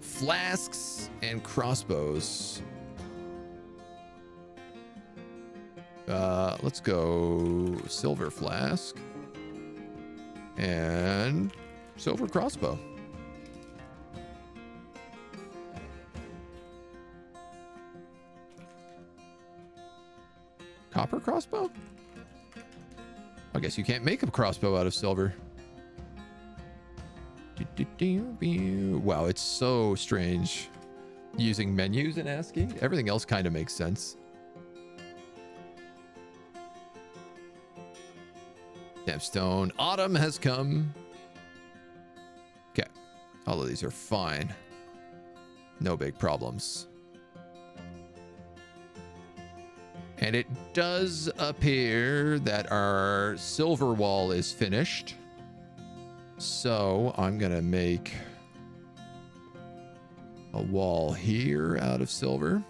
Flasks and crossbows. Let's go silver flask and silver crossbow. Copper crossbow? I guess you can't make a crossbow out of silver. Wow, it's so strange using menus in ASCII. Everything else kind of makes sense. Stone. Autumn has come. Okay. All of these are fine. No big problems. And it does appear that our silver wall is finished. So I'm going to make a wall here out of silver.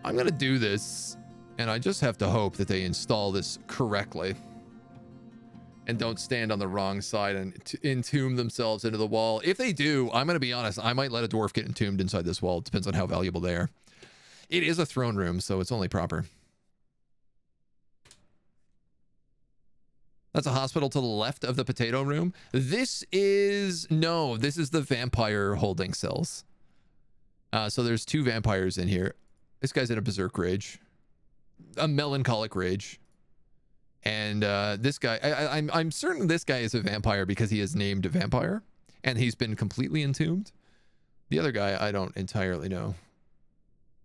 I'm going to do this. And I just have to hope that they install this correctly. and don't stand on the wrong side and entomb themselves into the wall. If they do, I'm going to be honest, I might let a dwarf get entombed inside this wall. It depends on how valuable they are. It is a throne room, so it's only proper. That's a hospital to the left of the potato room. This is the vampire holding cells. So there's 2 vampires in here. This guy's in a berserk rage, a melancholic rage. And this guy, I'm certain this guy is a vampire because he is named a vampire and he's been completely entombed. The other guy, I don't entirely know.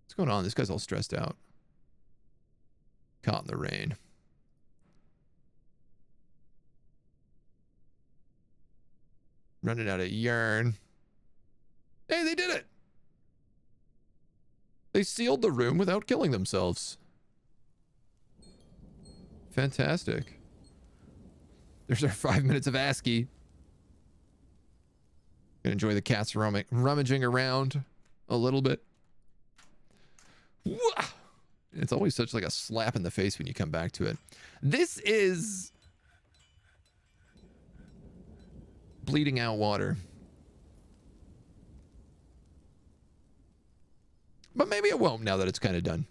What's going on? This guy's all stressed out. Caught in the rain. Running out of yarn. Hey, they did it! They sealed the room without killing themselves. Fantastic. There's our 5 minutes of ASCII. Gonna enjoy the cats rummaging around a little bit. It's always such like a slap in the face when you come back to it. This is bleeding out water. But maybe it won't now that it's kind of done.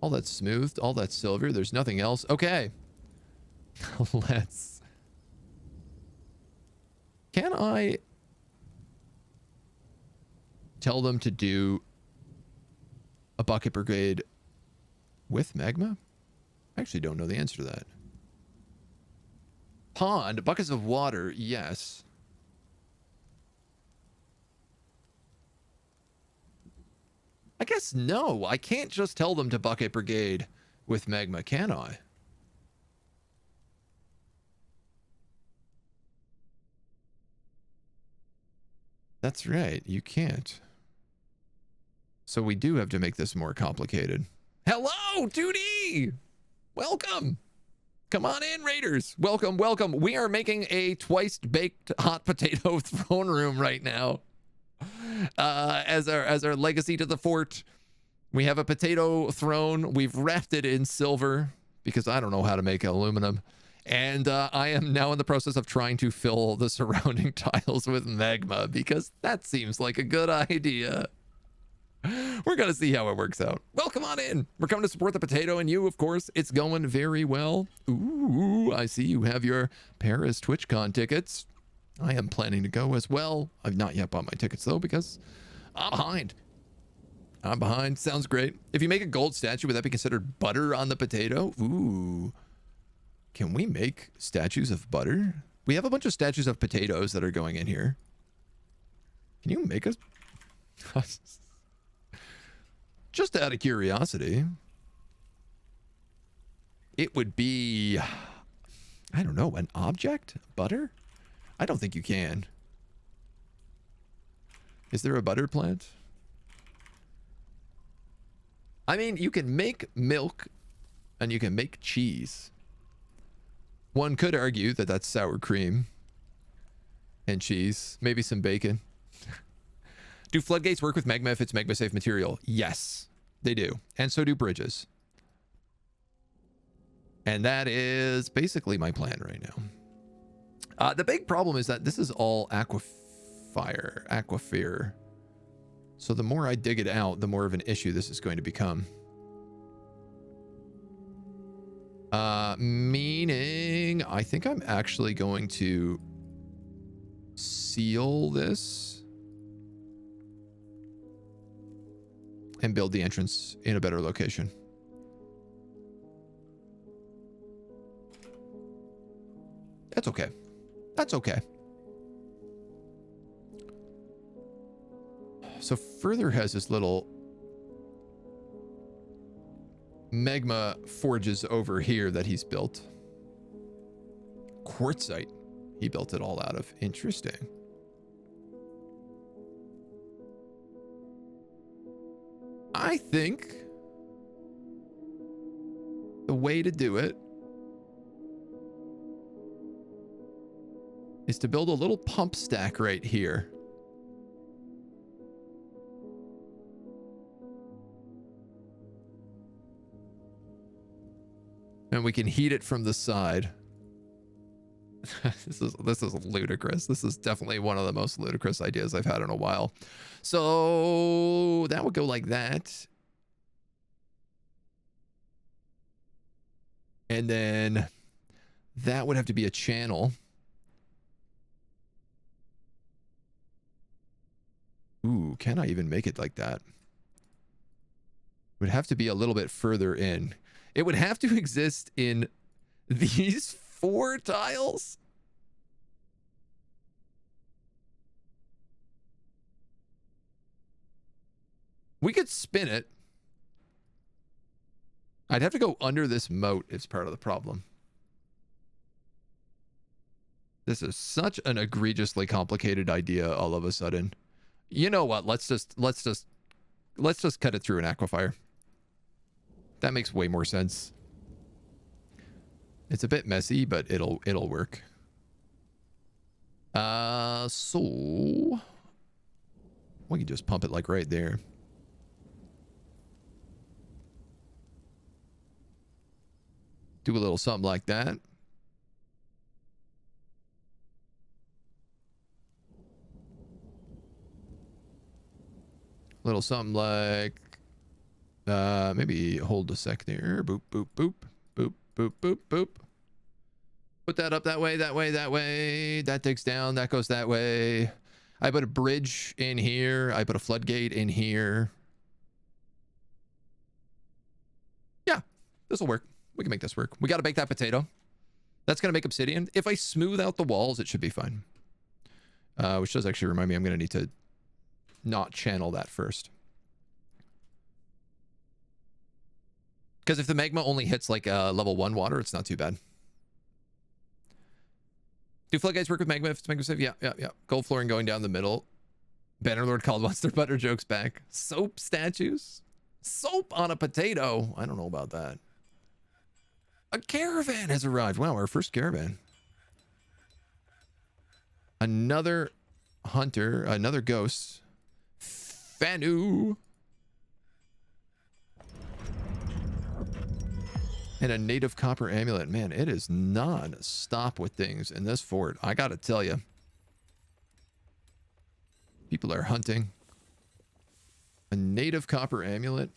All that's smoothed, all that's silver, there's nothing else. Okay. Let's... Can I tell them to do a bucket brigade with magma? I actually don't know the answer to that. Pond, buckets of water, yes. I guess no. I can't just tell them to bucket brigade with magma, can I? That's right. You can't. So we do have to make this more complicated. Hello, 2D! Welcome! Come on in, Raiders. Welcome, welcome. We are making a twice-baked hot potato throne room right now. As our legacy to the fort. We have a potato throne. We've wrapped it in silver because I don't know how to make aluminum. And I am now in the process of trying to fill the surrounding tiles with magma because that seems like a good idea. We're going to see how it works out. Welcome on in. We're coming to support the potato and you, of course. It's going very well. Ooh, I see you have your Paris TwitchCon tickets. I am planning to go as well. I've not yet bought my tickets though because I'm behind. I'm behind. Sounds great. If you make a gold statue, would that be considered butter on the potato? Ooh. Can we make statues of butter? We have a bunch of statues of potatoes that are going in here. Can you make us? Just out of curiosity. It would be, I don't know, an object? Butter? I don't think you can. Is there a butter plant? I mean, you can make milk and you can make cheese. One could argue that that's sour cream and cheese, maybe some bacon. Do floodgates work with magma if it's magma safe material? Yes, they do. And so do bridges. And that is basically my plan right now. The big problem is that this is all aquifer. So the more I dig it out, the more of an issue this is going to become. Meaning, I think I'm actually going to seal this and build the entrance in a better location. That's okay. That's okay. So Further has this little magma forges over here that he's built. Quartzite. He built it all out of. Interesting. I think the way to do it is to build a little pump stack right here. And we can heat it from the side. This is ludicrous. This is definitely one of the most ludicrous ideas I've had in a while. So that would go like that. And then that would have to be a channel. Ooh, can I even make it like that? It would have to be a little bit further in. It would have to exist in these 4 tiles. We could spin it. I'd have to go under this moat is part of the problem. This is such an egregiously complicated idea all of a sudden. You know what? Let's just cut it through an aquifer. That makes way more sense. It's a bit messy, but it'll work. So we can just pump it like right there. Do a little something like that. Little something like, maybe hold a sec there. Boop, boop, boop, boop, boop, boop, boop. Put that up that way, that way, that way. That digs down, that goes that way. I put a bridge in here. I put a floodgate in here. Yeah, this will work. We can make this work. We got to bake that potato. That's going to make obsidian. If I smooth out the walls, it should be fine. Which does actually remind me I'm going to need to not channel that first. Because if the magma only hits like level 1 water, it's not too bad. Do floodgates work with magma if it's magma safe? Yeah. Gold flooring going down the middle. Bannerlord called wants their butter jokes back. Soap statues? Soap on a potato? I don't know about that. A caravan has arrived. Wow, our first caravan. Another hunter, another ghost. Fanu. And a native copper amulet. Man, it is non-stop with things in this fort. I gotta tell you. People are hunting. A native copper amulet.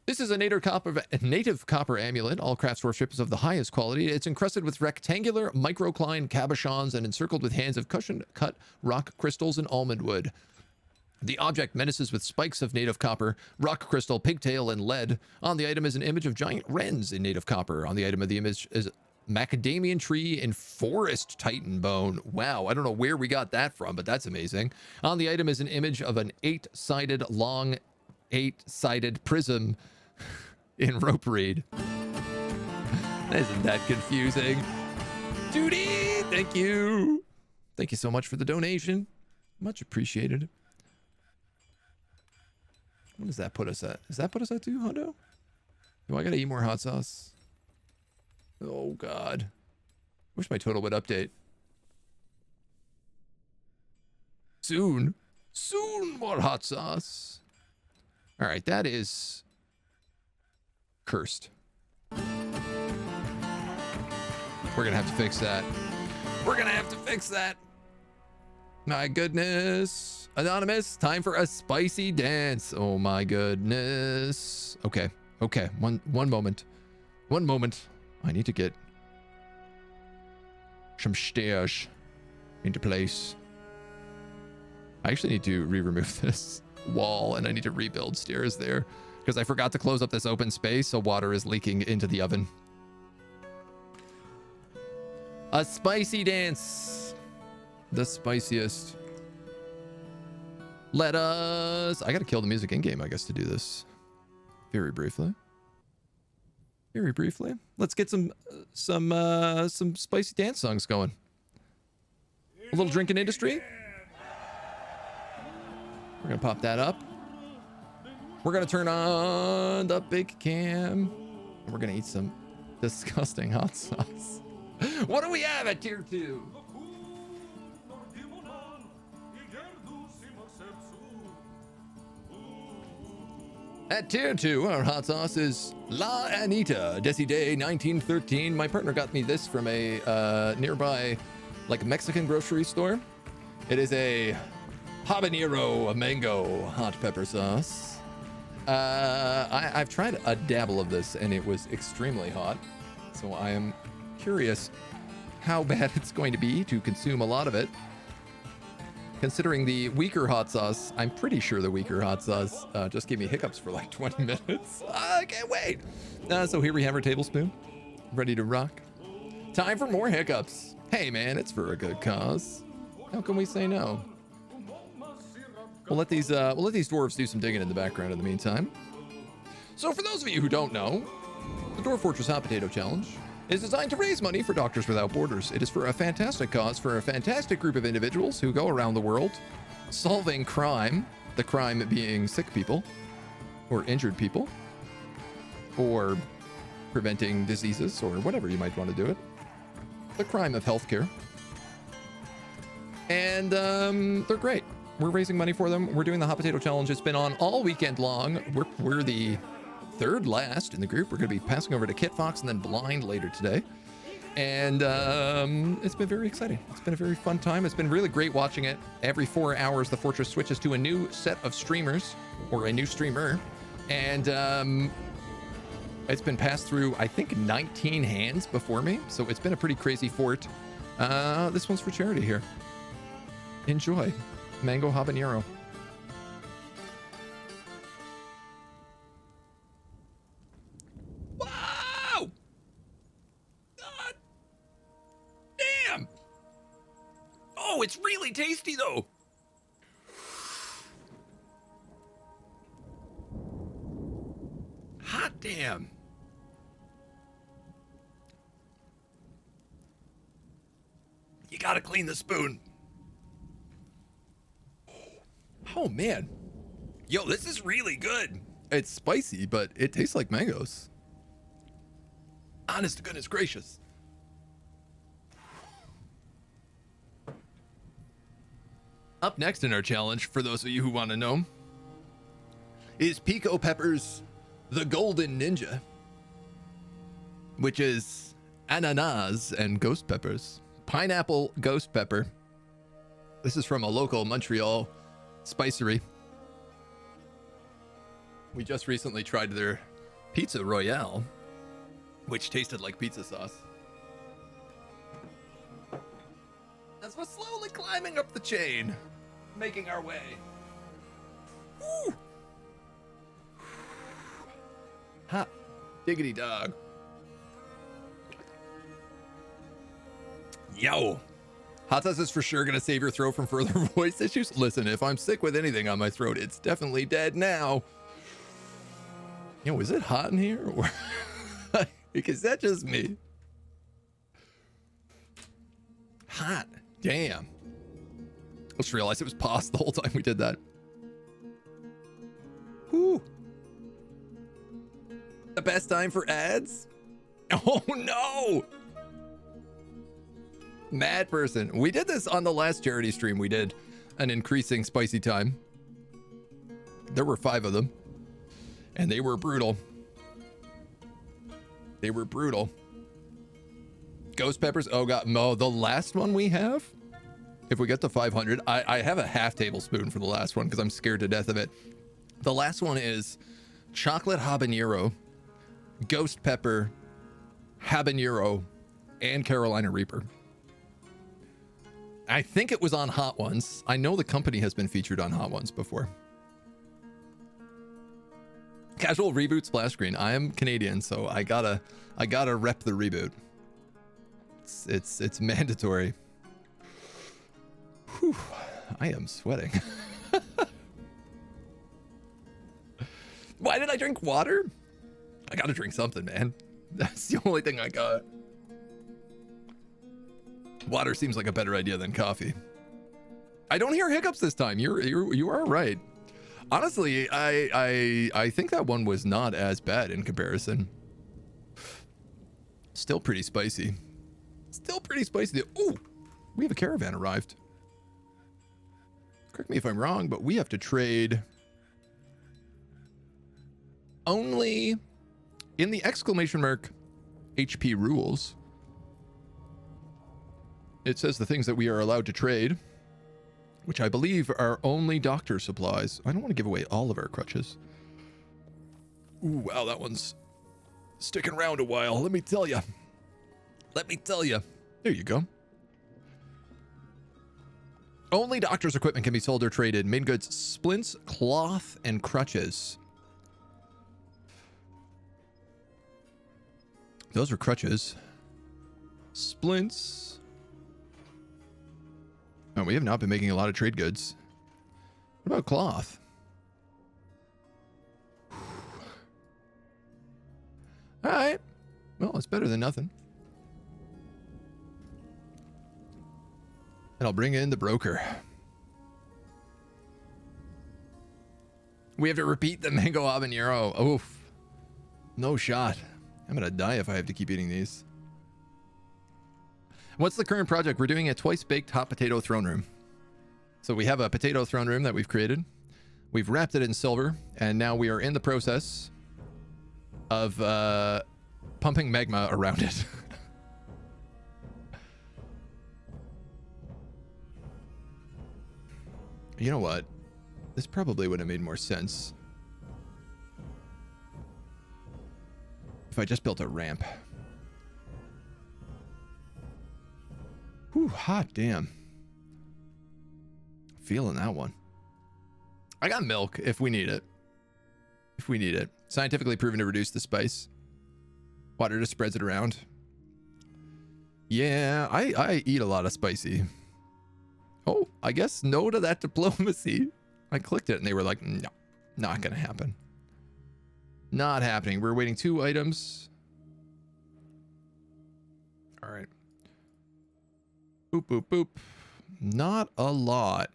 This is a native copper amulet. All craft worship is of the highest quality. It's encrusted with rectangular microcline cabochons and encircled with hands of cushion-cut rock crystals and almond wood. The object menaces with spikes of native copper, rock crystal, pigtail, and lead. On the item is an image of giant wrens in native copper. On the item of the image is macadamian tree and forest titan bone. Wow, I don't know where we got that from, but that's amazing. On the item is an image of an 8-sided long 8-sided prism in rope reed. Isn't that confusing? Judy, thank you. Thank you so much for the donation. Much appreciated. What does that put us at? Does that put us at 2, Hondo? Do I gotta eat more hot sauce? Oh, God. Wish my total would update. Soon. Soon more hot sauce. All right, that is cursed. We're gonna have to fix that. We're gonna have to fix that. My goodness. Anonymous, time for a spicy dance. Oh my goodness. Okay. One moment. I need to get some stairs into place. I actually need to remove this wall and I need to rebuild stairs there because I forgot to close up this open space, so water is leaking into the oven. A spicy dance. The spiciest. I gotta kill the music in game, I guess, to do this. Very briefly. Let's get some spicy dance songs going. A little drinking industry. We're gonna pop that up. We're gonna turn on the big cam. And we're gonna eat some disgusting hot sauce. What do we have at tier 2? At tier 2, our hot sauce is La Anita, Desi Day 1913. My partner got me this from a nearby, like, Mexican grocery store. It is a habanero mango hot pepper sauce. I've tried a dabble of this, and it was extremely hot. So I am curious how bad it's going to be to consume a lot of it. Considering the weaker hot sauce, I'm pretty sure the weaker hot sauce just gave me hiccups for like 20 minutes. I can't wait. So here we have our tablespoon, ready to rock. Time for more hiccups. Hey man, it's for a good cause. How can we say no? We'll let these dwarves do some digging in the background in the meantime. So for those of you who don't know, the Dwarf Fortress Hot Potato Challenge is designed to raise money for Doctors Without Borders. It is for a fantastic cause for a fantastic group of individuals who go around the world solving crime, the crime being sick people or injured people or preventing diseases or whatever you might want to do it. The crime of healthcare. And they're great. We're raising money for them. We're doing the Hot Potato Challenge. It's been on all weekend long. We're the third last in the group. We're going to be passing over to Kit Fox and then Blind later today. And it's been very exciting. It's been a very fun time. It's been really great watching it. Every 4 hours, the Fortress switches to a new set of streamers or a new streamer. And it's been passed through, I think, 19 hands before me. So it's been a pretty crazy fort. This one's for charity here. Enjoy. Mango habanero. Wow! God damn! Oh, it's really tasty though. Hot damn. You gotta clean the spoon. Oh man. Yo, this is really good. It's spicy, but it tastes like mangoes. Honest to goodness gracious. Up next in our challenge, for those of you who want to know, is Pico Pepper's The Golden Ninja, which is ananas and ghost peppers. Pineapple ghost pepper. This is from a local Montreal spicery. We just recently tried their Pizza Royale, which tasted like pizza sauce. As we're slowly climbing up the chain, making our way. Woo! Hot diggity dog. Yo. Hot sauce is for sure gonna save your throat from further voice issues. Listen, if I'm sick with anything on my throat, it's definitely dead now. Yo, is it hot in here? Or is that just me? Hot. Damn. I just realized it was paused the whole time we did that. Whew. The best time for ads? Oh no! Mad person. We did this on the last charity stream. We did an increasing spicy time. There were 5 of them. And they were brutal. They were brutal. Ghost peppers. Oh god. No, the last one we have, if we get to 500, I have a half tablespoon for the last one because I'm scared to death of it. The last one is chocolate habanero, ghost pepper, habanero, and Carolina Reaper. I think it was on Hot Ones. I know the company has been featured on Hot Ones before. Casual reboot splash screen. I am Canadian, so I gotta rep the reboot. It's mandatory. Whew, I am sweating. Why did I drink water? I gotta drink something, man. That's the only thing I got. Water seems like a better idea than coffee. I don't hear hiccups this time. You are right. Honestly, I think that one was not as bad in comparison. Still pretty spicy. Still pretty spicy. Ooh, we have a caravan arrived. Correct me if I'm wrong, but we have to trade only in the exclamation mark HP rules, it says the things that we are allowed to trade, which I believe are only doctor supplies. I don't want to give away all of our crutches. Ooh, wow, that one's sticking around a while. Let me tell you. Let me tell you. There you go. Only doctor's equipment can be sold or traded. Main goods, splints, cloth, and crutches. Those are crutches. Splints. Oh, we have not been making a lot of trade goods. What about cloth? All right. Well, it's better than nothing. And I'll bring in the broker. We have to repeat the mango habanero. Oof. No shot. I'm gonna die if I have to keep eating these. What's the current project? We're doing a twice-baked hot potato throne room. So we have a potato throne room that we've created. We've wrapped it in silver, and now we are in the process of pumping magma around it. You know what? This probably would have made more sense if I just built a ramp. Whew, hot damn. Feeling that one. I got milk if we need it. If we need it. Scientifically proven to reduce the spice. Water just spreads it around. Yeah, I eat a lot of spicy. Oh, I guess no to that diplomacy. I clicked it and they were like, no, not gonna happen. Not happening. We're waiting 2 items. All right. Boop, boop, boop. Not a lot.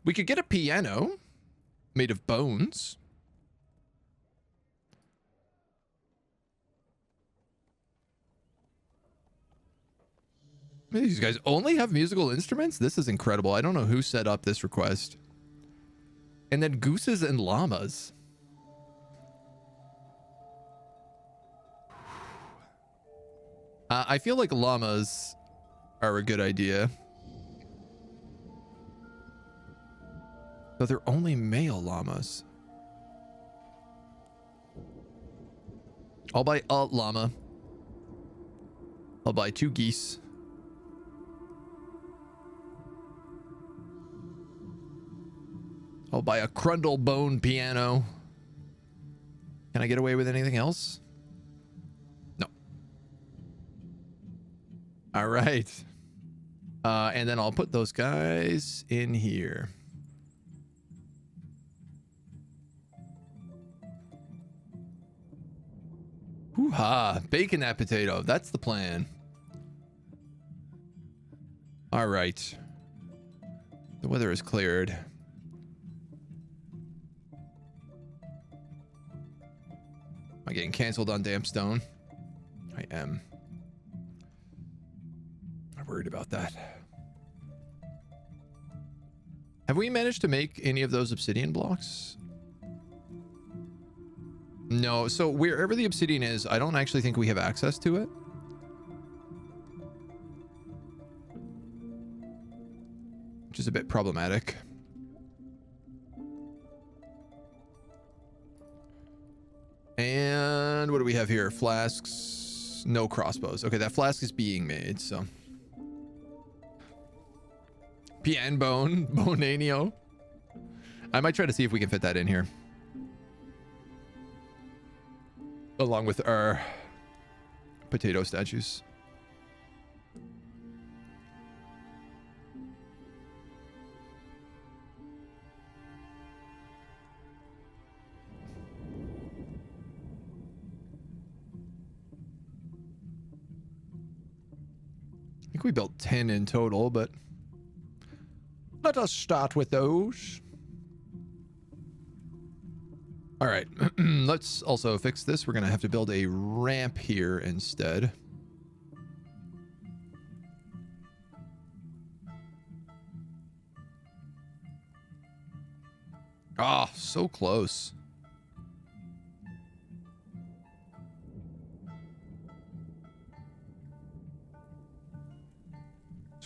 We could get a piano made of bones. These guys only have musical instruments? This is incredible. I don't know who set up this request. And then gooses and llamas. I feel like llamas are a good idea. But they're only male llamas. I'll buy a llama. I'll buy 2 geese. I'll buy a crundle bone piano. Can I get away with anything else? No. All right. And then I'll put those guys in here. Hoo-ha. Baking that potato. That's the plan. All right. The weather is cleared. Am I getting canceled on damp stone? I am. I'm worried about that. Have we managed to make any of those obsidian blocks? No, so wherever the obsidian is, I don't actually think we have access to it. Which is a bit problematic. And what do we have here? Flasks, no crossbows. Okay, that flask is being made, so. Pian bone, bonanio. I might try to see if we can fit that in here. Along with our potato statues. I think we built 10 in total, but let us start with those. All right, let's also fix this. We're going to have to build a ramp here instead. Ah, so close.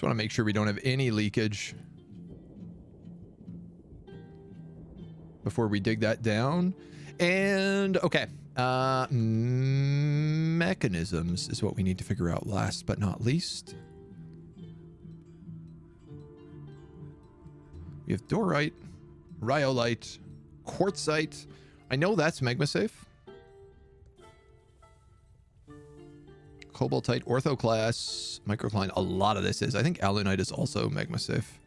Just want to make sure we don't have any leakage before we dig that down. And okay, mechanisms is what we need to figure out last but not least. We have dorite, rhyolite, quartzite. I know that's magma safe. Cobaltite, orthoclast, microcline. A lot of this is. I think alunite is also magma safe.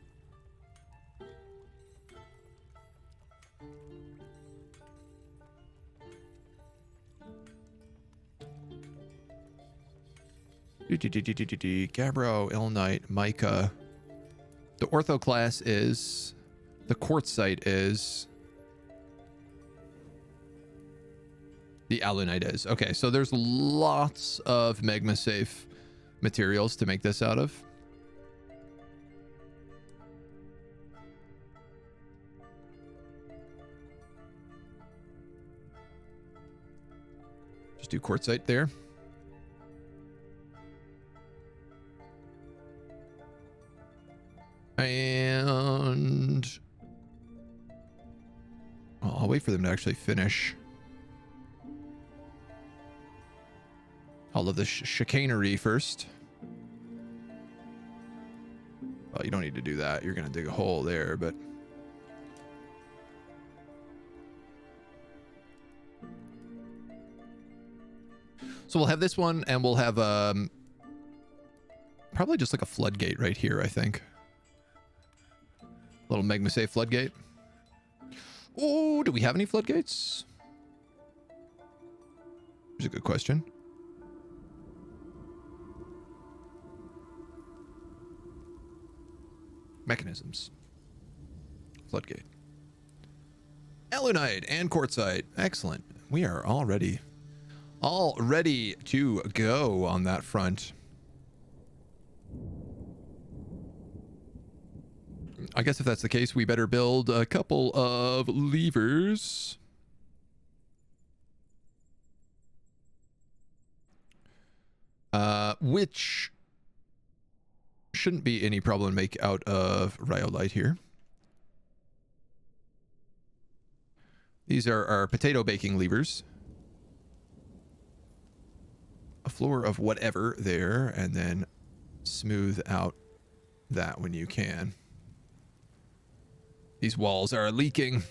Gabbro, ilmenite, mica. The orthoclast is. The quartzite is. The alunite is. Okay, so there's lots of magma safe materials to make this out of. Just do quartzite there. And well, I'll wait for them to actually finish all of the chicanery first. Well, you don't need to do that. You're going to dig a hole there, but so we'll have this one, and we'll have probably just like a floodgate right here, I think. Little magma safe floodgate. Oh, do we have any floodgates? Here's a good question. Mechanisms. Floodgate. Alunite and quartzite. Excellent. We are all ready to go on that front. I guess if that's the case, we better build a couple of levers. Which shouldn't be any problem to make out of rhyolite here. These are our potato baking levers. A floor of whatever there, and then smooth out that when you can. These walls are leaking.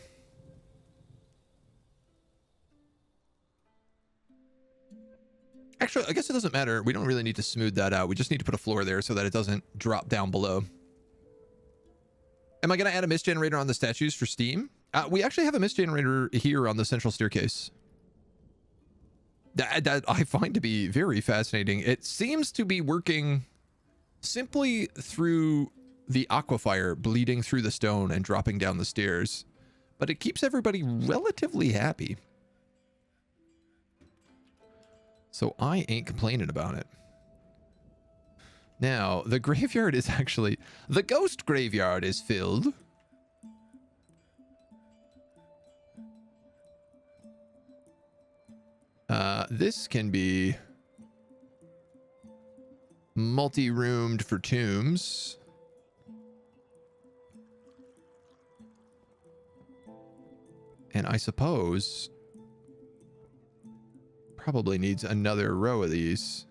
Actually, I guess it doesn't matter. We don't really need to smooth that out. We just need to put a floor there so that it doesn't drop down below. Am I going to add a mist generator on the statues for steam? We actually have a mist generator here on the central staircase. That I find to be very fascinating. It seems to be working simply through the aquifer bleeding through the stone and dropping down the stairs, but it keeps everybody relatively happy. So I ain't complaining about it. Now, the graveyard is actually... The ghost graveyard is filled. This can be multi-roomed for tombs. And I suppose probably needs another row of these.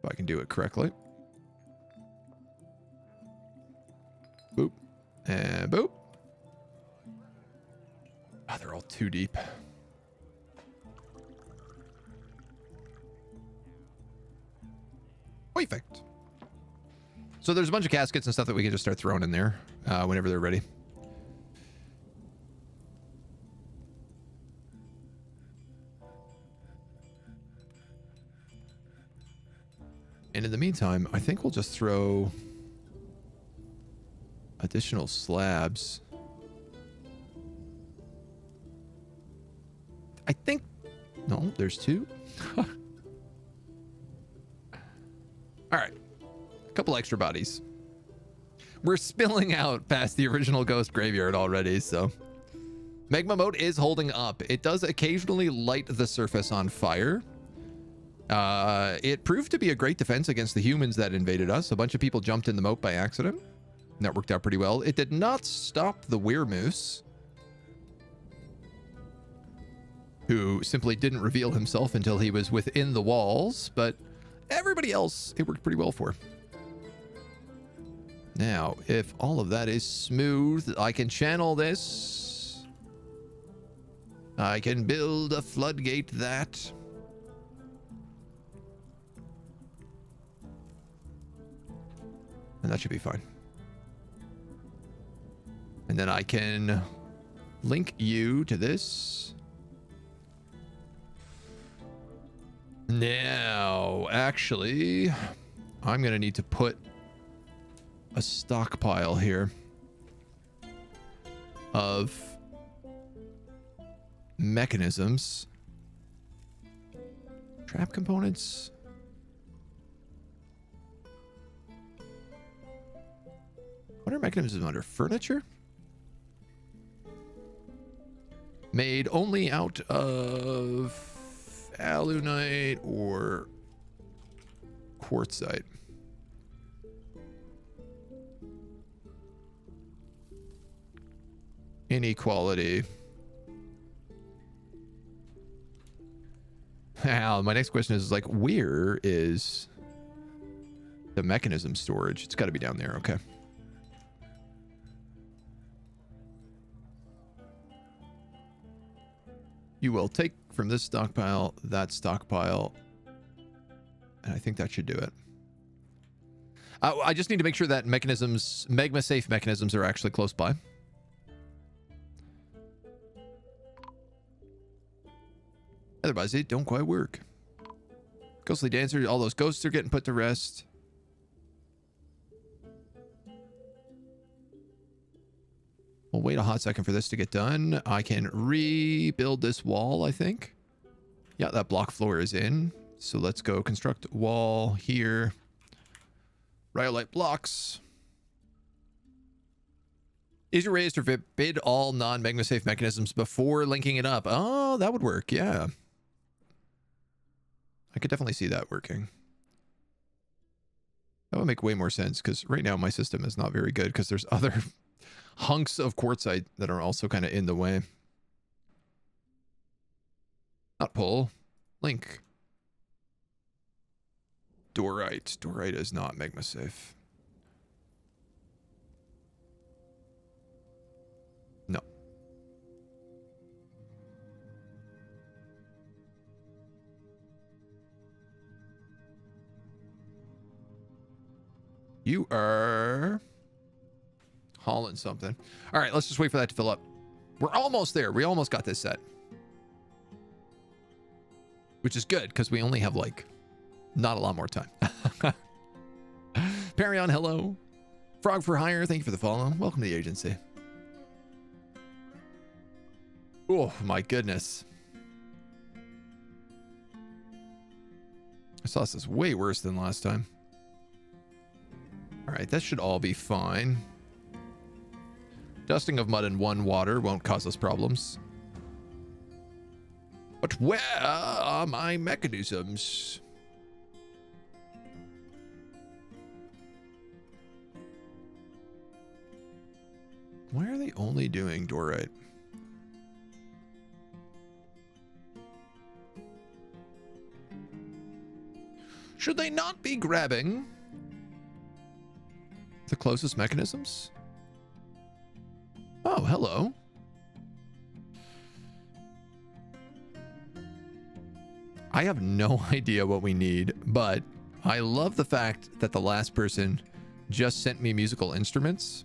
If I can do it correctly. Boop. And boop. Oh, they're all too deep. Perfect. So there's a bunch of caskets and stuff that we can just start throwing in there whenever they're ready. And in the meantime, I think we'll just throw additional slabs. I think... No, there's two. All right. A couple extra bodies. We're spilling out past the original ghost graveyard already, so... Magma mode is holding up. It does occasionally light the surface on fire, It proved to be a great defense against the humans that invaded us. A bunch of people jumped in the moat by accident. That worked out pretty well. It did not stop the weremoose, who simply didn't reveal himself until he was within the walls, but everybody else, it worked pretty well for. Now, if all of that is smooth, I can channel this. I can build a floodgate that. And that should be fine. And then I can link you to this. Now, actually, I'm going to need to put a stockpile here of mechanisms. Trap components. What are mechanisms under? Furniture? Made only out of alunite or quartzite. Inequality. Now, my next question is like, where is the mechanism storage? It's got to be down there. Okay. You will take from this stockpile, that stockpile, and I think that should do it. I just need to make sure that mechanisms, magma-safe mechanisms, are actually close by. Otherwise, they don't quite work. Ghostly Dancer, all those ghosts are getting put to rest. We'll wait a hot second for this to get done. I can rebuild this wall, I think. Yeah, that block floor is in. So let's go construct wall here. Rhyolite blocks. Is your raised to forbid all non-magma safe mechanisms before linking it up? Oh, that would work, yeah. I could definitely see that working. That would make way more sense, because right now my system is not very good, because there's other hunks of quartzite that are also kind of in the way. Not pull. Link. Dorite. Dorite is not magma safe. No. You are hauling something. All right, let's just wait for that to fill up. We're almost there. We almost got this set. Which is good, because we only have, like, not a lot more time. Perion, hello. Frog for Hire, thank you for the follow. Welcome to the agency. Oh, my goodness. I saw this is way worse than last time. All right, that should all be fine. Dusting of mud and one water won't cause us problems. But where are my mechanisms? Why are they only doing dorite? Should they not be grabbing the closest mechanisms? Oh, hello. I have no idea what we need, but I love the fact that the last person just sent me musical instruments.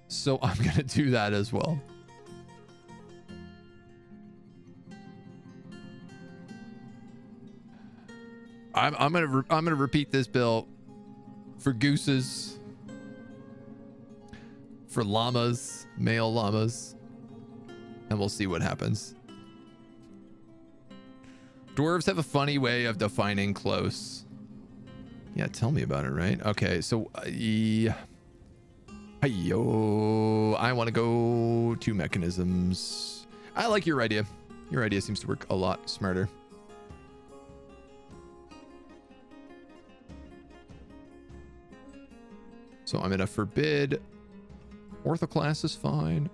So I'm going to do that as well. I'm going to repeat this, Bill, for gooses, for llamas, male llamas, and we'll see what happens. Dwarves have a funny way of defining close. Yeah, tell me about it, right? Okay, so I want to go to mechanisms. I like your idea. Your idea seems to work a lot smarter. So I'm going to forbid orthoclast is fine,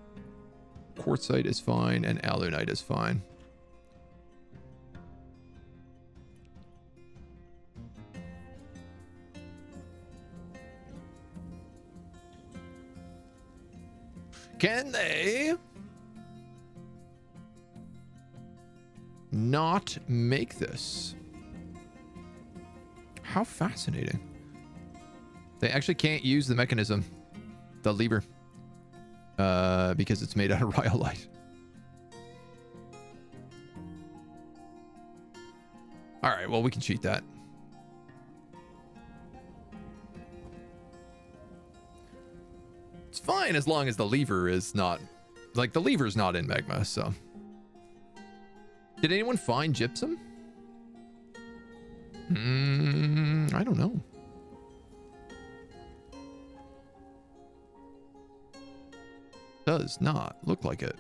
quartzite is fine, and alunite is fine. Can they not make this? How fascinating. They actually can't use the mechanism, the lever, because it's made out of rhyolite. All right, well, we can cheat that. It's fine as long as the lever is not, like, the lever's not in magma, so. Did anyone find gypsum? I don't know. Does not look like it.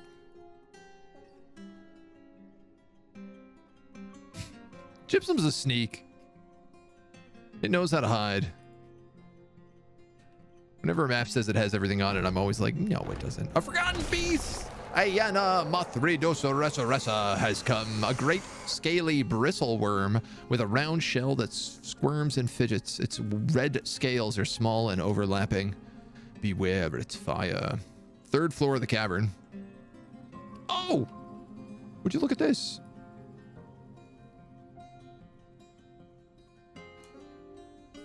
Gypsum's a sneak. It knows how to hide. Whenever a map says it has everything on it, I'm always like, no, it doesn't. A forgotten beast! Ayana Mothridosa has come. A great scaly bristle worm with a round shell that squirms and fidgets. Its red scales are small and overlapping. Beware its fire. Third floor of the cavern. Oh! Would you look at this?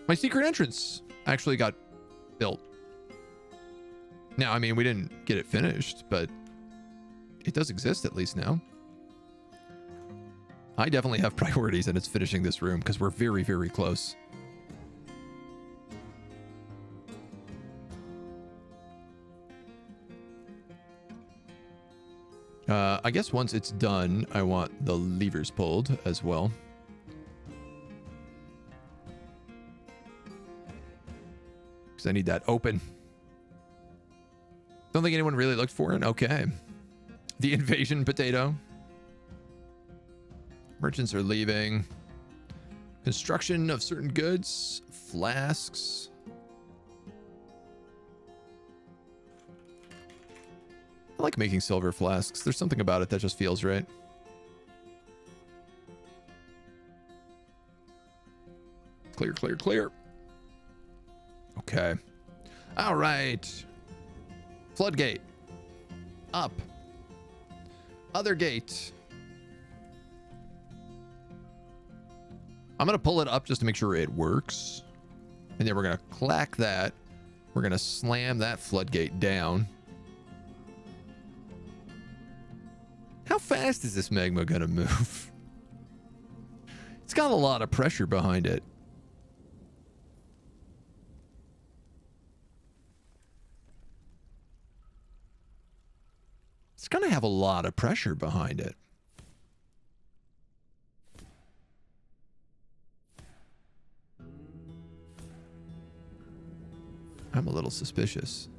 My secret entrance actually got built. Now, I mean, we didn't get it finished, but it does exist at least now. I definitely have priorities, and it's finishing this room because we're very, very close. I guess once it's done, I want the levers pulled as well. Because I need that open. Don't think anyone really looked for it. Okay. The invasion potato. Merchants are leaving. Construction of certain goods. Flasks. I like making silver flasks. There's something about it that just feels right. Clear, clear, clear. Okay. All right. Floodgate. Up. Other gate. I'm going to pull it up just to make sure it works. And then we're going to clack that. We're going to slam that floodgate down. How fast is this magma going to move? It's got a lot of pressure behind it. It's going to have a lot of pressure behind it. I'm a little suspicious.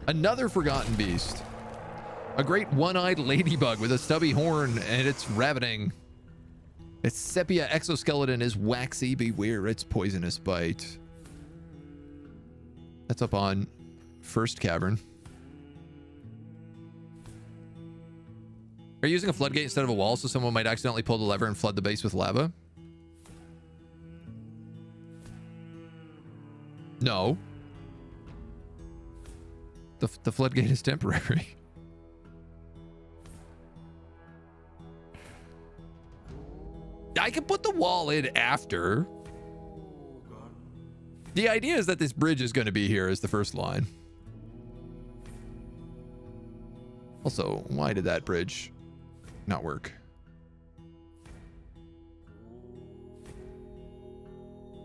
Another forgotten beast. A great one-eyed ladybug with a stubby horn, and it's ravening. Its sepia exoskeleton is waxy. Beware its poisonous bite. That's up on first cavern. Are you using a floodgate instead of a wall so someone might accidentally pull the lever and flood the base with lava? No. The floodgate is temporary. I can put the wall in after. The idea is that this bridge is going to be here as the first line. Also, why did that bridge not work?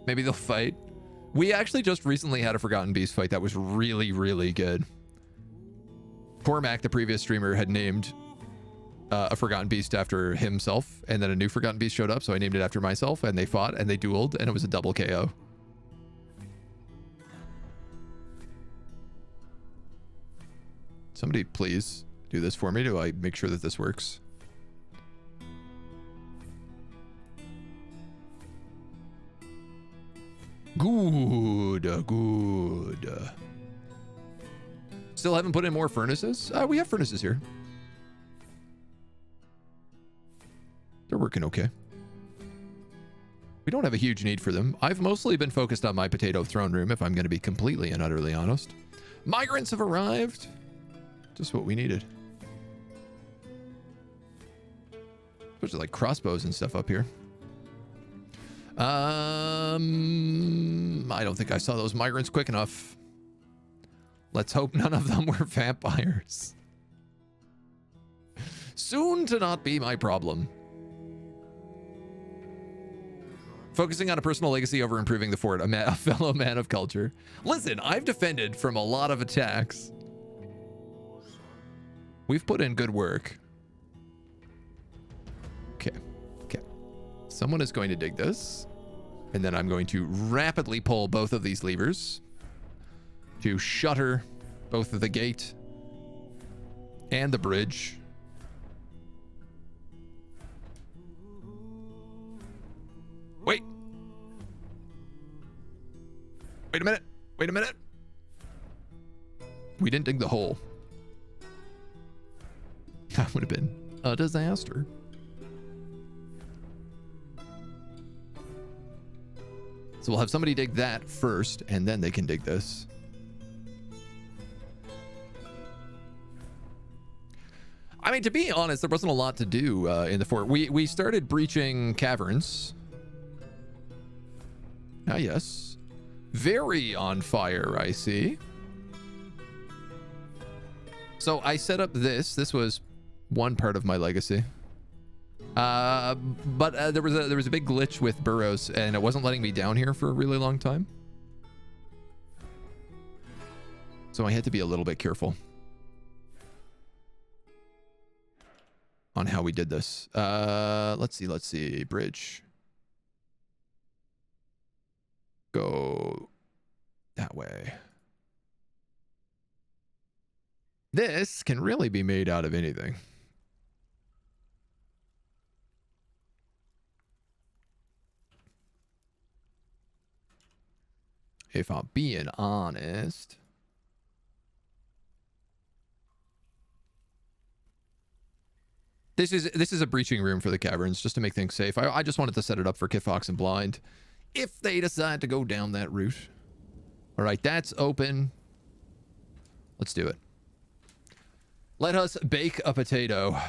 Maybe they'll fight. We actually just recently had a Forgotten Beast fight that was really, really good. Cormac, the previous streamer, had named a Forgotten Beast after himself, and then a new Forgotten Beast showed up, so I named it after myself, and they fought, and they dueled, and it was a double KO. Somebody please do this for me. Do I make sure that this works? Good. Still haven't put in more furnaces? We have furnaces here. They're working okay. We don't have a huge need for them. I've mostly been focused on my potato throne room, if I'm going to be completely and utterly honest. Migrants have arrived. Just what we needed. Especially like crossbows and stuff up here. I don't think I saw those migrants quick enough. Let's hope none of them were vampires. Soon to not be my problem. Focusing on a personal legacy over improving the fort, a fellow man of culture. Listen, I've defended from a lot of attacks. We've put in good work. Okay. Someone is going to dig this. And then I'm going to rapidly pull both of these levers to shutter both of the gate and the bridge. Wait a minute. We didn't dig the hole. That would have been a disaster. So we'll have somebody dig that first, and then they can dig this. I mean, to be honest, there wasn't a lot to do in the fort. We started breaching caverns. Ah, yes. Very on fire, I see. So I set up this. This was one part of my legacy. But there was a big glitch with burrows, and it wasn't letting me down here for a really long time. So I had to be a little bit careful on how we did this. Let's see. Bridge. Go that way. This can really be made out of anything. If I'm being honest. This is a breaching room for the caverns, just to make things safe. I just wanted to set it up for Kit Fox and Blind, if they decide to go down that route. All right, that's open. Let's do it. Let us bake a potato.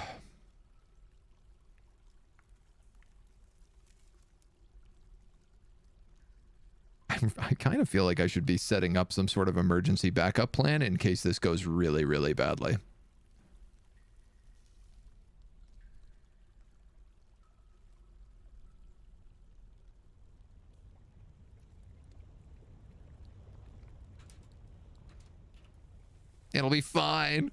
I kind of feel like I should be setting up some sort of emergency backup plan in case this goes really, really badly. It'll be fine.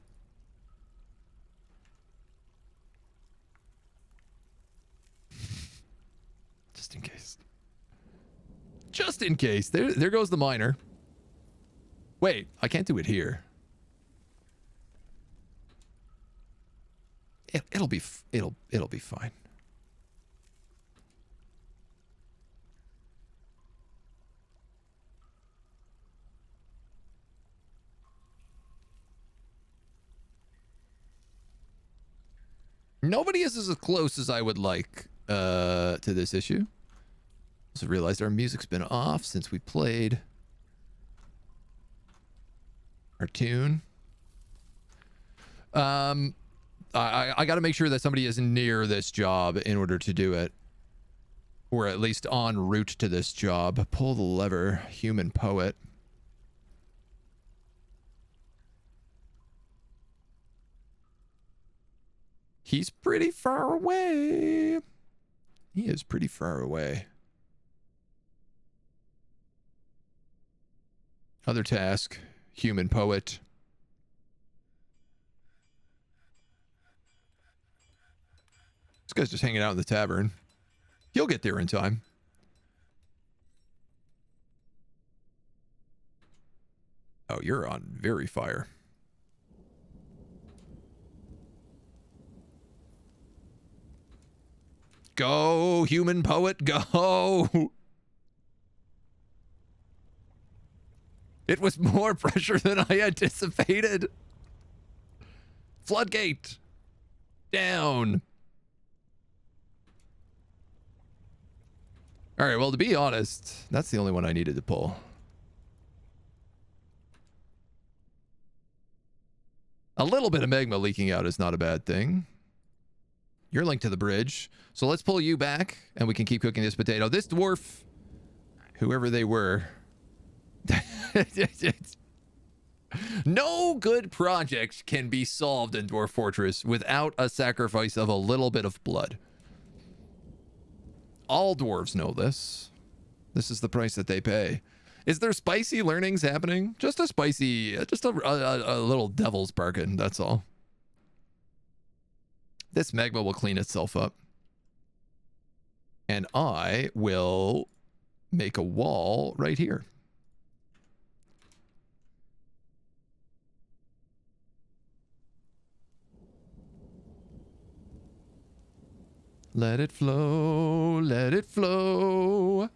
Just in case. Just in case. There goes the miner. Wait, I can't do it here. It'll be fine. Nobody is as close as I would like to this issue. Also realized our music's been off since we played our tune. I got to make sure that somebody is near this job in order to do it. Or at least en route to this job. Pull the lever, human poet. He's pretty far away. He is pretty far away. Other task, human poet. This guy's just hanging out in the tavern. He'll get there in time. Oh, you're on very fire. Go, human poet, go! It was more pressure than I anticipated. Floodgate. Down. All right, well, to be honest, that's the only one I needed to pull. A little bit of magma leaking out is not a bad thing. You're linked to the bridge. So let's pull you back, and we can keep cooking this potato. This dwarf, whoever they were... No good project can be solved in Dwarf Fortress without a sacrifice of a little bit of blood. All dwarves know this. This is the price that they pay. Is there spicy learnings happening? Just a spicy, just a little devil's bargain, that's all. This magma will clean itself up. And I will make a wall right here. Let it flow, let it flow.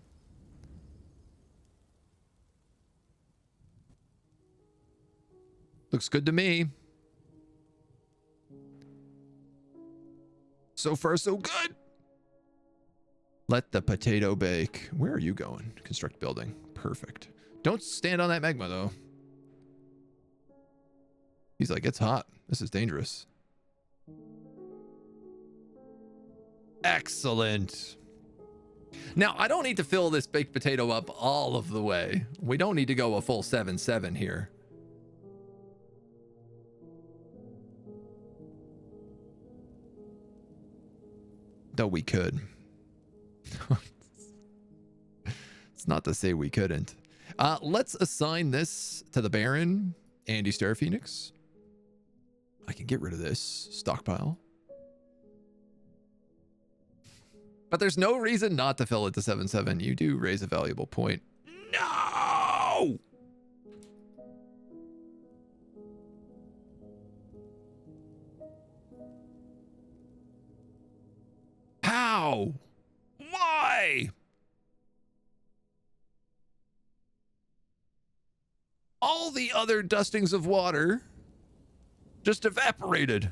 Looks good to me. So far, so good. Let the potato bake. Where are you going? Construct building. Perfect. Don't stand on that magma, though. He's like, it's hot. This is dangerous. Excellent. Now, I don't need to fill this baked potato up all of the way. We don't need to go a full 7-7 here. Though we could. It's not to say we couldn't. Let's assign this to the Baron, Andy Star Phoenix. I can get rid of this stockpile. But there's no reason not to fill it to 7-7. You do raise a valuable point. No! How? Why? All the other dustings of water just evaporated.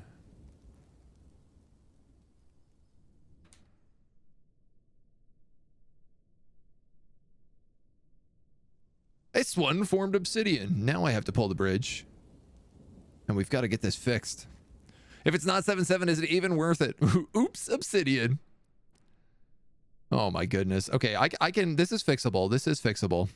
This one formed obsidian. Now I have to pull the bridge. And we've got to get this fixed. If it's not 7-7, is it even worth it? Oops, obsidian. Oh my goodness. Okay, I can, this is fixable. This is fixable.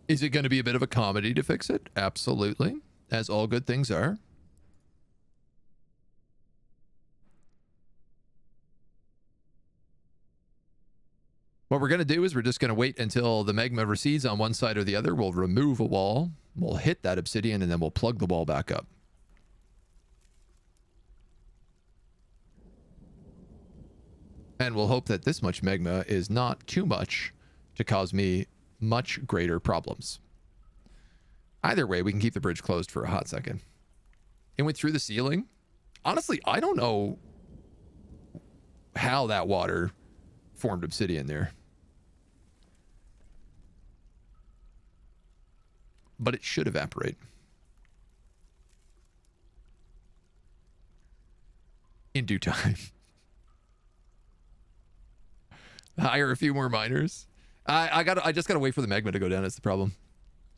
Is it going to be a bit of a comedy to fix it? Absolutely. As all good things are. What we're going to do is we're just going to wait until the magma recedes on one side or the other. We'll remove a wall. We'll hit that obsidian and then we'll plug the wall back up. And we'll hope that this much magma is not too much to cause me much greater problems. Either way, we can keep the bridge closed for a hot second. It went through the ceiling. Honestly, I don't know how that water formed obsidian there. But it should evaporate. In due time. Hire a few more miners. I just gotta wait for the magma to go down. That's the problem.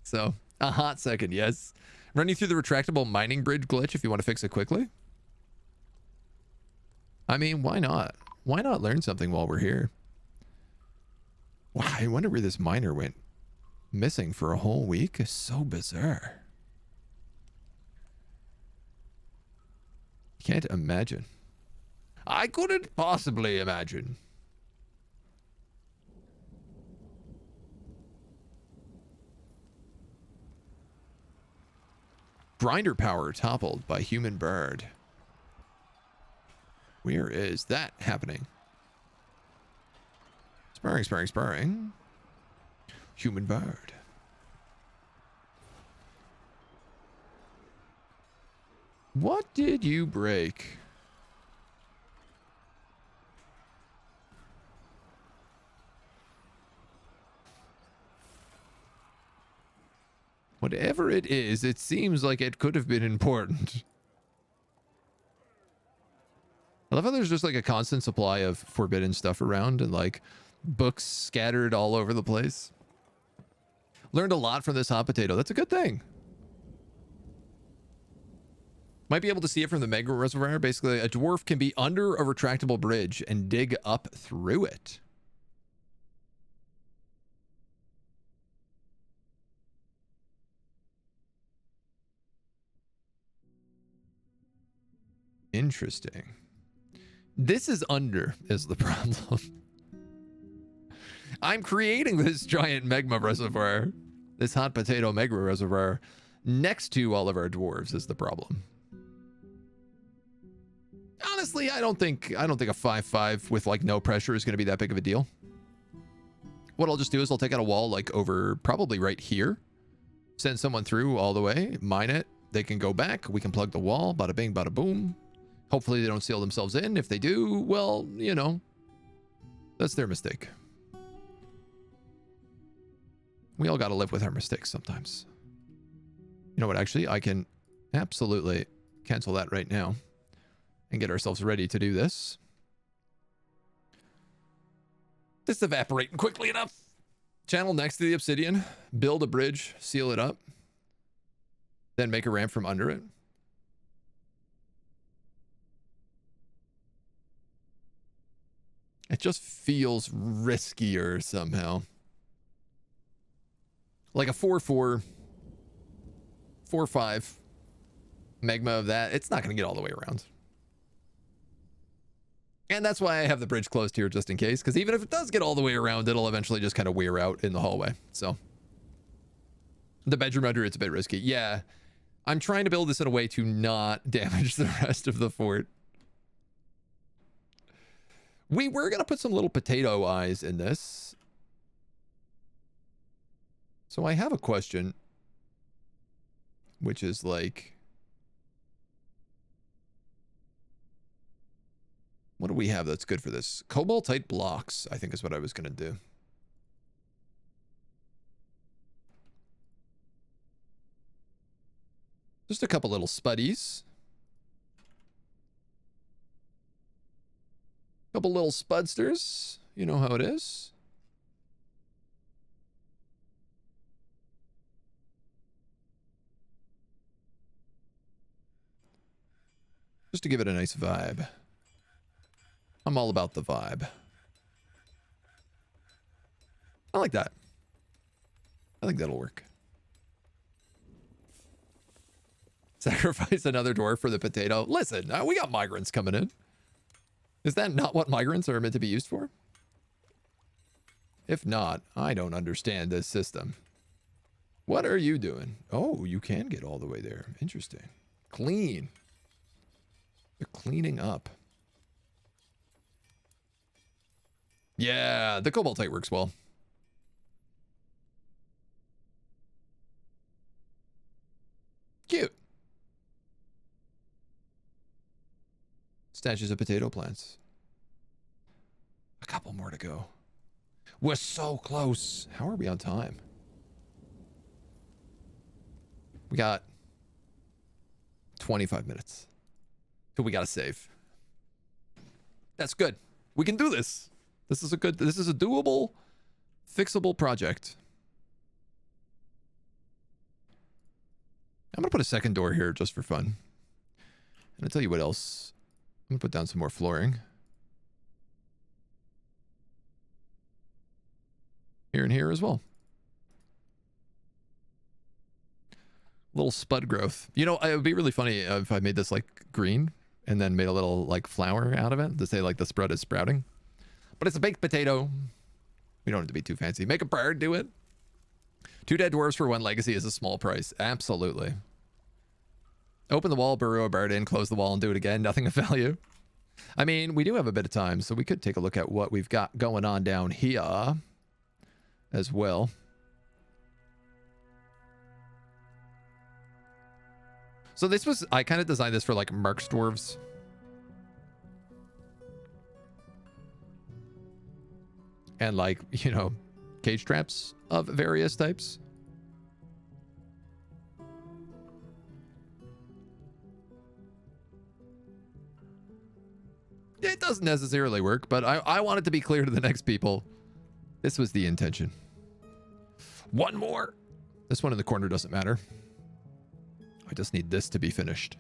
So a hot second, yes. Run you through the retractable mining bridge glitch if you want to fix it quickly. I mean, why not? Why not learn something while we're here? Wow, I wonder where this miner went. Missing for a whole week is so bizarre. Can't imagine. I couldn't possibly imagine. Grinder power toppled by human bird. Where is that happening? Sparring, sparring, sparring. Human bird. What did you break? Whatever it is, it seems like it could have been important. I love how there's just like a constant supply of forbidden stuff around and like books scattered all over the place. Learned a lot from this hot potato. That's a good thing. Might be able to see it from the magma reservoir. Basically, a dwarf can be under a retractable bridge and dig up through it. Interesting. This is under is the problem. I'm creating this giant magma reservoir, this hot potato magma reservoir, next to all of our dwarves is the problem. Honestly, I don't think a 5-5 with like no pressure is going to be that big of a deal. What I'll just do is I'll take out a wall like over probably right here, send someone through all the way, mine it. They can go back. We can plug the wall. Bada bing, bada boom. Hopefully they don't seal themselves in. If they do, well, you know, that's their mistake. We all got to live with our mistakes sometimes. You know what? Actually, I can absolutely cancel that right now and get ourselves ready to do this. This evaporating quickly enough. Channel next to the obsidian. Build a bridge. Seal it up. Then make a ramp from under it. It just feels riskier somehow. Like a 4-4, 4-5 magma of that, it's not going to get all the way around. And that's why I have the bridge closed here just in case, because even if it does get all the way around, it'll eventually just kind of wear out in the hallway. So the bedroom under it's a bit risky. Yeah, I'm trying to build this in a way to not damage the rest of the fort. We were going to put some little potato eyes in this. So I have a question, which is like, what do we have that's good for this? Cobaltite blocks, I think is what I was going to do. Just a couple little spuddies. Couple little spudsters. You know how it is. Just to give it a nice vibe. I'm all about the vibe. I like that. I think that'll work. Sacrifice another dwarf for the potato. Listen, we got migrants coming in. Is that not what migrants are meant to be used for? If not, I don't understand this system. What are you doing? Oh, you can get all the way there. Interesting. Clean. They're cleaning up. Yeah, the cobaltite works well. Cute. Stashes of potato plants. A couple more to go. We're so close. How are we on time? We got 25 minutes. So we got to save. That's good. We can do this. This is a doable, fixable project. I'm going to put a second door here just for fun. And I'll tell you what else. I'm going to put down some more flooring. Here and here as well. Little spud growth. You know, it would be really funny if I made this like green and then made a little like flower out of it to say like the sprout is sprouting. But it's a baked potato. We don't have to be too fancy. Make a bird do it. 2 dead dwarves for 1 legacy is a small price. Absolutely. Open the wall, burrow a bird in, close the wall, and do it again. Nothing of value. I mean, we do have a bit of time, so we could take a look at what we've got going on down here as well. So this was, I kind of designed this for like mercs dwarves. And like, you know, cage traps of various types. doesn't necessarily work, but I want it to be clear to the next people. This was the intention. One more. This one in the corner doesn't matter. I just need this to be finished.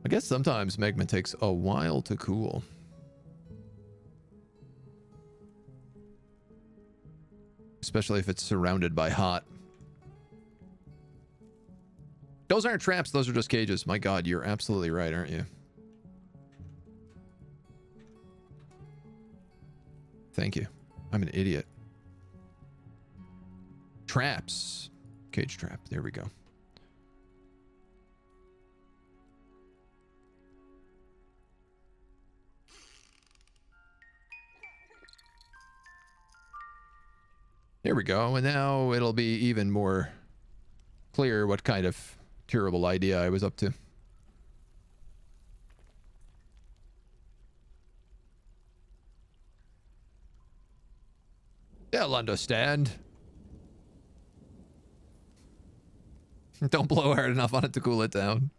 I guess sometimes magma takes a while to cool. Especially if it's surrounded by hot. Those aren't traps, those are just cages. My god, you're absolutely right, aren't you? Thank you. I'm an idiot. Traps. Cage trap. There we go. There we go. And now it'll be even more clear what kind of terrible idea I was up to. They'll understand. Don't blow hard enough on it to cool it down.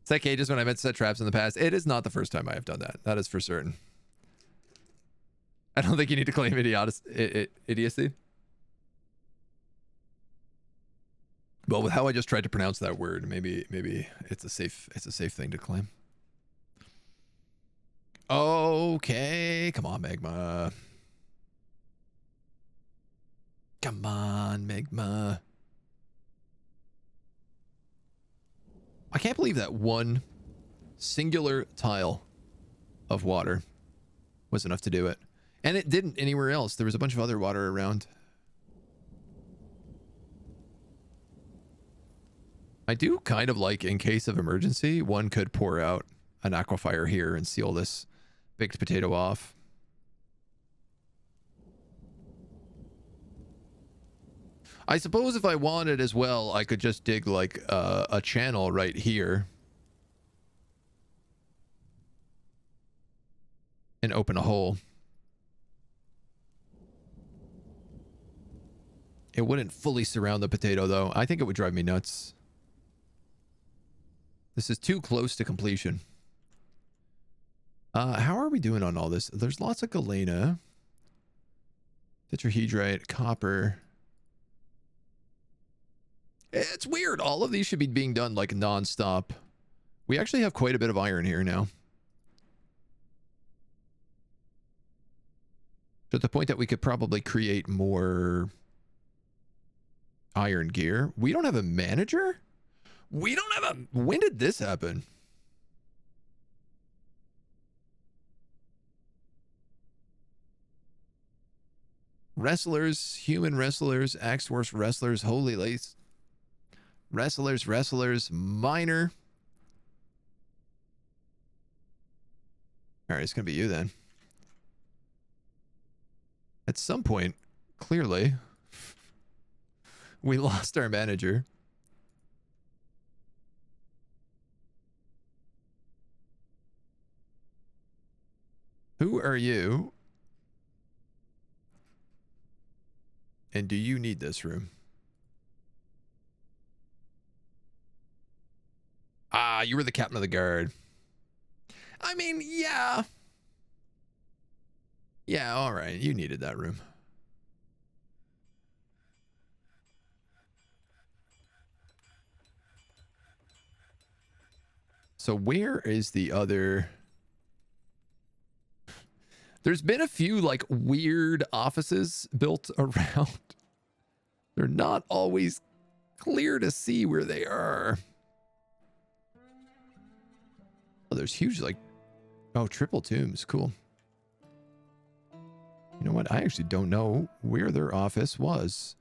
Set cages when I meant to set traps in the past. It is not the first time I have done that. That is for certain. I don't think you need to claim idiocy. Well, with how I just tried to pronounce that word, maybe it's a safe thing to claim. Okay, come on, magma. Come on, magma. I can't believe that one singular tile of water was enough to do it. And it didn't anywhere else. There was a bunch of other water around. I do kind of like, in case of emergency, one could pour out an aquifer here and seal this baked potato off. I suppose if I wanted as well, I could just dig like a channel right here and open a hole. It wouldn't fully surround the potato though. I think it would drive me nuts. This is too close to completion. How are we doing on all this? There's lots of galena, tetrahedrite, copper. It's weird. All of these should be being done like non-stop. We actually have quite a bit of iron here now. To the point that we could probably create more iron gear. We don't have a manager? We don't have a... When did this happen? Wrestlers, human wrestlers, axe dwarf wrestlers, holy lace. Wrestlers, miner. All right, it's going to be you then. At some point, clearly, we lost our manager. Who are you? And do you need this room? Ah, you were the captain of the guard. I mean, yeah. Yeah, all right. You needed that room. So where is the other... There's been a few like weird offices built around. They're not always clear to see where they are. Oh, there's huge like, oh, triple tombs. Cool. You know what? I actually don't know where their office was.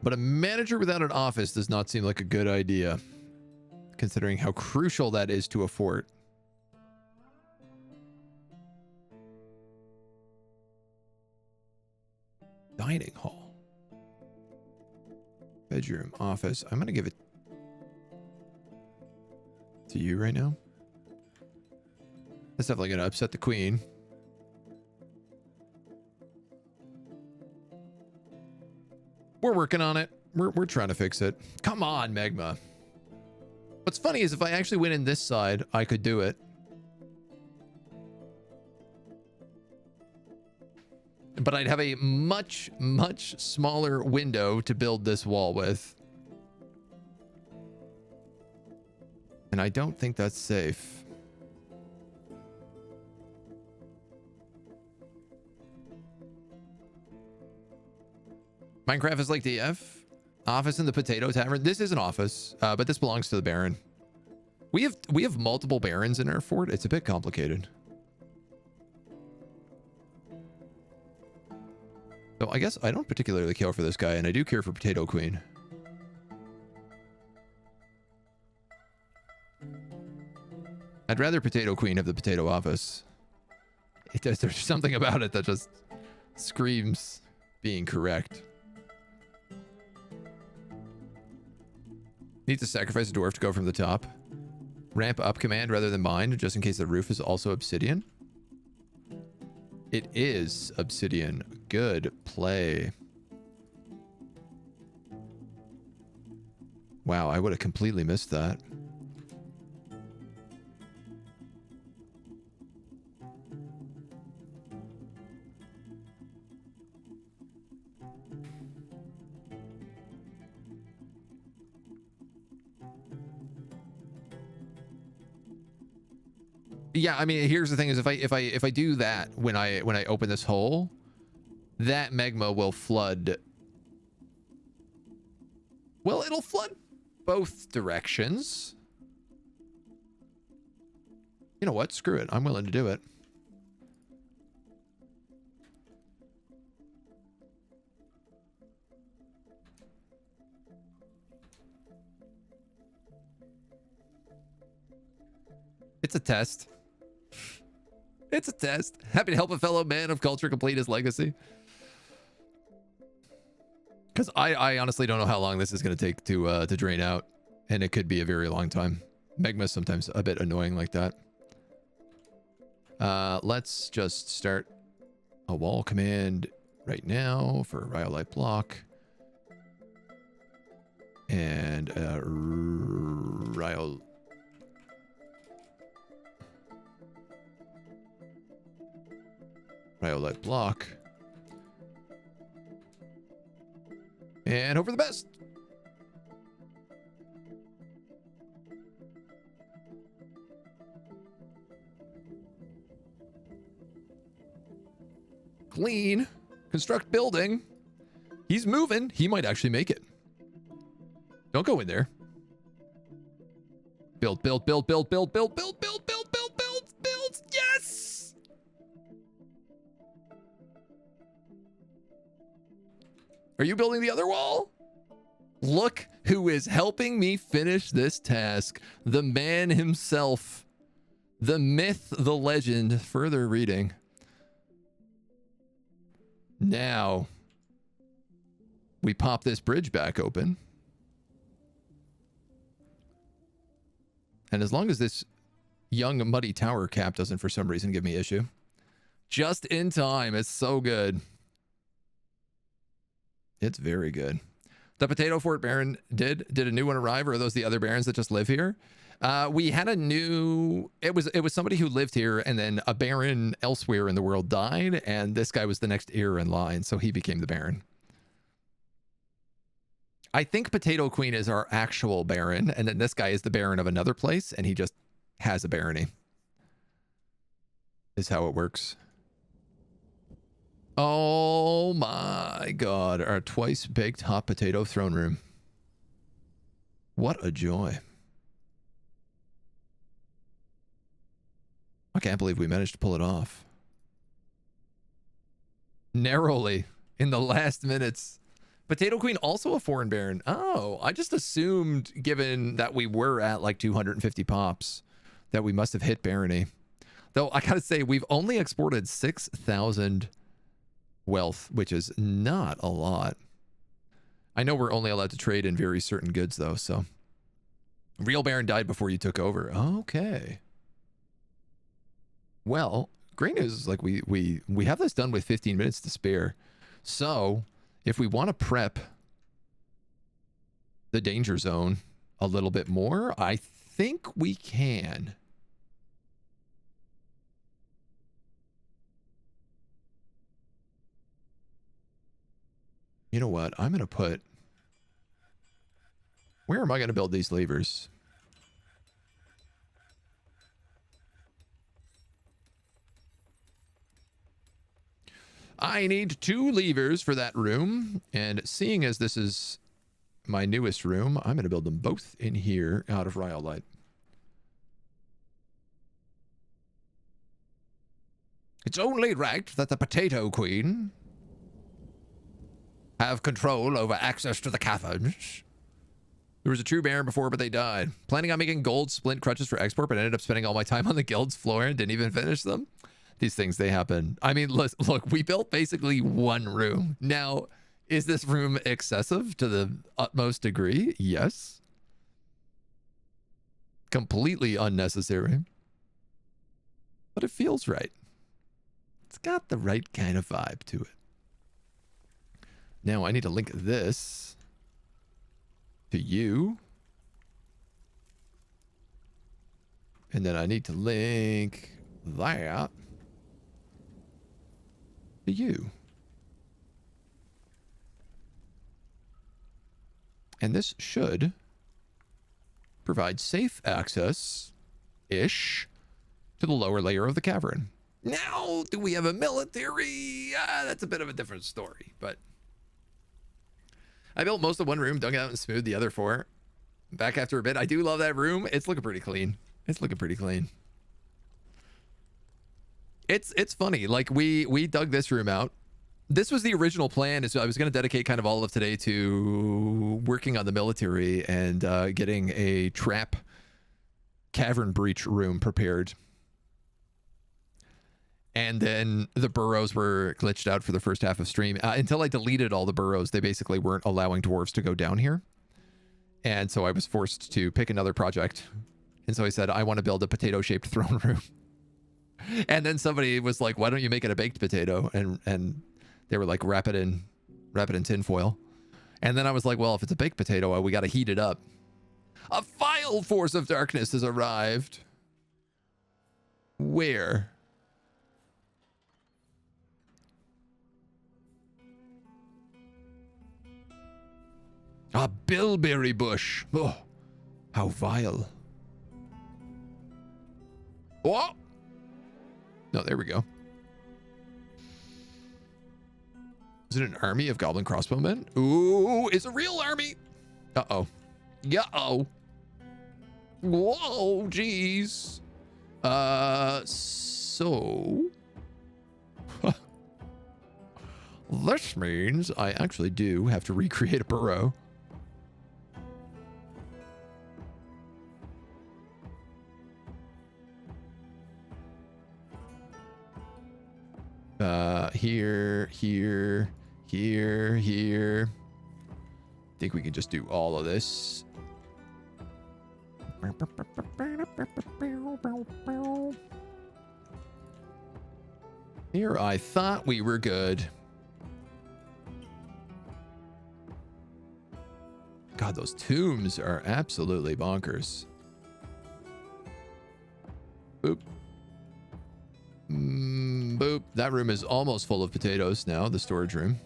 But a manager without an office does not seem like a good idea, considering how crucial that is to a fort. Dining hall. Bedroom, office. I'm going to give it to you right now. That's definitely going to upset the queen. We're working on it. We're trying to fix it. Come on, magma. What's funny is if I actually went in this side, I could do it. But I'd have a much, much smaller window to build this wall with. And I don't think that's safe. Minecraft is like DF. Office in the Potato Tavern. This is an office, but this belongs to the Baron. We have multiple barons in our fort. It's a bit complicated. So I guess I don't particularly care for this guy, and I do care for Potato Queen. I'd rather Potato Queen have the potato office. There's something about it that just screams being correct. Need to sacrifice a dwarf to go from the top. Ramp up command rather than mine, just in case the roof is also obsidian. It is obsidian. Good play. Wow, I would have completely missed that. Yeah, I mean, here's the thing: is if I do that when I open this hole, that magma will flood. Well, it'll flood both directions. You know what? Screw it. I'm willing to do it. It's a test. It's a test. Happy to help a fellow man of culture complete his legacy. Because I honestly don't know how long this is going to take to drain out. And it could be a very long time. Magma's sometimes a bit annoying like that. Let's just start a wall command right now for rhyolite block. And rhyolite block. And hope for the best. Clean. Construct building. He's moving. He might actually make it. Don't go in there. Build, build, build, build, build, build, build, build, build, build, build, build. Yes! Are you building the other wall? Look who is helping me finish this task. The man himself. The myth, the legend. Further reading. Now, we pop this bridge back open. And as long as this young muddy tower cap doesn't for some reason give me issue. Just in time. It's so good. It's very good. The Potato Fort Baron did a new one arrive, or are those the other barons that just live here? We had a new, it was somebody who lived here, and then a baron elsewhere in the world died, and this guy was the next heir in line, so he became the baron. I think Potato Queen is our actual baron, and then this guy is the baron of another place, and he just has a barony. Is how it works. Oh my god, our twice baked hot potato throne room. What a joy. I can't believe we managed to pull it off. Narrowly, in the last minutes. Potato Queen also a foreign baron. Oh, I just assumed, given that we were at like 250 pops, that we must have hit barony. Though I gotta say, we've only exported 6,000 wealth, which is not a lot. I know we're only allowed to trade in very certain goods, though, so. Real baron died before you took over. Okay. Well, great news is like we have this done with 15 minutes to spare. So if we want to prep the danger zone a little bit more? I think we can. You know what? I'm going to put... Where am I going to build these levers? I need 2 levers for that room. And seeing as this is my newest room, I'm going to build them both in here out of rhyolite. It's only right that the Potato Queen have control over access to the caverns. There was a true baron before, but they died. Planning on making gold splint crutches for export, but ended up spending all my time on the guild's floor and didn't even finish them. These things, they happen. I mean, look, we built basically 1 room. Now, is this room excessive to the utmost degree? Yes. Completely unnecessary. But it feels right. It's got the right kind of vibe to it. Now I need to link this to you. And then I need to link that to you. And this should provide safe access-ish to the lower layer of the cavern. Now, do we have a military? That's a bit of a different story, but I built most of 1 room, dug out and smoothed the other 4. Back after a bit. I do love that room. It's looking pretty clean. It's looking pretty clean. It's funny. Like, we dug this room out. This was the original plan. Is I was going to dedicate kind of all of today to working on the military and getting a trap cavern breach room prepared. And then the burrows were glitched out for the first half of stream. Until I deleted all the burrows, they basically weren't allowing dwarves to go down here. And so I was forced to pick another project. And so I said, I want to build a potato-shaped throne room. And then somebody was like, why don't you make it a baked potato? And they were like, wrap it in tinfoil. And then I was like, well, if it's a baked potato, we got to heat it up. A vile force of darkness has arrived. Where? A bilberry bush. Oh, how vile. Oh! No, there we go. Is it an army of goblin crossbowmen? Ooh, it's a real army. Uh-oh. Yeah-oh. Whoa, jeez. So... This means I actually do have to recreate a burrow. Here. I think we can just do all of this. Here, I thought we were good. God, those tombs are absolutely bonkers. Boop. Boop. That room is almost full of potatoes now, the storage room.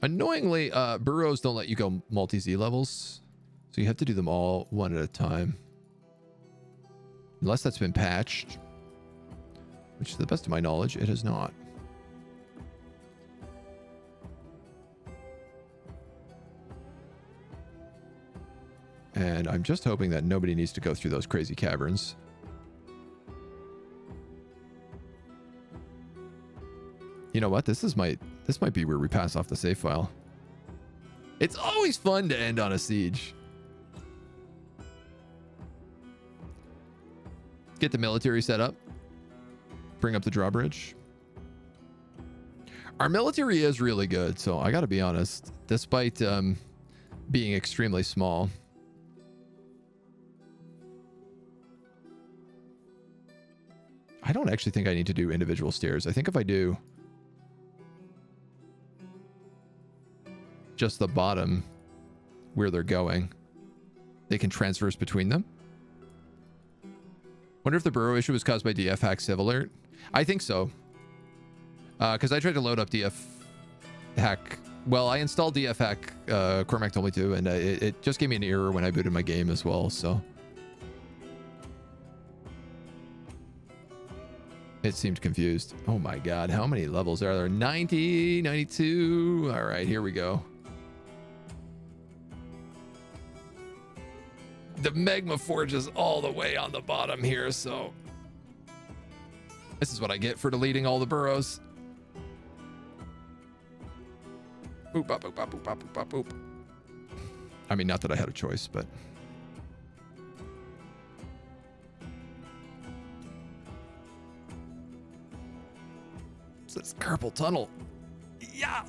Annoyingly, burrows don't let you go multi-Z levels. So you have to do them all one at a time. Unless that's been patched. Which, to the best of my knowledge, it has not. And I'm just hoping that nobody needs to go through those crazy caverns. You know what? This might be where we pass off the save file. It's always fun to end on a siege. Get the military set up. Bring up the drawbridge. Our military is really good, so I gotta be honest. Despite being extremely small. I don't actually think I need to do individual stairs. I think if I do... just the bottom where they're going. They can transverse between them. Wonder if the burrow issue was caused by DF hack Civ Alert. I think so. Because I tried to load up DF hack. Well, I installed DF hack, Cormac told me to, and it just gave me an error when I booted my game as well, so. It seemed confused. Oh my god, how many levels are there? 90, 92. All right, here we go. The magma forge is all the way on the bottom here, so this is what I get for deleting all the burrows. Boop, bop, boop, bop, boop, bop, boop, bop, boop. I mean, not that I had a choice, but it's this carpal tunnel. Yeah.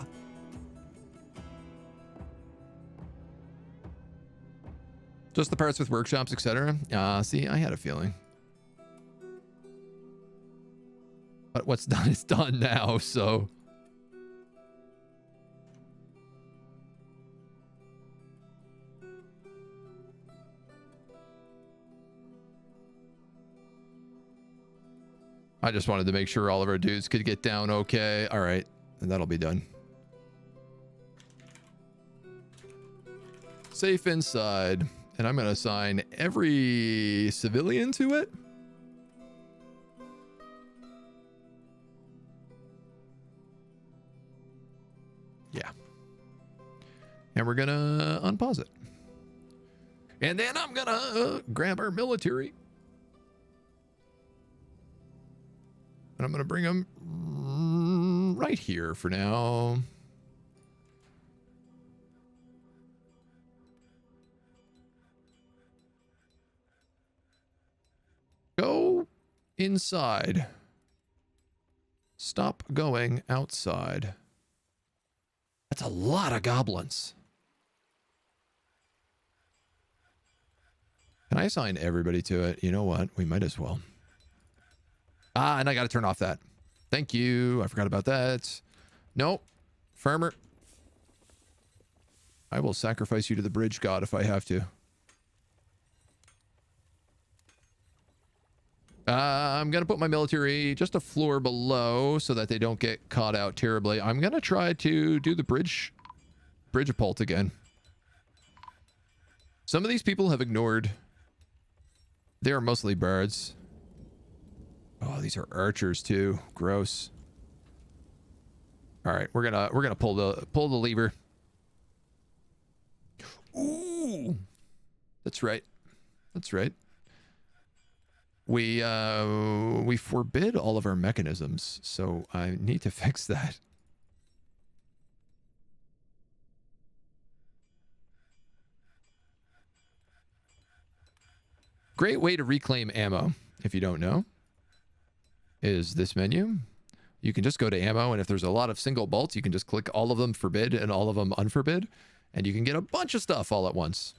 Just the parts with workshops, etc. See, I had a feeling. But what's done is done now, so. I just wanted to make sure all of our dudes could get down okay. All right, and that'll be done. Safe inside. And I'm going to assign every civilian to it. Yeah. And we're going to unpause it. And then I'm going to grab our military. And I'm going to bring them right here for now. Go inside. Stop going outside. That's a lot of goblins. Can I assign everybody to it? You know what? We might as well. Ah, and I got to turn off that. Thank you. I forgot about that. Nope. Farmer. I will sacrifice you to the bridge god if I have to. I'm going to put my military just a floor below so that they don't get caught out terribly. I'm going to try to do the bridge pult again. Some of these people have ignored. They are mostly birds. Oh, these are archers too. Gross. All right, we're gonna pull the lever. Ooh, that's right. That's right. We forbid all of our mechanisms, so I need to fix that. Great way to reclaim ammo, if you don't know, is this menu. You can just go to ammo, and if there's a lot of single bolts, you can just click all of them forbid and all of them unforbid, and you can get a bunch of stuff all at once.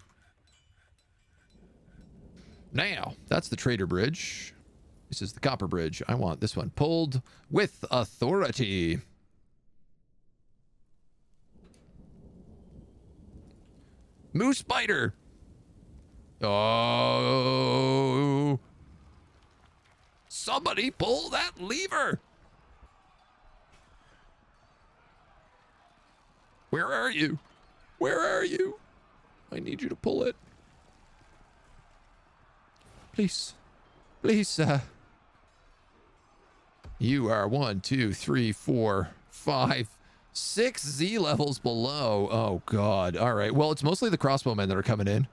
Now, that's the trader bridge. This is the copper bridge. I want this one pulled with authority. Moose spider. Oh. Somebody pull that lever. Where are you? Where are you? I need you to pull it. Please. Please, sir. You are 1, 2, 3, 4, 5, 6 Z levels below. Oh, God. All right. Well, it's mostly the crossbowmen that are coming in.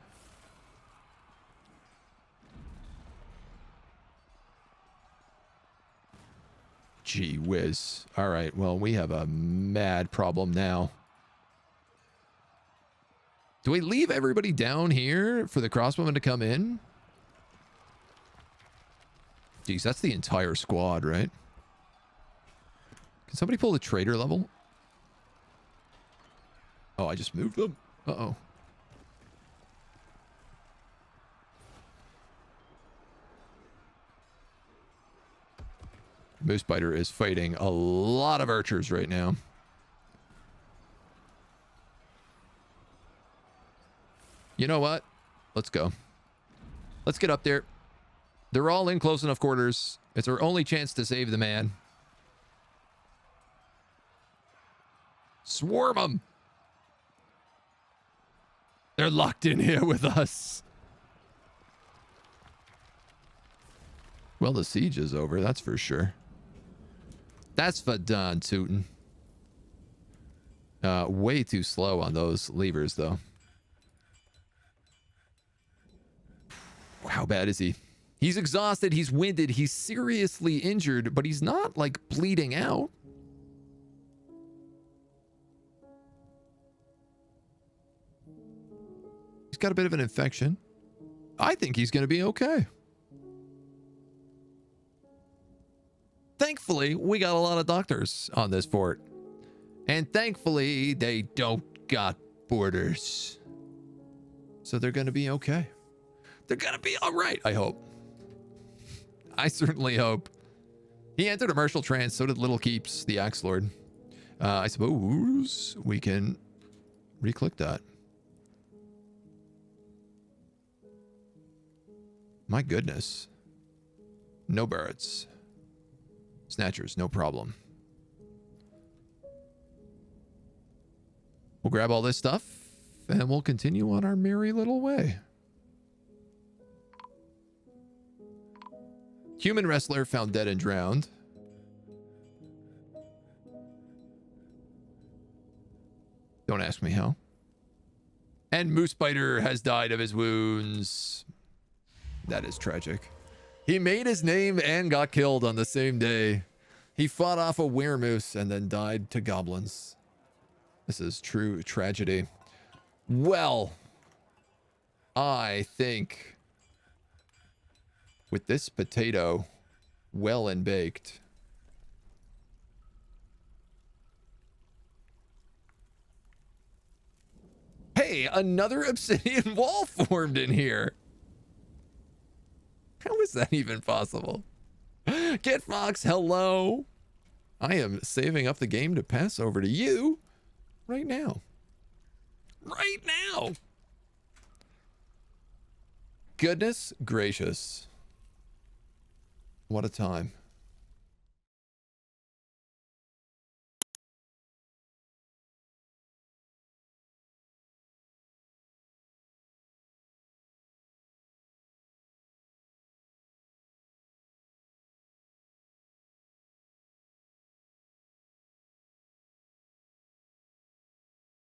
Gee whiz. All right. Well, we have a mad problem now. Do we leave everybody down here for the crossbowmen to come in? Geez, that's the entire squad, right? Can somebody pull the trader level? Oh, I just moved them. Uh-oh. Moose Biter is fighting a lot of archers right now. You know what? Let's go. Let's get up there. They're all in close enough quarters. It's our only chance to save the man. Swarm them. They're locked in here with us. Well, the siege is over, that's for sure. That's for done, tootin'. Way too slow on those levers, though. How bad is he? He's exhausted, he's winded, he's seriously injured, but he's not, like, bleeding out. He's got a bit of an infection. I think he's going to be okay. Thankfully, we got a lot of doctors on this fort. And thankfully, they don't got borders. So they're going to be okay. They're going to be all right, I hope. I certainly hope. He entered a martial trance, so did Little Keeps, the Axe Lord. I suppose we can re-click that. My goodness. No birds. Snatchers, no problem. We'll grab all this stuff and we'll continue on our merry little way. Human wrestler found dead and drowned. Don't ask me how. And Moose Biter has died of his wounds. That is tragic. He made his name and got killed on the same day. He fought off a weremoose and then died to goblins. This is true tragedy. Well, I think with this potato well and baked, hey, another obsidian wall formed in here. How is that even possible? Kit Fox, hello. I am saving up the game to pass over to you right now. Right now. Goodness gracious. What a time.